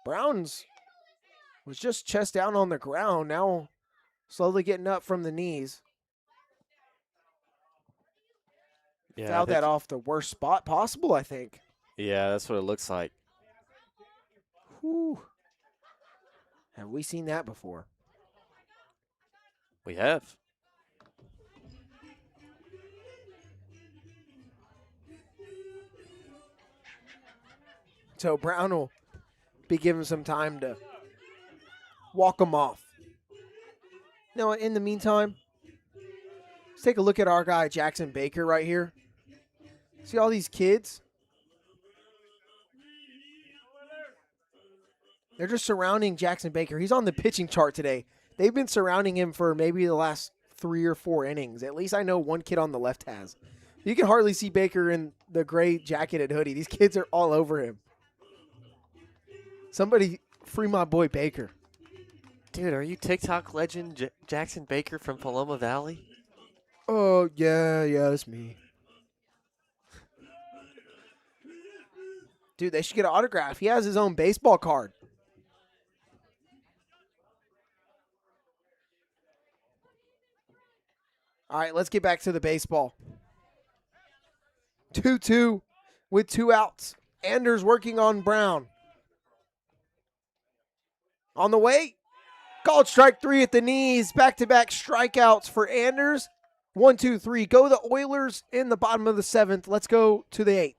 [SPEAKER 2] Browns was just chest down on the ground. Now slowly getting up from the knees.
[SPEAKER 3] Yeah,
[SPEAKER 2] Fouled that off the worst spot possible, I think.
[SPEAKER 3] Yeah, that's what it looks like.
[SPEAKER 2] Whew. Have we seen that before?
[SPEAKER 3] We have.
[SPEAKER 2] So Brown will be given some time to walk him off. Now, in the meantime, let's take a look at our guy, Jackson Baker, right here. See all these kids? They're just surrounding Jackson Baker. He's on the pitching chart today. They've been surrounding him for maybe the last 3 or 4 innings. At least I know one kid on the left has. You can hardly see Baker in the gray jacketed hoodie. These kids are all over him. Somebody free my boy Baker.
[SPEAKER 3] Dude, are you TikTok legend Jackson Baker from Paloma Valley?
[SPEAKER 2] Oh, yeah, that's me. Dude, they should get an autograph. He has his own baseball card. All right, let's get back to the baseball. 2-2 with 2 outs. Anders working on Brown. On the way. Called strike 3 at the knees. Back-to-back strikeouts for Anders. 1, 2, 3. Go the Oilers in the bottom of the 7th. Let's go to the 8th.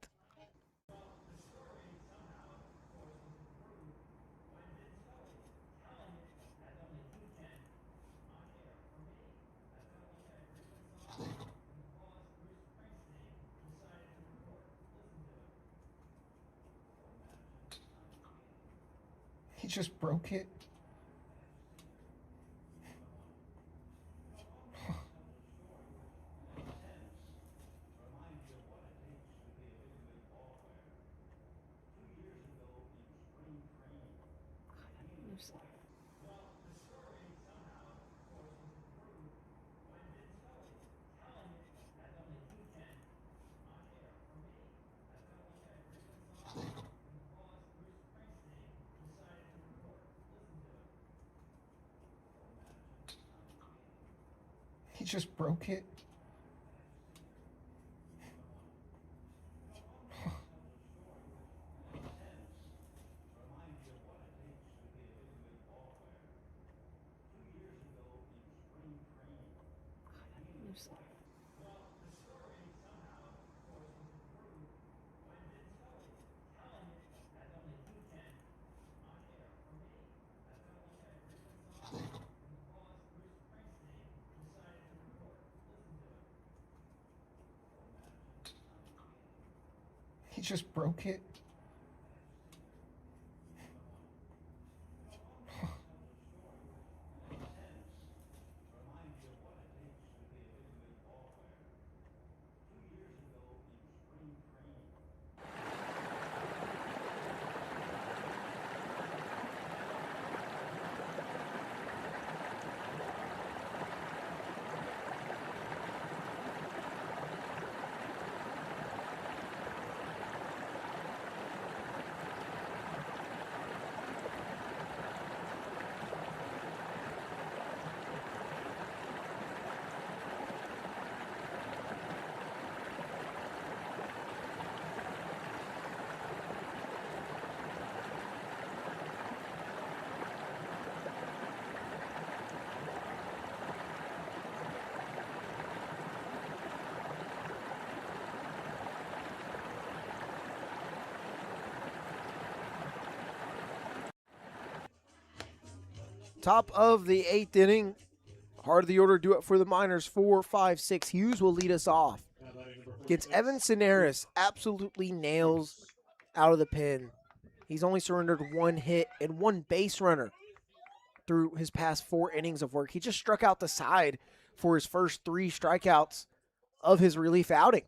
[SPEAKER 2] He just broke it. just broke it. He just broke it. Top of the 8th inning. Heart of the order, do it for the Miners. 4, 5, 6. Hughes will lead us off. Gets Evan Cineris, absolutely nails out of the pen. He's only surrendered 1 hit and 1 base runner through his past 4 innings of work. He just struck out the side for his first 3 strikeouts of his relief outing.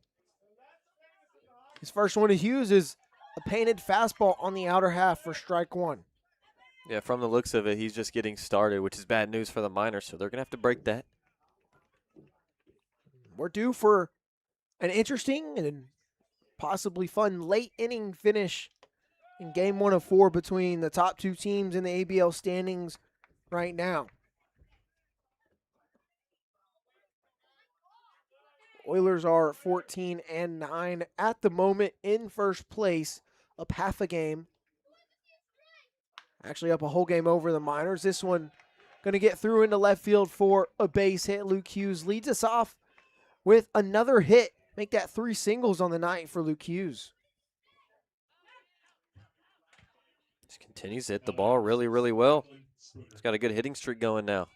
[SPEAKER 2] His first one to Hughes is a painted fastball on the outer half for strike 1.
[SPEAKER 3] Yeah, from the looks of it, he's just getting started, which is bad news for the Miners, so they're going to have to break that.
[SPEAKER 2] We're due for an interesting and possibly fun late inning finish in game 1 of 4 between the top 2 teams in the ABL standings right now. Oilers are 14-9 at the moment in first place, up half a game. Actually up a whole game over the Miners. This one going to get through into left field for a base hit. Luke Hughes leads us off with another hit. Make that 3 singles on the night for Luke Hughes.
[SPEAKER 3] Just continues to hit the ball really, really well. He's got a good hitting streak going now.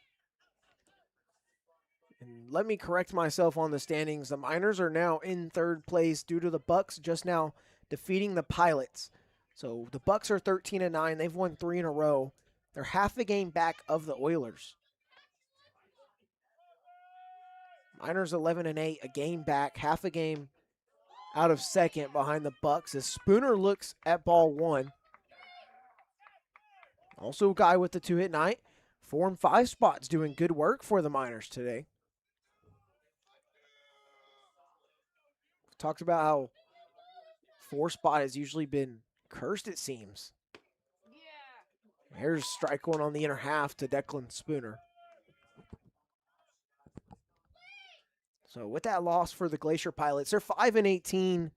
[SPEAKER 2] And let me correct myself on the standings. The Miners are now in 3rd place due to the Bucks just now defeating the Pilots. So the Bucks are 13-9. They've won 3 in a row. They're half a game back of the Oilers. Miners 11-8, a game back, half a game out of second behind the Bucks as Spooner looks at ball 1. Also a guy with the 2-hit night. 4 and 5 spots doing good work for the Miners today. Talked about how 4 spot has usually been cursed, it seems. Here's strike 1 on the inner half to Declan Spooner. So with that loss for the Glacier Pilots, they're 5-18.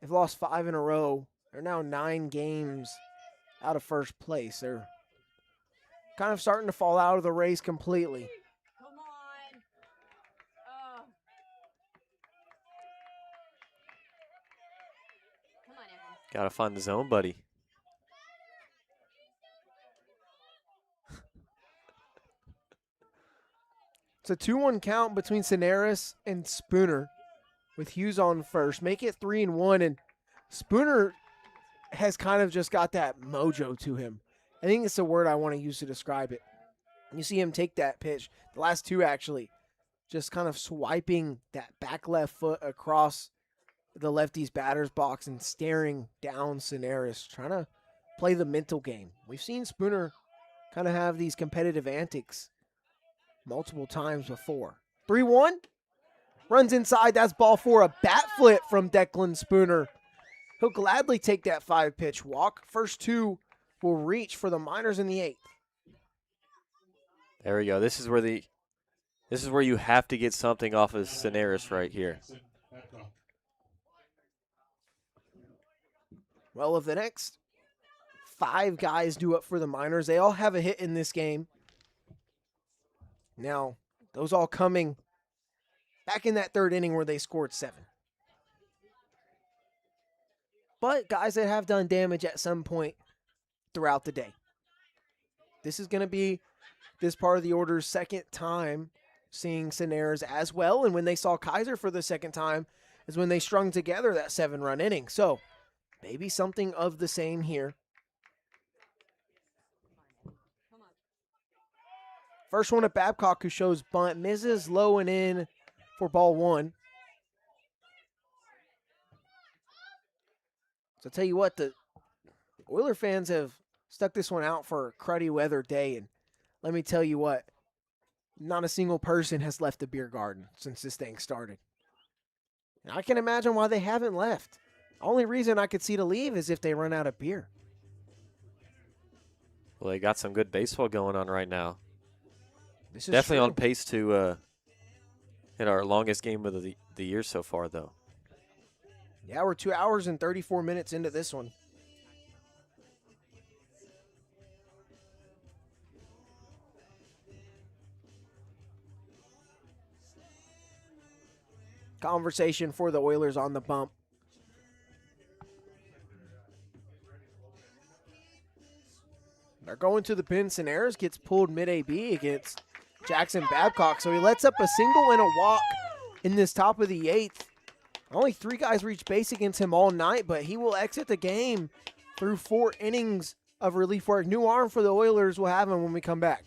[SPEAKER 2] They've lost 5 in a row. They're now 9 games out of first place. They're kind of starting to fall out of the race completely.
[SPEAKER 4] Come on. Oh. Come on, Evan.
[SPEAKER 3] Got to find the zone, buddy.
[SPEAKER 2] It's a 2-1 count between Cineris and Spooner with Hughes on first. Make it 3-1, and Spooner has kind of just got that mojo to him. I think it's the word I want to use to describe it. You see him take that pitch, the last 2 actually, just kind of swiping that back left foot across the lefty's batter's box and staring down Cineris, trying to play the mental game. We've seen Spooner kind of have these competitive antics multiple times before. 3-1. Runs inside. That's ball 4. A bat flip from Declan Spooner. He'll gladly take that 5-pitch walk. First 2 will reach for the Miners in the 8th.
[SPEAKER 3] There we go. This is where This is where you have to get something off of Cineris right here.
[SPEAKER 2] Well, if the next 5 guys do up for the Miners, they all have a hit in this game. Now, those all coming back in that 3rd inning where they scored 7. But guys that have done damage at some point throughout the day. This is going to be this part of the order's 2nd time seeing Cineris as well. And when they saw Kaiser for the 2nd time is when they strung together that 7-run inning. So maybe something of the same here. First one at Babcock, who shows bunt, misses low and in for ball 1. So I'll tell you what, the Oiler fans have stuck this one out for a cruddy weather day, and let me tell you what, not a single person has left the beer garden since this thing started. And I can imagine why they haven't left. Only reason I could see to leave is if they run out of beer.
[SPEAKER 3] Well, they got some good baseball going on right now.
[SPEAKER 2] This is
[SPEAKER 3] definitely
[SPEAKER 2] true.
[SPEAKER 3] on pace to hit our longest game of the year so far, though.
[SPEAKER 2] Yeah, we're 2 hours and 34 minutes into this one. Conversation for the Oilers on the bump. They're going to the pin. Cineris gets pulled mid-AB against Jackson Babcock. So he lets up a single and a walk in this top of the 8th. Only 3 guys reached base against him all night, but he will exit the game through 4 innings of relief work. New arm for the Oilers. We'll have him when we come back.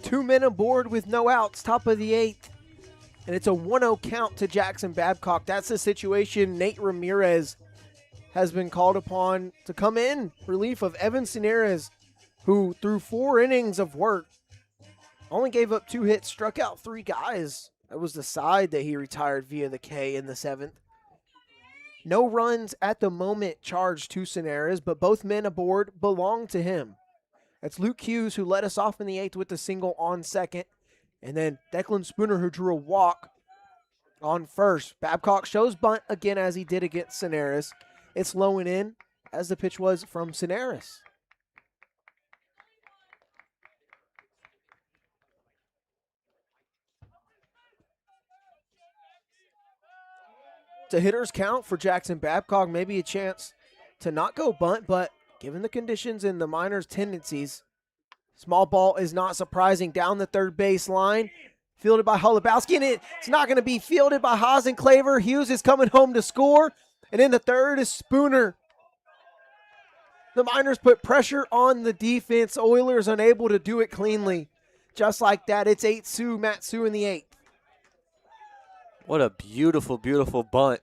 [SPEAKER 2] Two men aboard with no outs, top of the 8th. And it's a 1-0 count to Jackson Babcock. That's the situation. Nate Ramirez has been called upon to come in relief of Evan Cineris, who through 4 innings of work only gave up 2 hits, struck out 3 guys. That was the side that he retired via the K in the 7th. No runs at the moment charged to Cineris, but both men aboard belong to him. That's Luke Hughes, who led us off in the 8th with a single on second. And then Declan Spooner, who drew a walk on first. Babcock shows bunt again as he did against Cineris. It's low and in, as the pitch was from Cineris. It's a hitter's count for Jackson Babcock. Maybe a chance to not go bunt, but given the conditions and the Miners' tendencies, small ball is not surprising. Down the third base line, Fielded by Holubowski, and it's not going to be fielded by Hasenclaver. Hughes is coming home to score. And in the third is Spooner. The Miners put pressure on the defense. Oilers unable to do it cleanly. Just like that, it's 8-2, Matt Sue in the 8th.
[SPEAKER 3] What a beautiful, beautiful bunt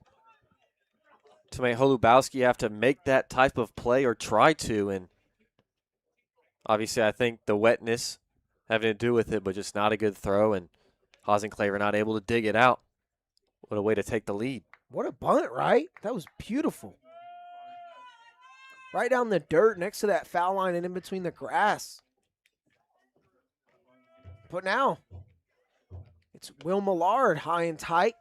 [SPEAKER 3] to make Holubowski have to make that type of play or try to. And obviously, I think the wetness having to do with it, but just not a good throw. And Hasenclaver not able to dig it out. What a way to take the lead.
[SPEAKER 2] What a bunt, right? That was beautiful. Right down the dirt next to that foul line and in between the grass. But now, it's Will Millard high and tight.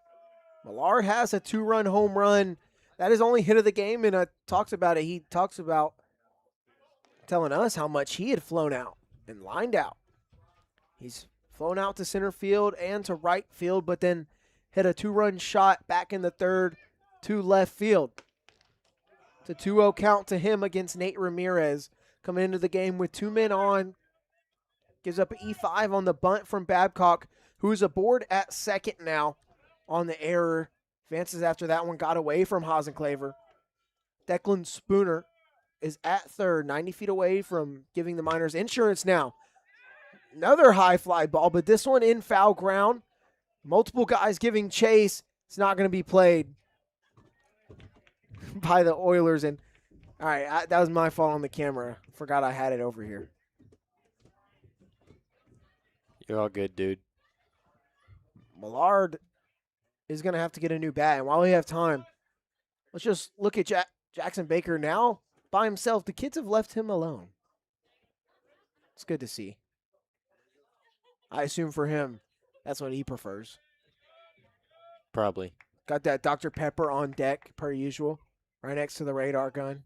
[SPEAKER 2] Millard has a 2-run home run. That is only hit of the game, and talks about it. He talks about telling us how much he had flown out and lined out. He's flown out to center field and to right field, but then hit a 2-run shot back in the third to left field. It's a 2-0 count to him against Nate Ramirez. Coming into the game with 2 men on. Gives up an E5 on the bunt from Babcock, who's aboard at second now on the error. Advances after that one got away from Hasenclaver. Declan Spooner is at third, 90 feet away from giving the Miners insurance now. Another high fly ball, but this one in foul ground. Multiple guys giving chase. It's not going to be played by the Oilers. And all right, that was my fault on the camera. Forgot I had it over here.
[SPEAKER 3] You're all good, dude.
[SPEAKER 2] Millard is going to have to get a new bat. And while we have time, let's just look at Jackson Baker now by himself. The kids have left him alone. It's good to see. I assume for him, that's what he prefers.
[SPEAKER 3] Probably.
[SPEAKER 2] Got that Dr. Pepper on deck, per usual, right next to the radar gun.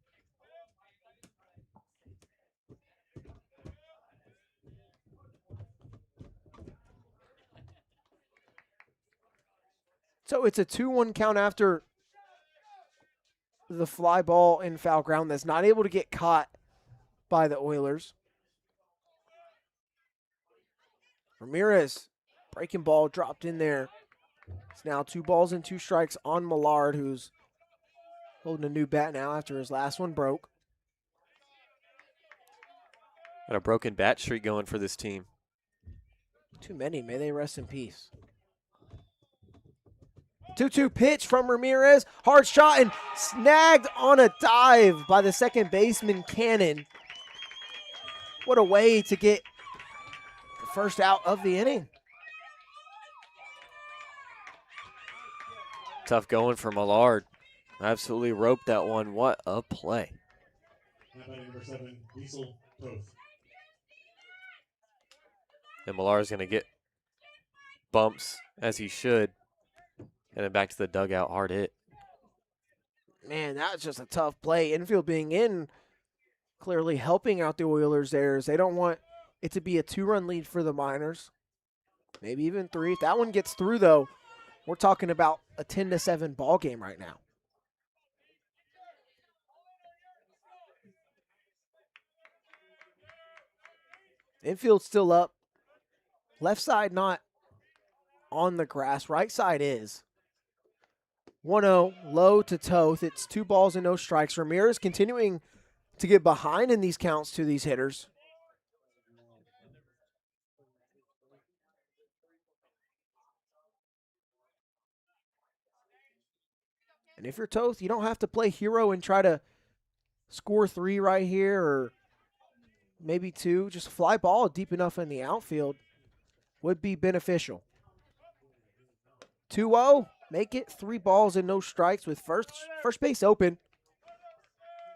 [SPEAKER 2] So it's a 2-1 count after the fly ball in foul ground that's not able to get caught by the Oilers. Ramirez, breaking ball, dropped in there. It's now 2 balls and 2 strikes on Millard, who's holding a new bat now after his last one broke.
[SPEAKER 3] Got a broken bat streak going for this team.
[SPEAKER 2] Too many. May they rest in peace. 2-2 pitch from Ramirez. Hard shot and snagged on a dive by the second baseman, Cannon. What a way to get the first out of the inning.
[SPEAKER 3] Tough going for Millard. Absolutely roped that one. What a play.
[SPEAKER 1] Now batting number 7, Diesel Toth.
[SPEAKER 3] And Millard's going to get bumps, as he should. And then back to the dugout, hard hit.
[SPEAKER 2] Man, that was just a tough play. Infield being in, clearly helping out the Oilers there, as they don't want it to be a 2-run lead for the Miners. Maybe even 3. If that one gets through, though, we're talking about a 10-7 ball game right now. Infield still up. Left side not on the grass. Right side is. 1-0, low to Toth. It's 2 balls and no strikes. Ramirez continuing to get behind in these counts to these hitters. And if you're Toth, you don't have to play hero and try to score 3 right here or maybe 2. Just fly ball deep enough in the outfield would be beneficial. 2-0. Make it 3 balls and no strikes with first base open.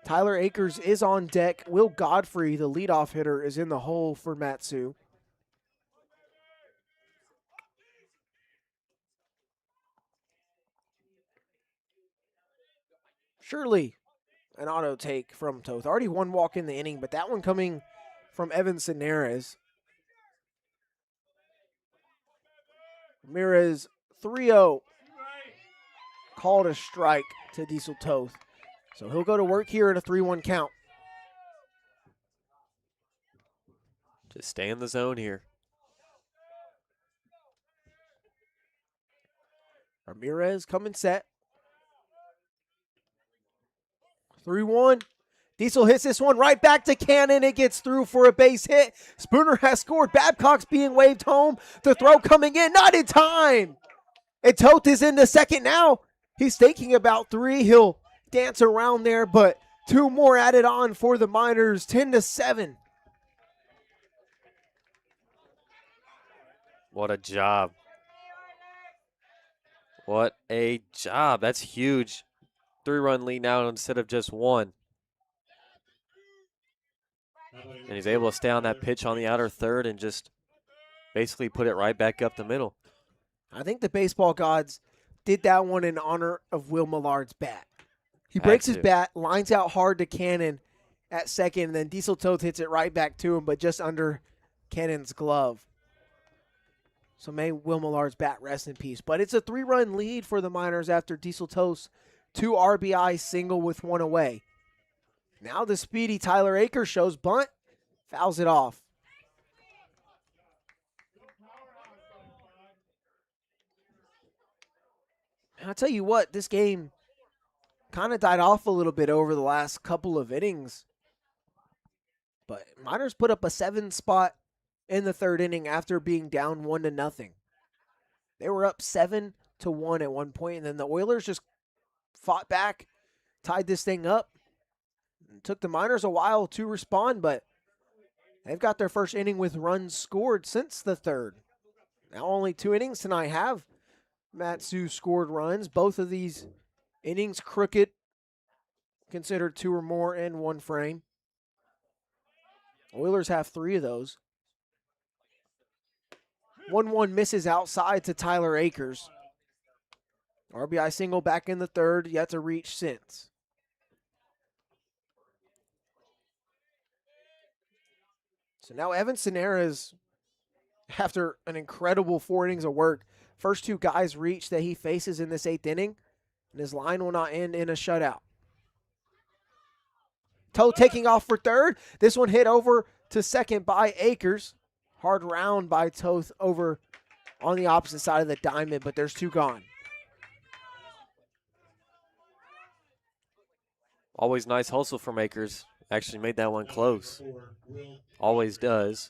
[SPEAKER 2] Tyler Akers is on deck. Will Godfrey, the leadoff hitter, is in the hole for Matsu. Surely an auto take from Toth. Already 1 walk in the inning, but that one coming from Evan Senares. Ramirez 3-0. Called a strike to Diesel Toth. So he'll go to work here at a 3-1 count.
[SPEAKER 3] Just stay in the zone here.
[SPEAKER 2] Ramirez coming set. 3-1. Diesel hits this one right back to Cannon. It gets through for a base hit. Spooner has scored. Babcock's being waved home. The throw coming in, not in time. And Toth is in the second now. He's thinking about 3. He'll dance around there, but 2 more added on for the Miners, 10-7.
[SPEAKER 3] What a job. What a job. That's huge. 3-run lead now instead of just 1. And he's able to stay on that pitch on the outer third and just basically put it right back up the middle.
[SPEAKER 2] I think the baseball gods did that one in honor of Will Millard's bat. He
[SPEAKER 3] Had
[SPEAKER 2] breaks his
[SPEAKER 3] to.
[SPEAKER 2] bat, lines out hard to Cannon at second, and then Diesel Toth hits it right back to him, but just under Cannon's glove. So may Will Millard's bat rest in peace. But it's a 3-run lead for the Miners after Diesel Toth's 2 RBI single with 1 away. Now the speedy Tyler Akers shows bunt, fouls it off. And I'll tell you what, this game kind of died off a little bit over the last couple of innings. But Miners put up a 7 spot in the 3rd inning after being down 1-0. They were up 7-1 at one point, and then the Oilers just fought back, tied this thing up. It took the Miners a while to respond, but they've got their first inning with runs scored since the 3rd. Now only 2 innings tonight have Matsu scored runs. Both of these innings crooked, considered 2 or more in 1 frame. Oilers have 3 of those. 1-1 misses outside to Tyler Akers. RBI single back in the 3rd, yet to reach since. So now Evan Sonera's, after an incredible 4 innings of work, first 2 guys reach that he faces in this 8th inning, and his line will not end in a shutout. Toe taking off for 3rd. This one hit over to second by Akers. Hard round by Toth over on the opposite side of the diamond, but there's 2 gone.
[SPEAKER 3] Always nice hustle from Akers. Actually made that one close. Always does.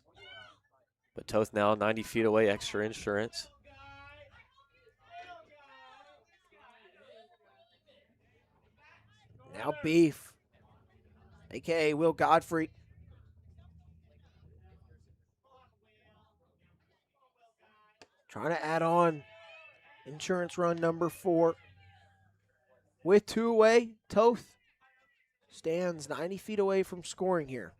[SPEAKER 3] But Toth now 90 feet away, extra insurance.
[SPEAKER 2] Now Beef, a.k.a. Will Godfrey. Trying to add on insurance run number 4. With 2 away, Toth stands 90 feet away from scoring here.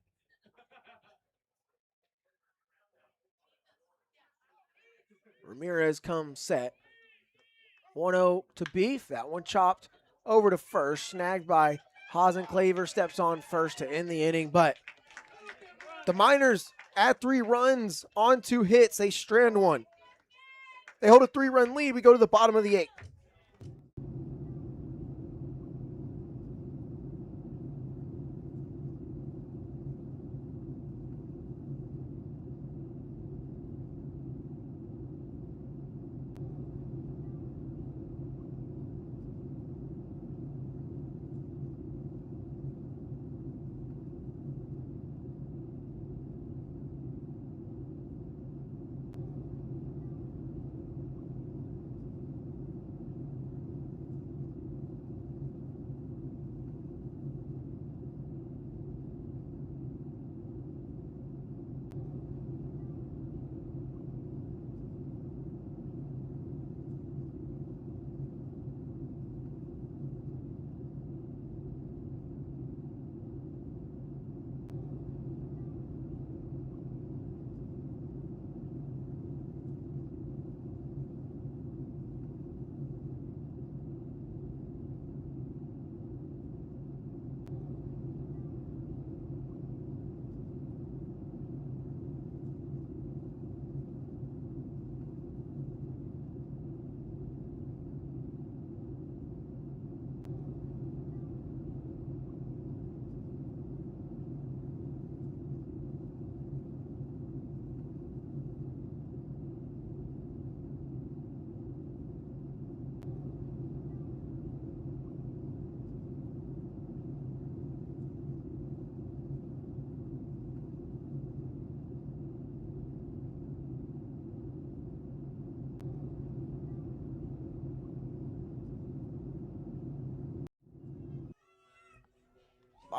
[SPEAKER 2] Ramirez comes set. 1-0 to Beef. That one chopped over to first. Snagged by Hasenclaver. Steps on first to end the inning. But the Miners add 3 runs on 2 hits. They strand 1. They hold a 3-run lead. We go to the bottom of the 8th.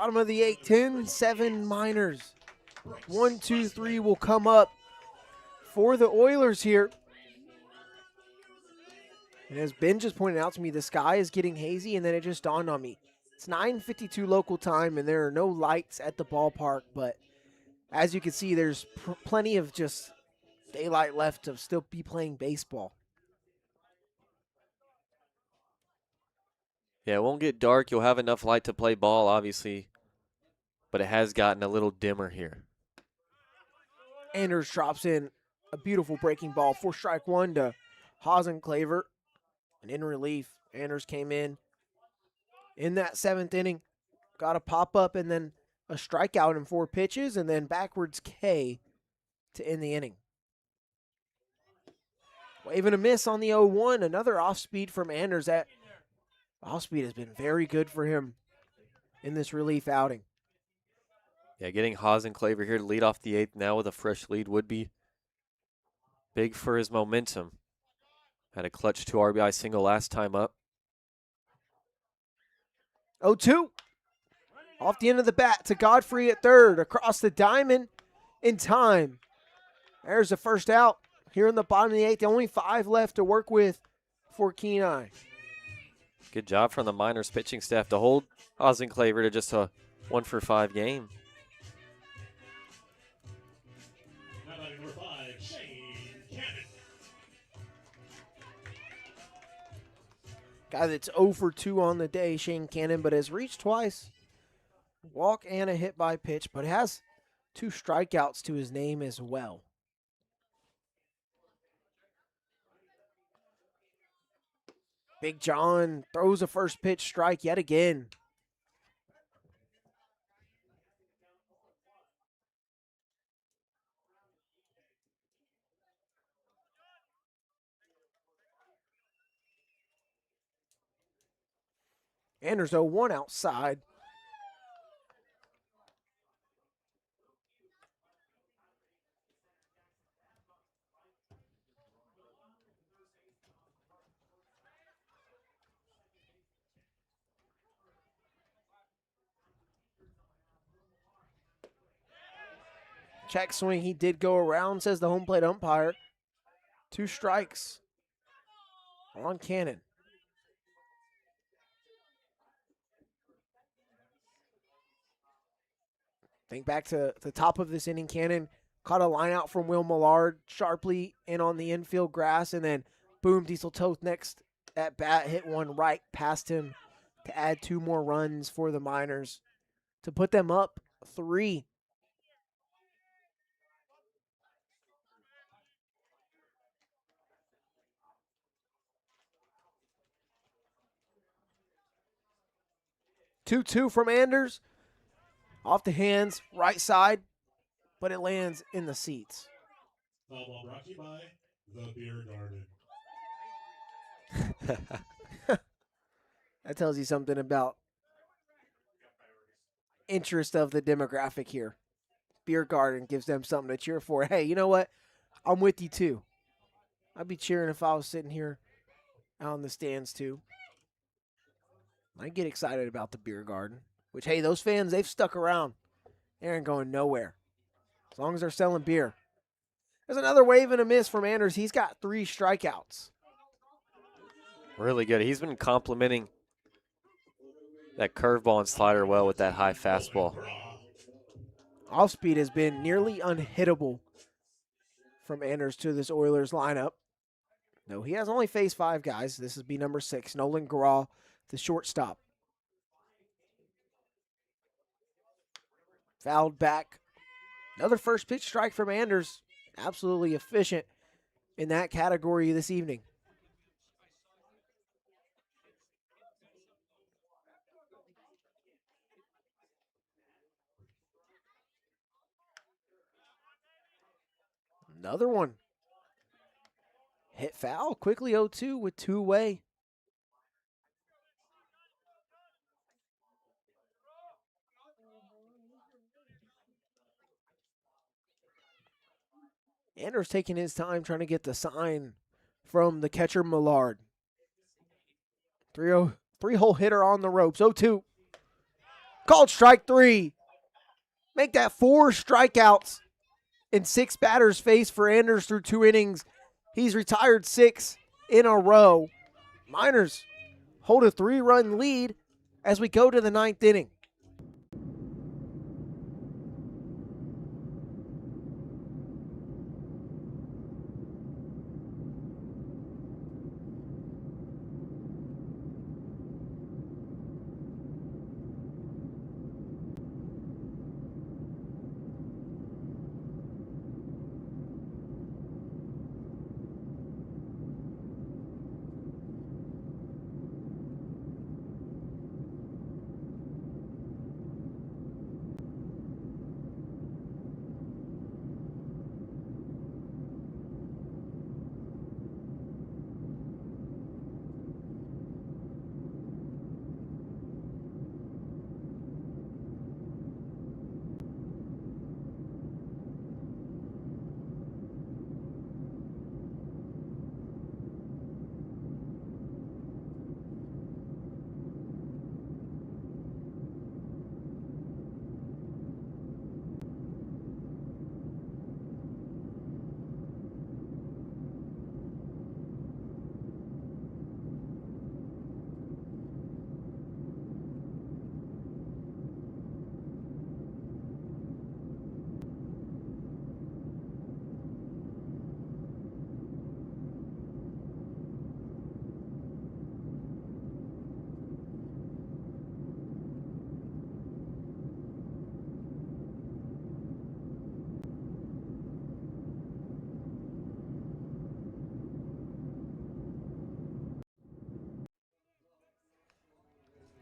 [SPEAKER 2] Bottom of the 8, 10-7 Miners. 1, 2, 3 will come up for the Oilers here. And as Ben just pointed out to me, the sky is getting hazy, and then it just dawned on me. It's 9:52 local time, and there are no lights at the ballpark, but as you can see, there's plenty of just daylight left to still be playing baseball.
[SPEAKER 3] Yeah, it won't get dark. You'll have enough light to play ball, obviously, but it has gotten a little dimmer here.
[SPEAKER 2] Anders drops in a beautiful breaking ball for strike one to Hasenclaver. And in relief, Anders came in that 7th inning, got a pop-up and then a strikeout in 4 pitches, and then backwards K to end the inning. Waving a miss on the 0-1, another off-speed from Anders. That off-speed has been very good for him in this relief outing.
[SPEAKER 3] Yeah, getting Hasenclaver here to lead off the 8th now with a fresh lead would be big for his momentum. Had a clutch 2 RBI single last time up.
[SPEAKER 2] 0-2. Off the end of the bat to Godfrey at third. Across the diamond in time. There's the first out here in the bottom of the 8th. Only 5 left to work with for Kenai.
[SPEAKER 3] Good job from the Miners pitching staff to hold Hasenclaver to just a 1-for-5 game.
[SPEAKER 1] Now batting number 5, Shane Cannon.
[SPEAKER 2] Guy that's 0 for 2 on the day, Shane Cannon, but has reached twice. Walk and a hit by pitch, but has 2 strikeouts to his name as well. Big John throws a first pitch strike yet again. Anders 0-1 outside. Check swing, he did go around, says the home plate umpire. 2 strikes on Cannon. Think back to the top of this inning, Cannon caught a line out from Will Millard sharply in on the infield grass, and then boom, Diesel Toth next at bat hit one right past him to add 2 more runs for the Miners to put them up 3. Two from Anders. Off the hands, right side, but it lands in the seats.
[SPEAKER 1] Foul ball brought to you by the Beer Garden.
[SPEAKER 2] That tells you something about interest of the demographic here. Beer Garden gives them something to cheer for. Hey, you know what? I'm with you too. I'd be cheering if I was sitting here out in the stands too. I get excited about the Beer Garden. Which, hey, those fans, they've stuck around. They ain't going nowhere. As long as they're selling beer. There's another wave and a miss from Anders. He's got 3 strikeouts.
[SPEAKER 3] Really good. He's been complimenting that curveball and slider well with that high fastball.
[SPEAKER 2] Off speed has been nearly unhittable from Anders to this Oilers lineup. No, he has only faced 5 guys. This would be number 6, Nolan Graw, the shortstop. Fouled back. Another first pitch strike from Anders. Absolutely efficient in that category this evening. Another one. Hit foul. Quickly 0-2 with 2 away. Anders taking his time trying to get the sign from the catcher Millard. 3-hole hitter on the ropes. 0-2. Called strike 3. Make that 4 strikeouts and 6 batters faced for Anders through 2 innings. He's retired 6 in a row. Miners hold a 3-run lead as we go to the 9th inning.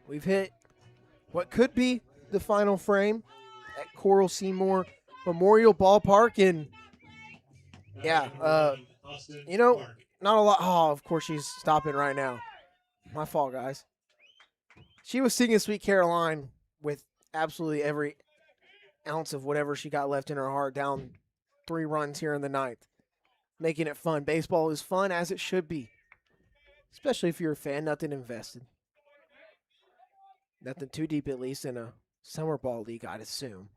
[SPEAKER 2] We've hit what could be the final frame at Coral Seymour Memorial Ballpark. And yeah,
[SPEAKER 1] Austin
[SPEAKER 2] you know,
[SPEAKER 1] Park.
[SPEAKER 2] not a lot. Oh, of course she's stopping right now. My fault, guys. She was singing Sweet Caroline with absolutely every ounce of whatever she got left in her heart, down 3 runs here in the 9th. Making it fun. Baseball is fun as it should be. Especially if you're a fan, nothing invested. Nothing too deep, at least, in a summer ball league, I'd assume.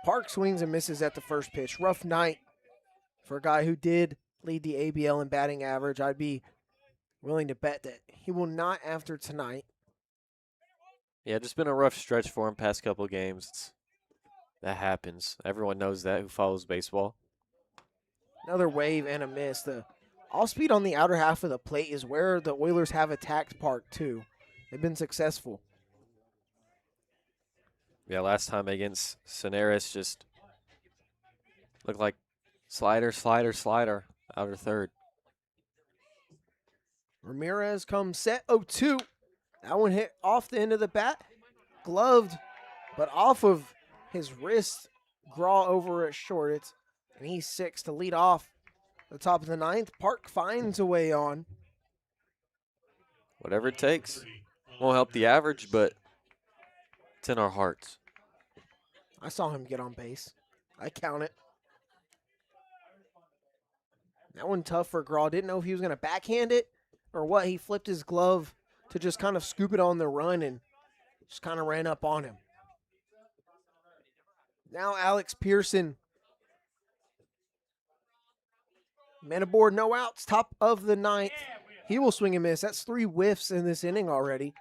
[SPEAKER 2] Park swings and misses at the first pitch. Rough night for a guy who did lead the ABL in batting average. I'd be willing to bet that he will not after tonight.
[SPEAKER 3] Yeah, just been a rough stretch for him past couple of games. That happens. Everyone knows that who follows baseball.
[SPEAKER 2] Another wave and a miss. The off speed on the outer half of the plate is where the Oilers have attacked Park, too. They've been successful.
[SPEAKER 3] Yeah, last time against Sonaris just looked like slider, outer third.
[SPEAKER 2] Ramirez comes set 0-2. That one hit off the end of the bat. Gloved, but off of his wrist. Graw over at short. And he's 6 to lead off the top of the 9th. Park finds a way on.
[SPEAKER 3] Whatever it takes. Won't help the average, but it's in our hearts.
[SPEAKER 2] I saw him get on base. I count it. That one tough for Graw. Didn't know if he was going to backhand it or what. He flipped his glove to just kind of scoop it on the run and just kind of ran up on him. Now Alex Pearson. Man aboard, no outs, top of the 9th. He will swing and miss. That's 3 whiffs in this inning already.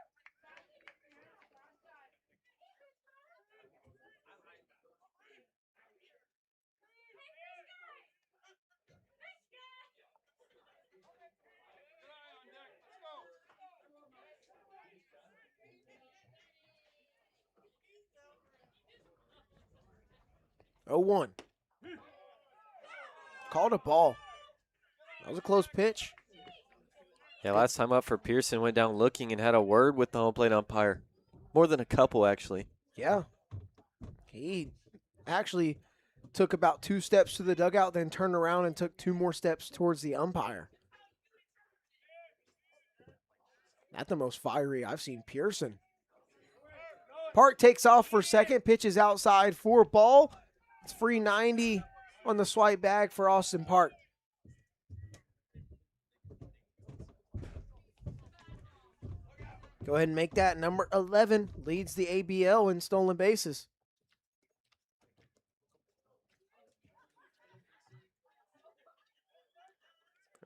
[SPEAKER 2] Oh, 1. Called a ball. That was a close pitch.
[SPEAKER 3] Yeah, last time up for Pearson went down looking and had a word with the home plate umpire. More than a couple, actually.
[SPEAKER 2] Yeah. He actually took about 2 steps to the dugout, then turned around and took 2 more steps towards the umpire. Not the most fiery I've seen Pearson. Park takes off for second, pitches outside for ball. It's free 90 on the swipe bag for Austin Park. Go ahead and make that. Number 11 leads the ABL in stolen bases.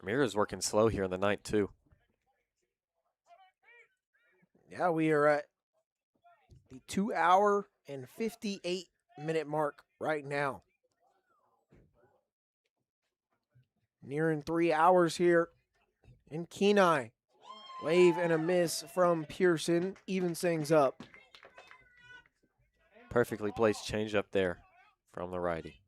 [SPEAKER 3] Ramirez working slow here in the ninth, too.
[SPEAKER 2] Yeah, we are at the 2 hour and 58-minute mark right now. Nearing 3 hours here in Kenai. Wave and a miss from Pearson evens things up.
[SPEAKER 3] Perfectly placed change up there from the righty.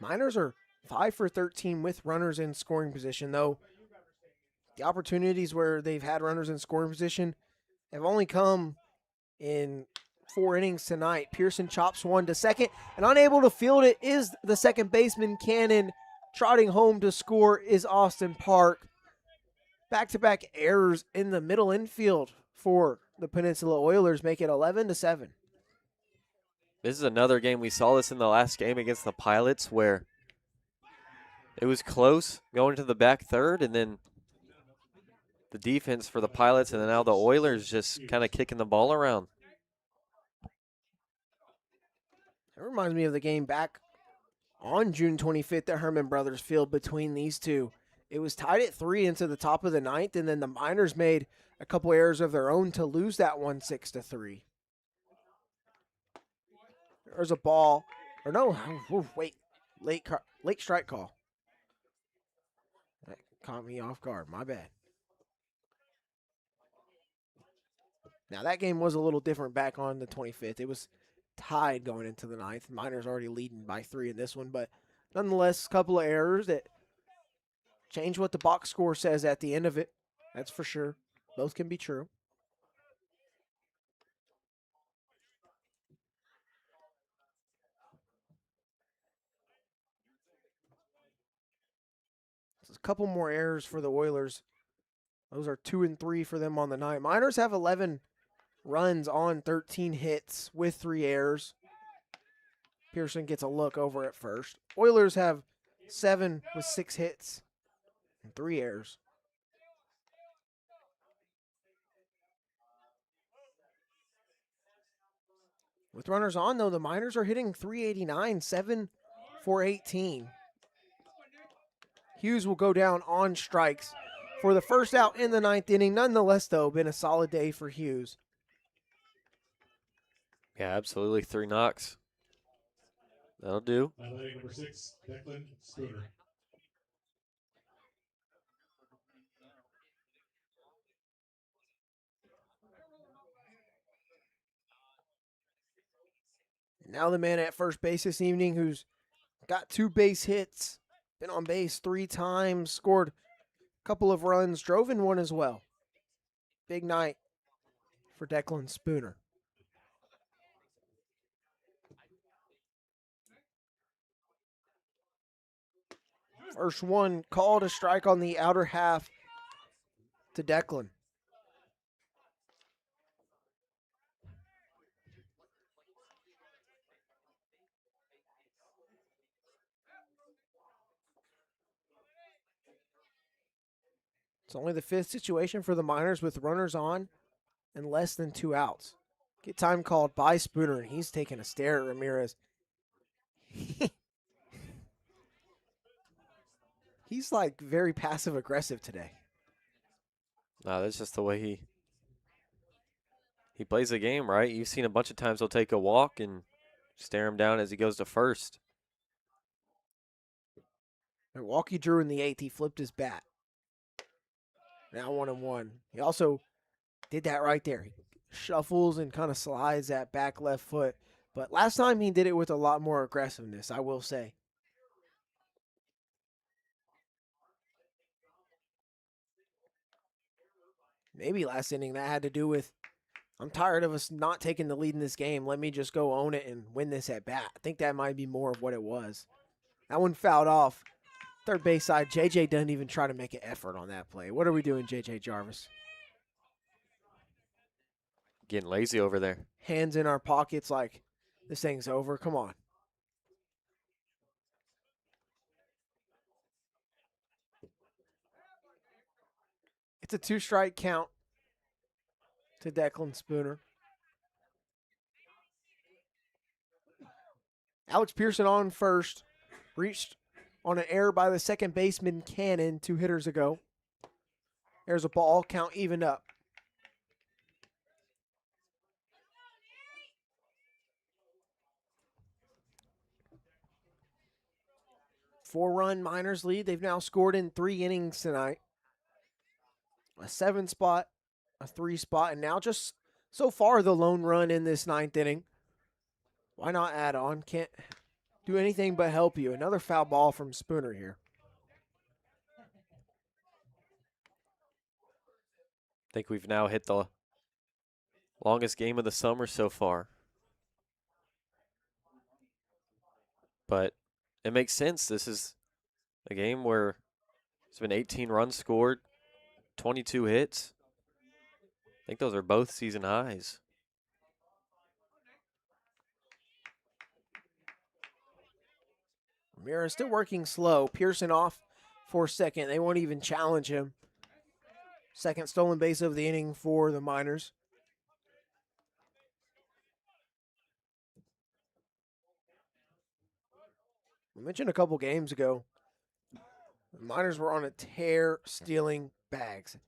[SPEAKER 2] Miners are 5 for 13 with runners in scoring position, though the opportunities where they've had runners in scoring position have only come in 4 innings tonight. Pearson chops one to second, and unable to field it is the second baseman, Cannon. Trotting home to score is Austin Park. Back-to-back errors in the middle infield for the Peninsula Oilers make it 11-7.
[SPEAKER 3] This is another game. We saw this in the last game against the Pilots where it was close going to the back third, and then the defense for the Pilots, and then now the Oilers just kind of kicking the ball around.
[SPEAKER 2] That reminds me of the game back on June 25th at Herman Brothers Field between these two. It was tied at 3 into the top of the ninth, and then the Miners made a couple errors of their own to lose that one 6-3. There's a ball, or no, wait, late strike call. That caught me off guard, my bad. Now that game was a little different back on the 25th. It was tied going into the ninth. Miners already leading by 3 in this one, but nonetheless, a couple of errors that change what the box score says at the end of it. That's for sure. Both can be true. So a couple more errors for the Oilers. Those are 2 and 3 for them on the night. Miners have 11 runs on 13 hits with 3 errors. Pearson gets a look over at first. Oilers have 7 with 6 hits and 3 errors. With runners on, though, the Miners are hitting .389, 7 for 18. Hughes will go down on strikes for the first out in the ninth inning. Nonetheless, though, been a solid day for Hughes.
[SPEAKER 3] Yeah, absolutely. 3 knocks. That'll do.
[SPEAKER 1] Highlighting number 6, Kaden Spooner.
[SPEAKER 2] Now the man at first base this evening who's got 2 base hits, been on base 3 times, scored a couple of runs, drove in one as well. Big night for Declan Spooner. First one called a strike on the outer half to Declan. It's only the 5th situation for the Miners with runners on and less than 2 outs. Get time called by Spooner, and he's taking a stare at Ramirez. He's like very passive aggressive today.
[SPEAKER 3] No, that's just the way he plays the game, right? You've seen a bunch of times he'll take a walk and stare him down as he goes to first.
[SPEAKER 2] Milwaukee drew in the 8th. He flipped his bat. Now 1-1. He also did that right there. He shuffles and kind of slides that back left foot. But last time he did it with a lot more aggressiveness, I will say. Maybe last inning that had to do with, I'm tired of us not taking the lead in this game. Let me just go own it and win this at bat. I think that might be more of what it was. That one fouled off. Third base side, JJ doesn't even try to make an effort on that play. What are we doing, JJ Jarvis?
[SPEAKER 3] Getting lazy over there.
[SPEAKER 2] Hands in our pockets like this thing's over. Come on. It's a 2-strike count to Declan Spooner. Alex Pearson on first. Reached on an error by the second baseman Cannon 2 hitters ago. There's a ball, count even up. Four-run Miners lead. They've now scored in 3 innings tonight. A 7 spot, a 3 spot, and now just so far the lone run in this 9th inning. Why not add on? Can't do anything but help you. Another foul ball from Spooner here.
[SPEAKER 3] I think we've now hit the longest game of the summer so far. But it makes sense. This is a game where there's been 18 runs scored, 22 hits. I think those are both season highs.
[SPEAKER 2] Ramirez still working slow. Pearson off for second. They won't even challenge him. Second stolen base of the inning for the Miners. We mentioned a couple games ago, the Miners were on a tear stealing bags.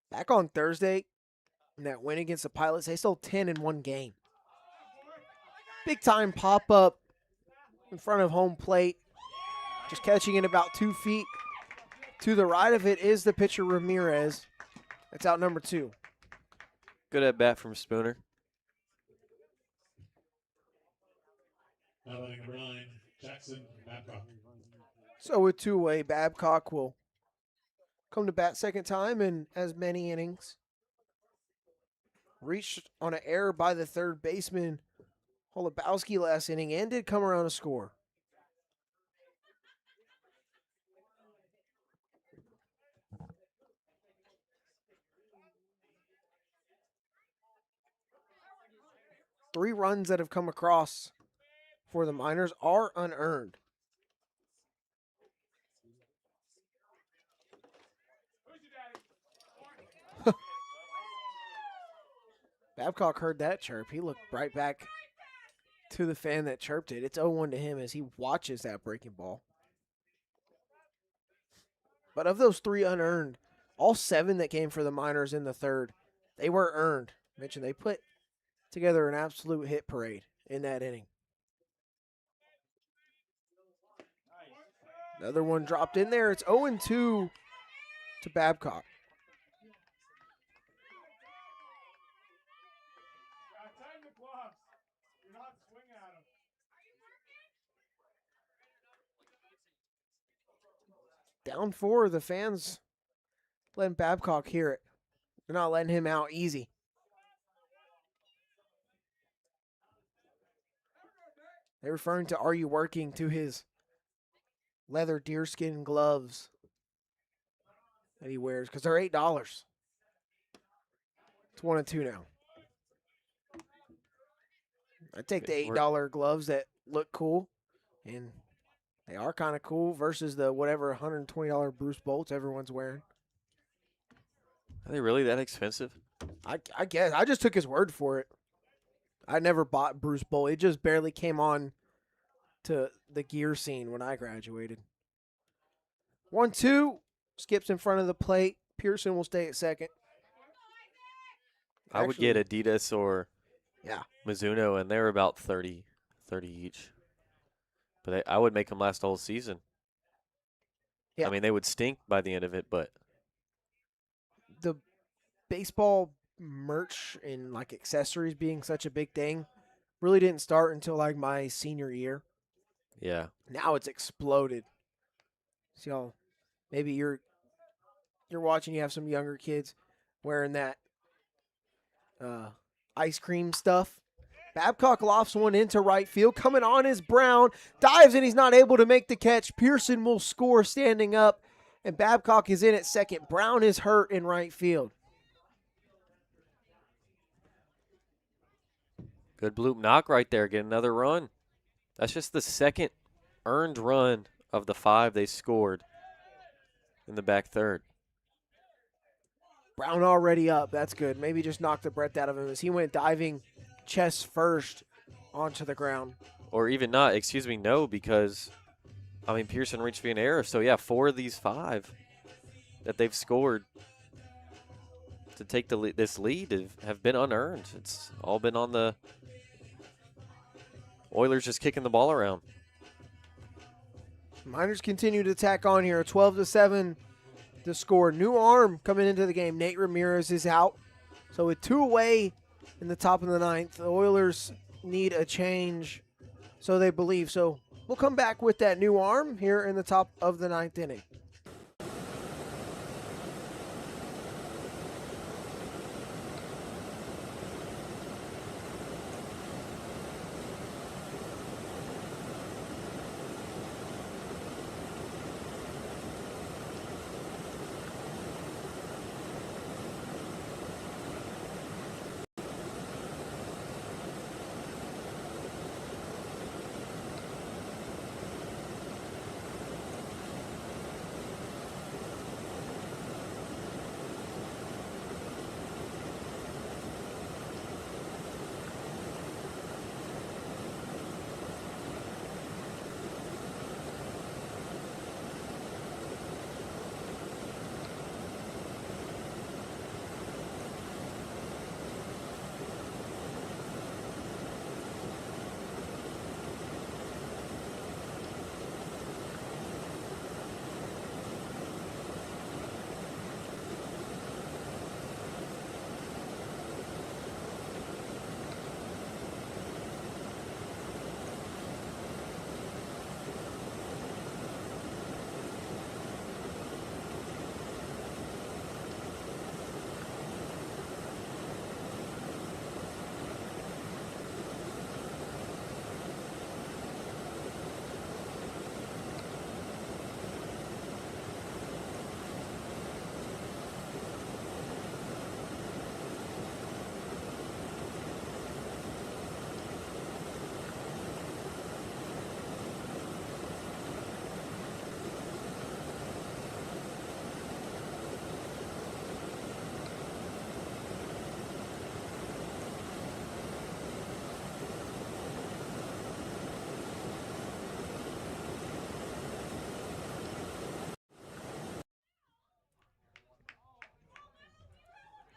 [SPEAKER 2] Back on Thursday, in that win against the Pilots, they stole 10 in one game. Big time pop up in front of home plate. Just catching it about 2 feet. To the right of it is the pitcher Ramirez. That's out number 2.
[SPEAKER 3] Good at bat from Spooner.
[SPEAKER 1] Now batting number 9, Jackson Babcock.
[SPEAKER 2] So with two-way, Babcock will come to bat second time in as many innings. Reached on an error by the third baseman Holubowski last inning and did come around to score. Three runs that have come across for the Miners are unearned. Babcock heard that chirp. He looked right back to the fan that chirped it. It's 0-1 to him as he watches that breaking ball. But of those 3 unearned, all 7 that came for the Miners in the third, they were earned. Mentioned they put together an absolute hit parade in that inning. Another one dropped in there. It's 0-2 to Babcock. Down 4, the fans letting Babcock hear it. They're not letting him out easy. They're referring to "Are you working?" to his leather deerskin gloves that he wears because they're $8. It's 1-2 now. I take the $8 gloves that look cool, and they are kind of cool versus the whatever $120 Bruce Bolts everyone's wearing.
[SPEAKER 3] Are they really that expensive?
[SPEAKER 2] I guess. I just took his word for it. I never bought Bruce Bolt. It just barely came on to the gear scene when I graduated. 1-2. Skips in front of the plate. Pearson will stay at second.
[SPEAKER 3] I would get Adidas or
[SPEAKER 2] yeah,
[SPEAKER 3] Mizuno, and they're about 30 each. But I would make them last the whole season.
[SPEAKER 2] Yeah.
[SPEAKER 3] I mean, they would stink by the end of it, but
[SPEAKER 2] the baseball merch and like accessories being such a big thing really didn't start until like my senior year.
[SPEAKER 3] yeah.
[SPEAKER 2] Now it's exploded. So maybe you're watching, you have some younger kids wearing that ice cream stuff. Babcock lofts one into right field. Coming on is Brown. Dives and he's not able to make the catch. Pearson will score standing up. And Babcock is in at second. Brown is hurt in right field.
[SPEAKER 3] Good bloop knock right there. Get another run. That's just the second earned run of the 5 they scored. in the back third.
[SPEAKER 2] Brown already up. That's good. Maybe just knocked the breath out of him as he went diving chest first onto the ground.
[SPEAKER 3] Or even not, no, because, I mean, Pearson reached via an error. So, yeah, 4 of these 5 that they've scored to take this lead have been unearned. It's all been on the Oilers just kicking the ball around.
[SPEAKER 2] Miners continue to tack on here. 12-7 to score. New arm coming into the game. Nate Ramirez is out. So with 2 away in the top of the 9th, the Oilers need a change, so they believe. So we'll come back with that new arm here in the top of the 9th inning.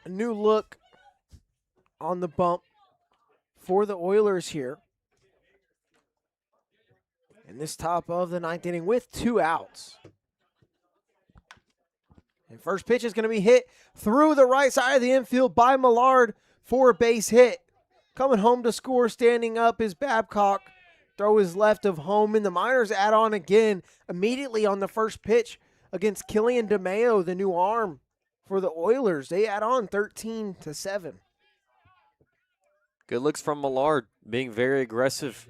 [SPEAKER 2] A new look on the bump for the Oilers here. In this top of the 9th inning with 2 outs. And first pitch is going to be hit through the right side of the infield by Millard for a base hit. Coming home to score, standing up is Babcock. Throw is left of home, and the Miners add on again immediately on the first pitch against Killian DeMeo, the new arm for the Oilers. They add on 13-7.
[SPEAKER 3] Good looks from Millard, being very aggressive.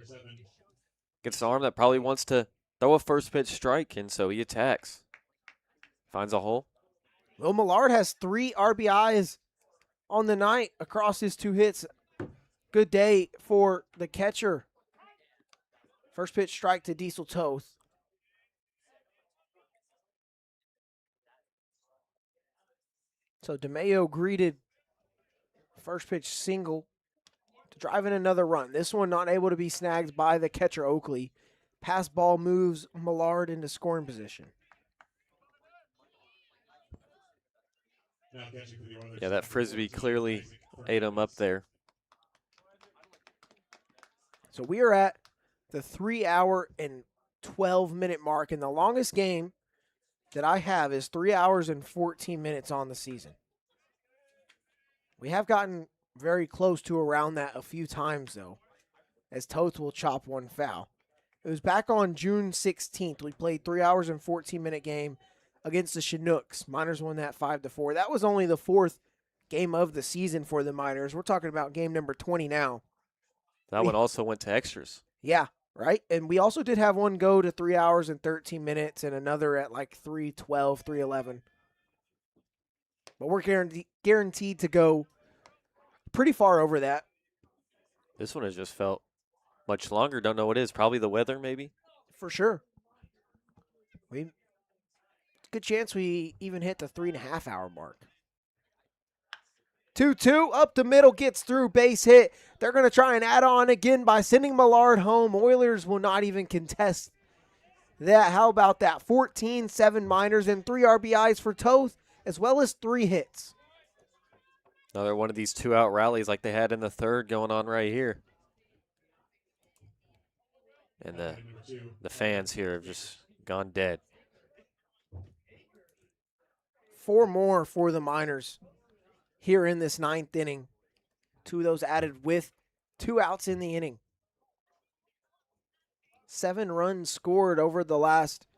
[SPEAKER 3] Gets an arm that probably wants to throw a first pitch strike, and so he attacks. Finds a hole.
[SPEAKER 2] Will Millard has 3 RBIs on the night across his 2 hits. Good day for the catcher. First pitch strike to Diesel Toth. So DeMeo greeted first pitch single to drive in another run. This one not able to be snagged by the catcher Oakley. Pass ball moves Millard into scoring position.
[SPEAKER 3] Yeah, that frisbee clearly ate him up there.
[SPEAKER 2] So we are at the 3-hour and 12-minute mark, and the longest game that I have is 3 hours and 14 minutes on the season. We have gotten very close to around that a few times, though, as Toth will chop one foul. It was back on June 16th. We played 3 hours and 14-minute game against the Chinooks. Miners won that 5-4. That was only the 4th game of the season for the Miners. We're talking about game number 20 now.
[SPEAKER 3] That one also went to extras.
[SPEAKER 2] Yeah, right? And we also did have one go to 3 hours and 13 minutes and another at like 3:12, 3:11. But we're guaranteed to go pretty far over that.
[SPEAKER 3] This one has just felt much longer. Don't know what it is. Probably the weather, maybe.
[SPEAKER 2] For sure. Good chance we even hit the 3.5 hour mark. 2-2 up the middle, gets through, base hit. They're going to try and add on again by sending Millard home. Oilers will not even contest that. How about that? 14-7 Miners and 3 RBIs for Toth, as well as 3 hits.
[SPEAKER 3] Another one of these 2-out rallies like they had in the third going on right here. And the fans here have just gone dead.
[SPEAKER 2] 4 more for the Miners here in this 9th inning. 2 of those added with 2 outs in the inning. 7 runs scored over the last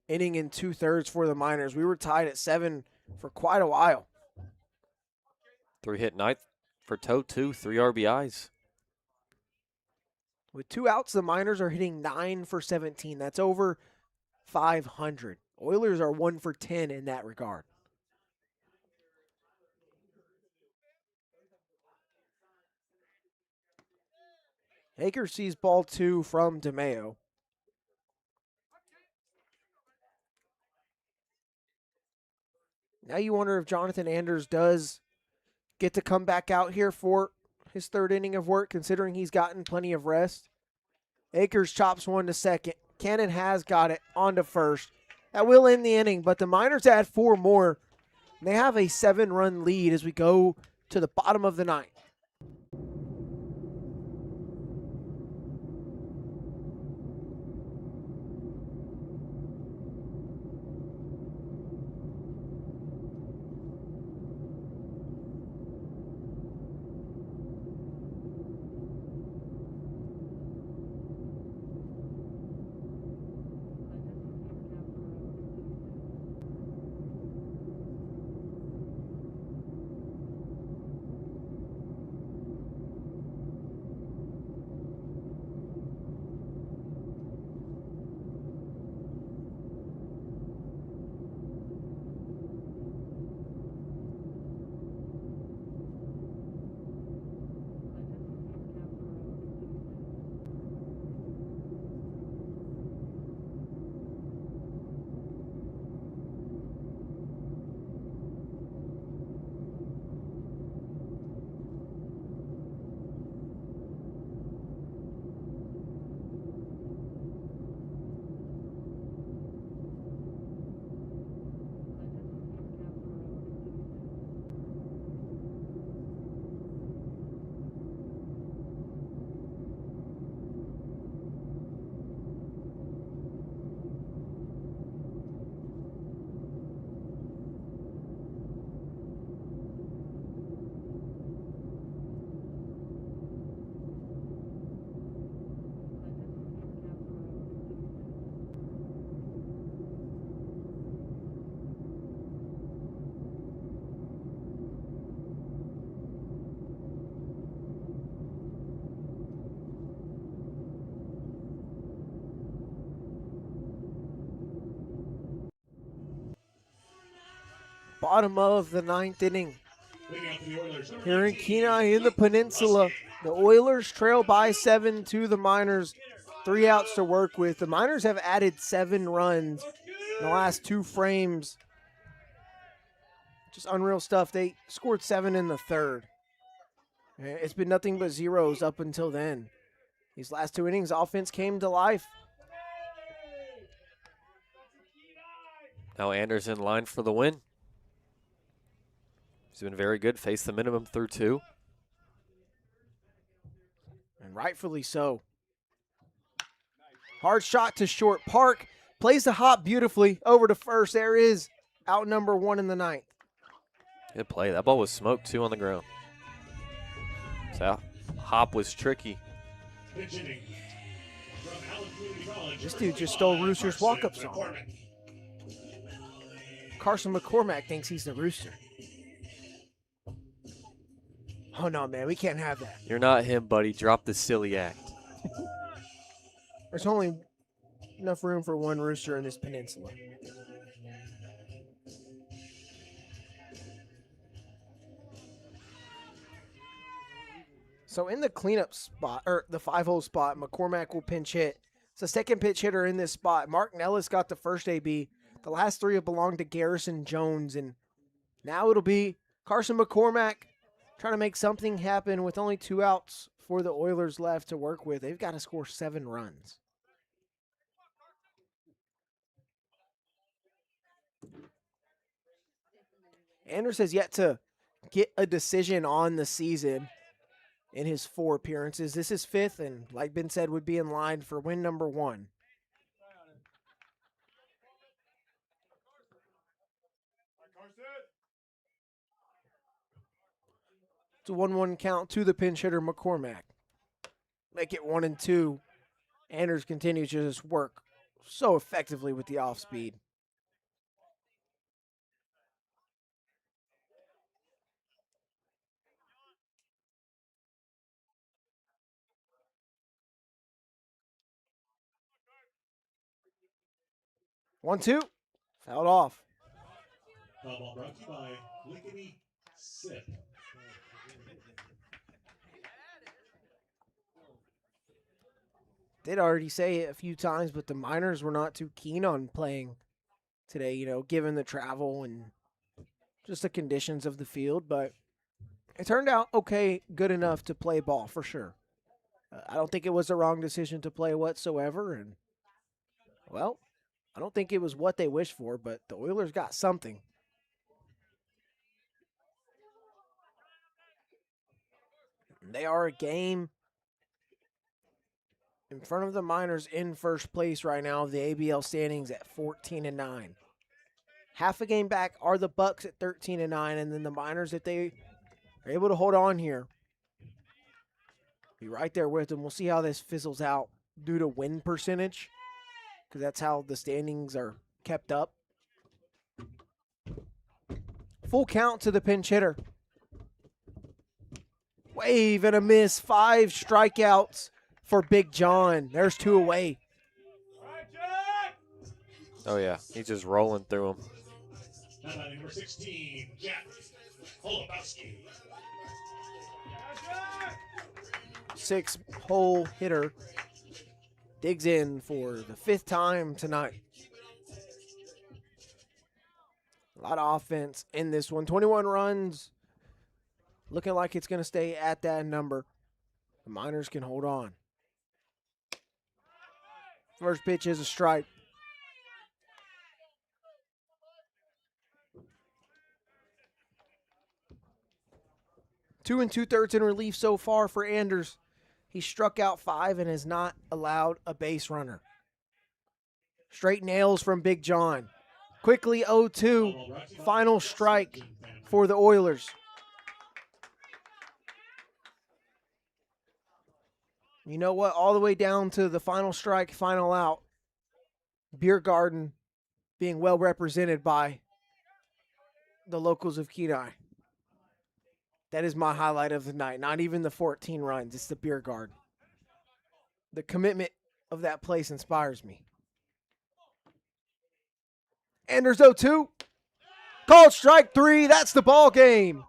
[SPEAKER 2] inning and 2/3 for the Miners. We were tied at 7 for quite a while.
[SPEAKER 3] 3-hit night for Toth, too. 3 RBIs.
[SPEAKER 2] With 2 outs, the Miners are hitting 9 for 17. That's over 500. Oilers are 1 for 10 in that regard. Hager sees ball 2 from DeMeo. Now you wonder if Jonathan Anders does get to come back out here for his 3rd inning of work, considering he's gotten plenty of rest. Akers chops 1 to second. Cannon has got it on to first. That will end the inning, but the Miners add 4 more. And they have a 7-run lead as we go to the bottom of the 9th. Bottom of the 9th inning. Here in Kenai in the Peninsula, the Oilers trail by 7 to the Miners. 3 outs to work with. The Miners have added 7 runs in the last 2 frames. Just unreal stuff. They scored 7 in the 3rd. It's been nothing but zeros up until then. These last 2 innings, offense came to life.
[SPEAKER 3] Now Anders in line for the win. He's been very good. Faced the minimum through 2.
[SPEAKER 2] And rightfully so. Hard shot to short. Park plays the hop beautifully over to first. There is out number 1 in the 9th.
[SPEAKER 3] Good play. That ball was smoked, too, on the ground. So hop was tricky.
[SPEAKER 2] This dude just stole Rooster's walk-up song. Carson McCormack thinks he's the Rooster. Oh, no, man. We can't have that.
[SPEAKER 3] You're not him, buddy. Drop the silly act.
[SPEAKER 2] There's only enough room for 1 Rooster in this peninsula. So in the cleanup spot, or the 5-hole spot, McCormack will pinch hit. It's the second pitch hitter in this spot. Mark Nellis got the first AB. The last 3 have belonged to Garrison Jones, and now it'll be Carson McCormack trying to make something happen with only 2 outs for the Oilers left to work with. They've got to score 7 runs. Anders has yet to get a decision on the season in his 4 appearances. This is 5th, and like Ben said, would be in line for win number 1. It's a 1-1 count to the pinch hitter, McCormack. Make it 1-2. Anders continues to just work so effectively with the off speed. One, two. Fouled off.
[SPEAKER 1] Foul ball brought to you by Lickety Sip.
[SPEAKER 2] Did already say it a few times, but the Miners were not too keen on playing today, given the travel and just the conditions of the field. But it turned out okay, good enough to play ball for sure. I don't think it was the wrong decision to play whatsoever. And, well, I don't think it was what they wished for, but the Oilers got something. They are a game in front of the Miners in first place right now of the ABL standings at 14-9. Half a game back are the Bucks at 13-9, and then the Miners, if they are able to hold on here, be right there with them. We'll see how this fizzles out due to win percentage, because that's how the standings are kept up. Full count to the pinch hitter. Wave and a miss. 5 strikeouts for Big John. There's 2 away.
[SPEAKER 3] Oh, yeah. He's just rolling through them.
[SPEAKER 1] Number 16, Jack Holubowski.
[SPEAKER 2] 6-hole hitter. Digs in for the 5th time tonight. A lot of offense in this one. 21 runs. Looking like it's going to stay at that number. The Miners can hold on. First pitch is a strike. Two and 2/3 in relief so far for Anders. He struck out 5 and has not allowed a base runner. Straight nails from Big John. Quickly 0-2. Final strike for the Oilers. You know what? All the way down to the final strike, final out. Beer Garden being well represented by the locals of Kenai. That is my highlight of the night. Not even the 14 runs. It's the Beer Garden. The commitment of that place inspires me. Anders 0-2. Called strike 3. That's the ball game.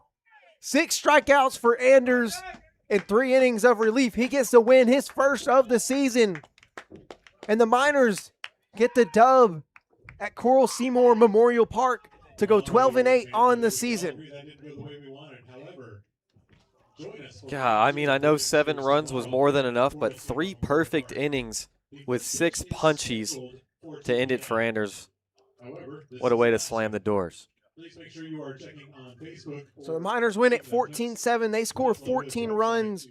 [SPEAKER 2] 6 strikeouts for Anders in 3 innings of relief. He gets to win his first of the season. And the Miners get the dub at Coral Seymour Memorial Park to go 12-8 on the season.
[SPEAKER 3] Yeah, I mean, I know 7 runs was more than enough, but 3 perfect innings with 6 punchies to end it for Anders. What a way to slam the doors.
[SPEAKER 1] Please make sure you are checking on Facebook.
[SPEAKER 2] So the Miners win at 14-7. They score 14 runs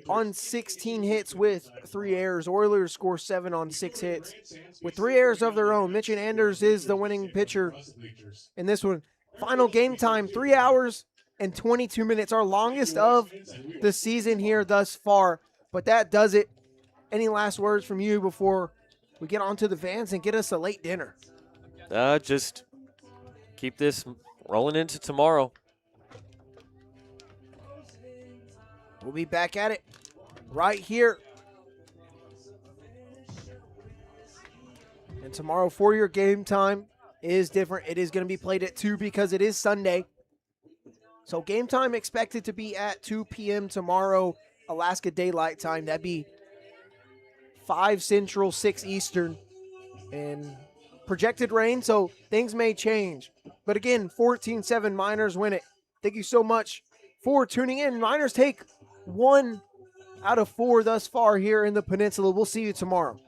[SPEAKER 2] on 16 hits with 3 errors. Oilers score 7 on 6 hits with 3 errors of their own. Mitch Anders is the winning pitcher in this one. Final game time, 3 hours and 22 minutes. Our longest of the season here thus far. But that does it. Any last words from you before we get on to the vans and get us a late dinner?
[SPEAKER 3] Just keep this rolling into tomorrow.
[SPEAKER 2] We'll be back at it right here. And tomorrow for your game time is different. It is going to be played at 2 because it is Sunday. So game time expected to be at 2 p.m. tomorrow, Alaska Daylight Time. That'd be 5 Central, 6 Eastern. And projected rain, so things may change. But again, 14-7 Miners win it. Thank you so much for tuning in. Miners take 1 out of 4 thus far here in the Peninsula. We'll see you tomorrow.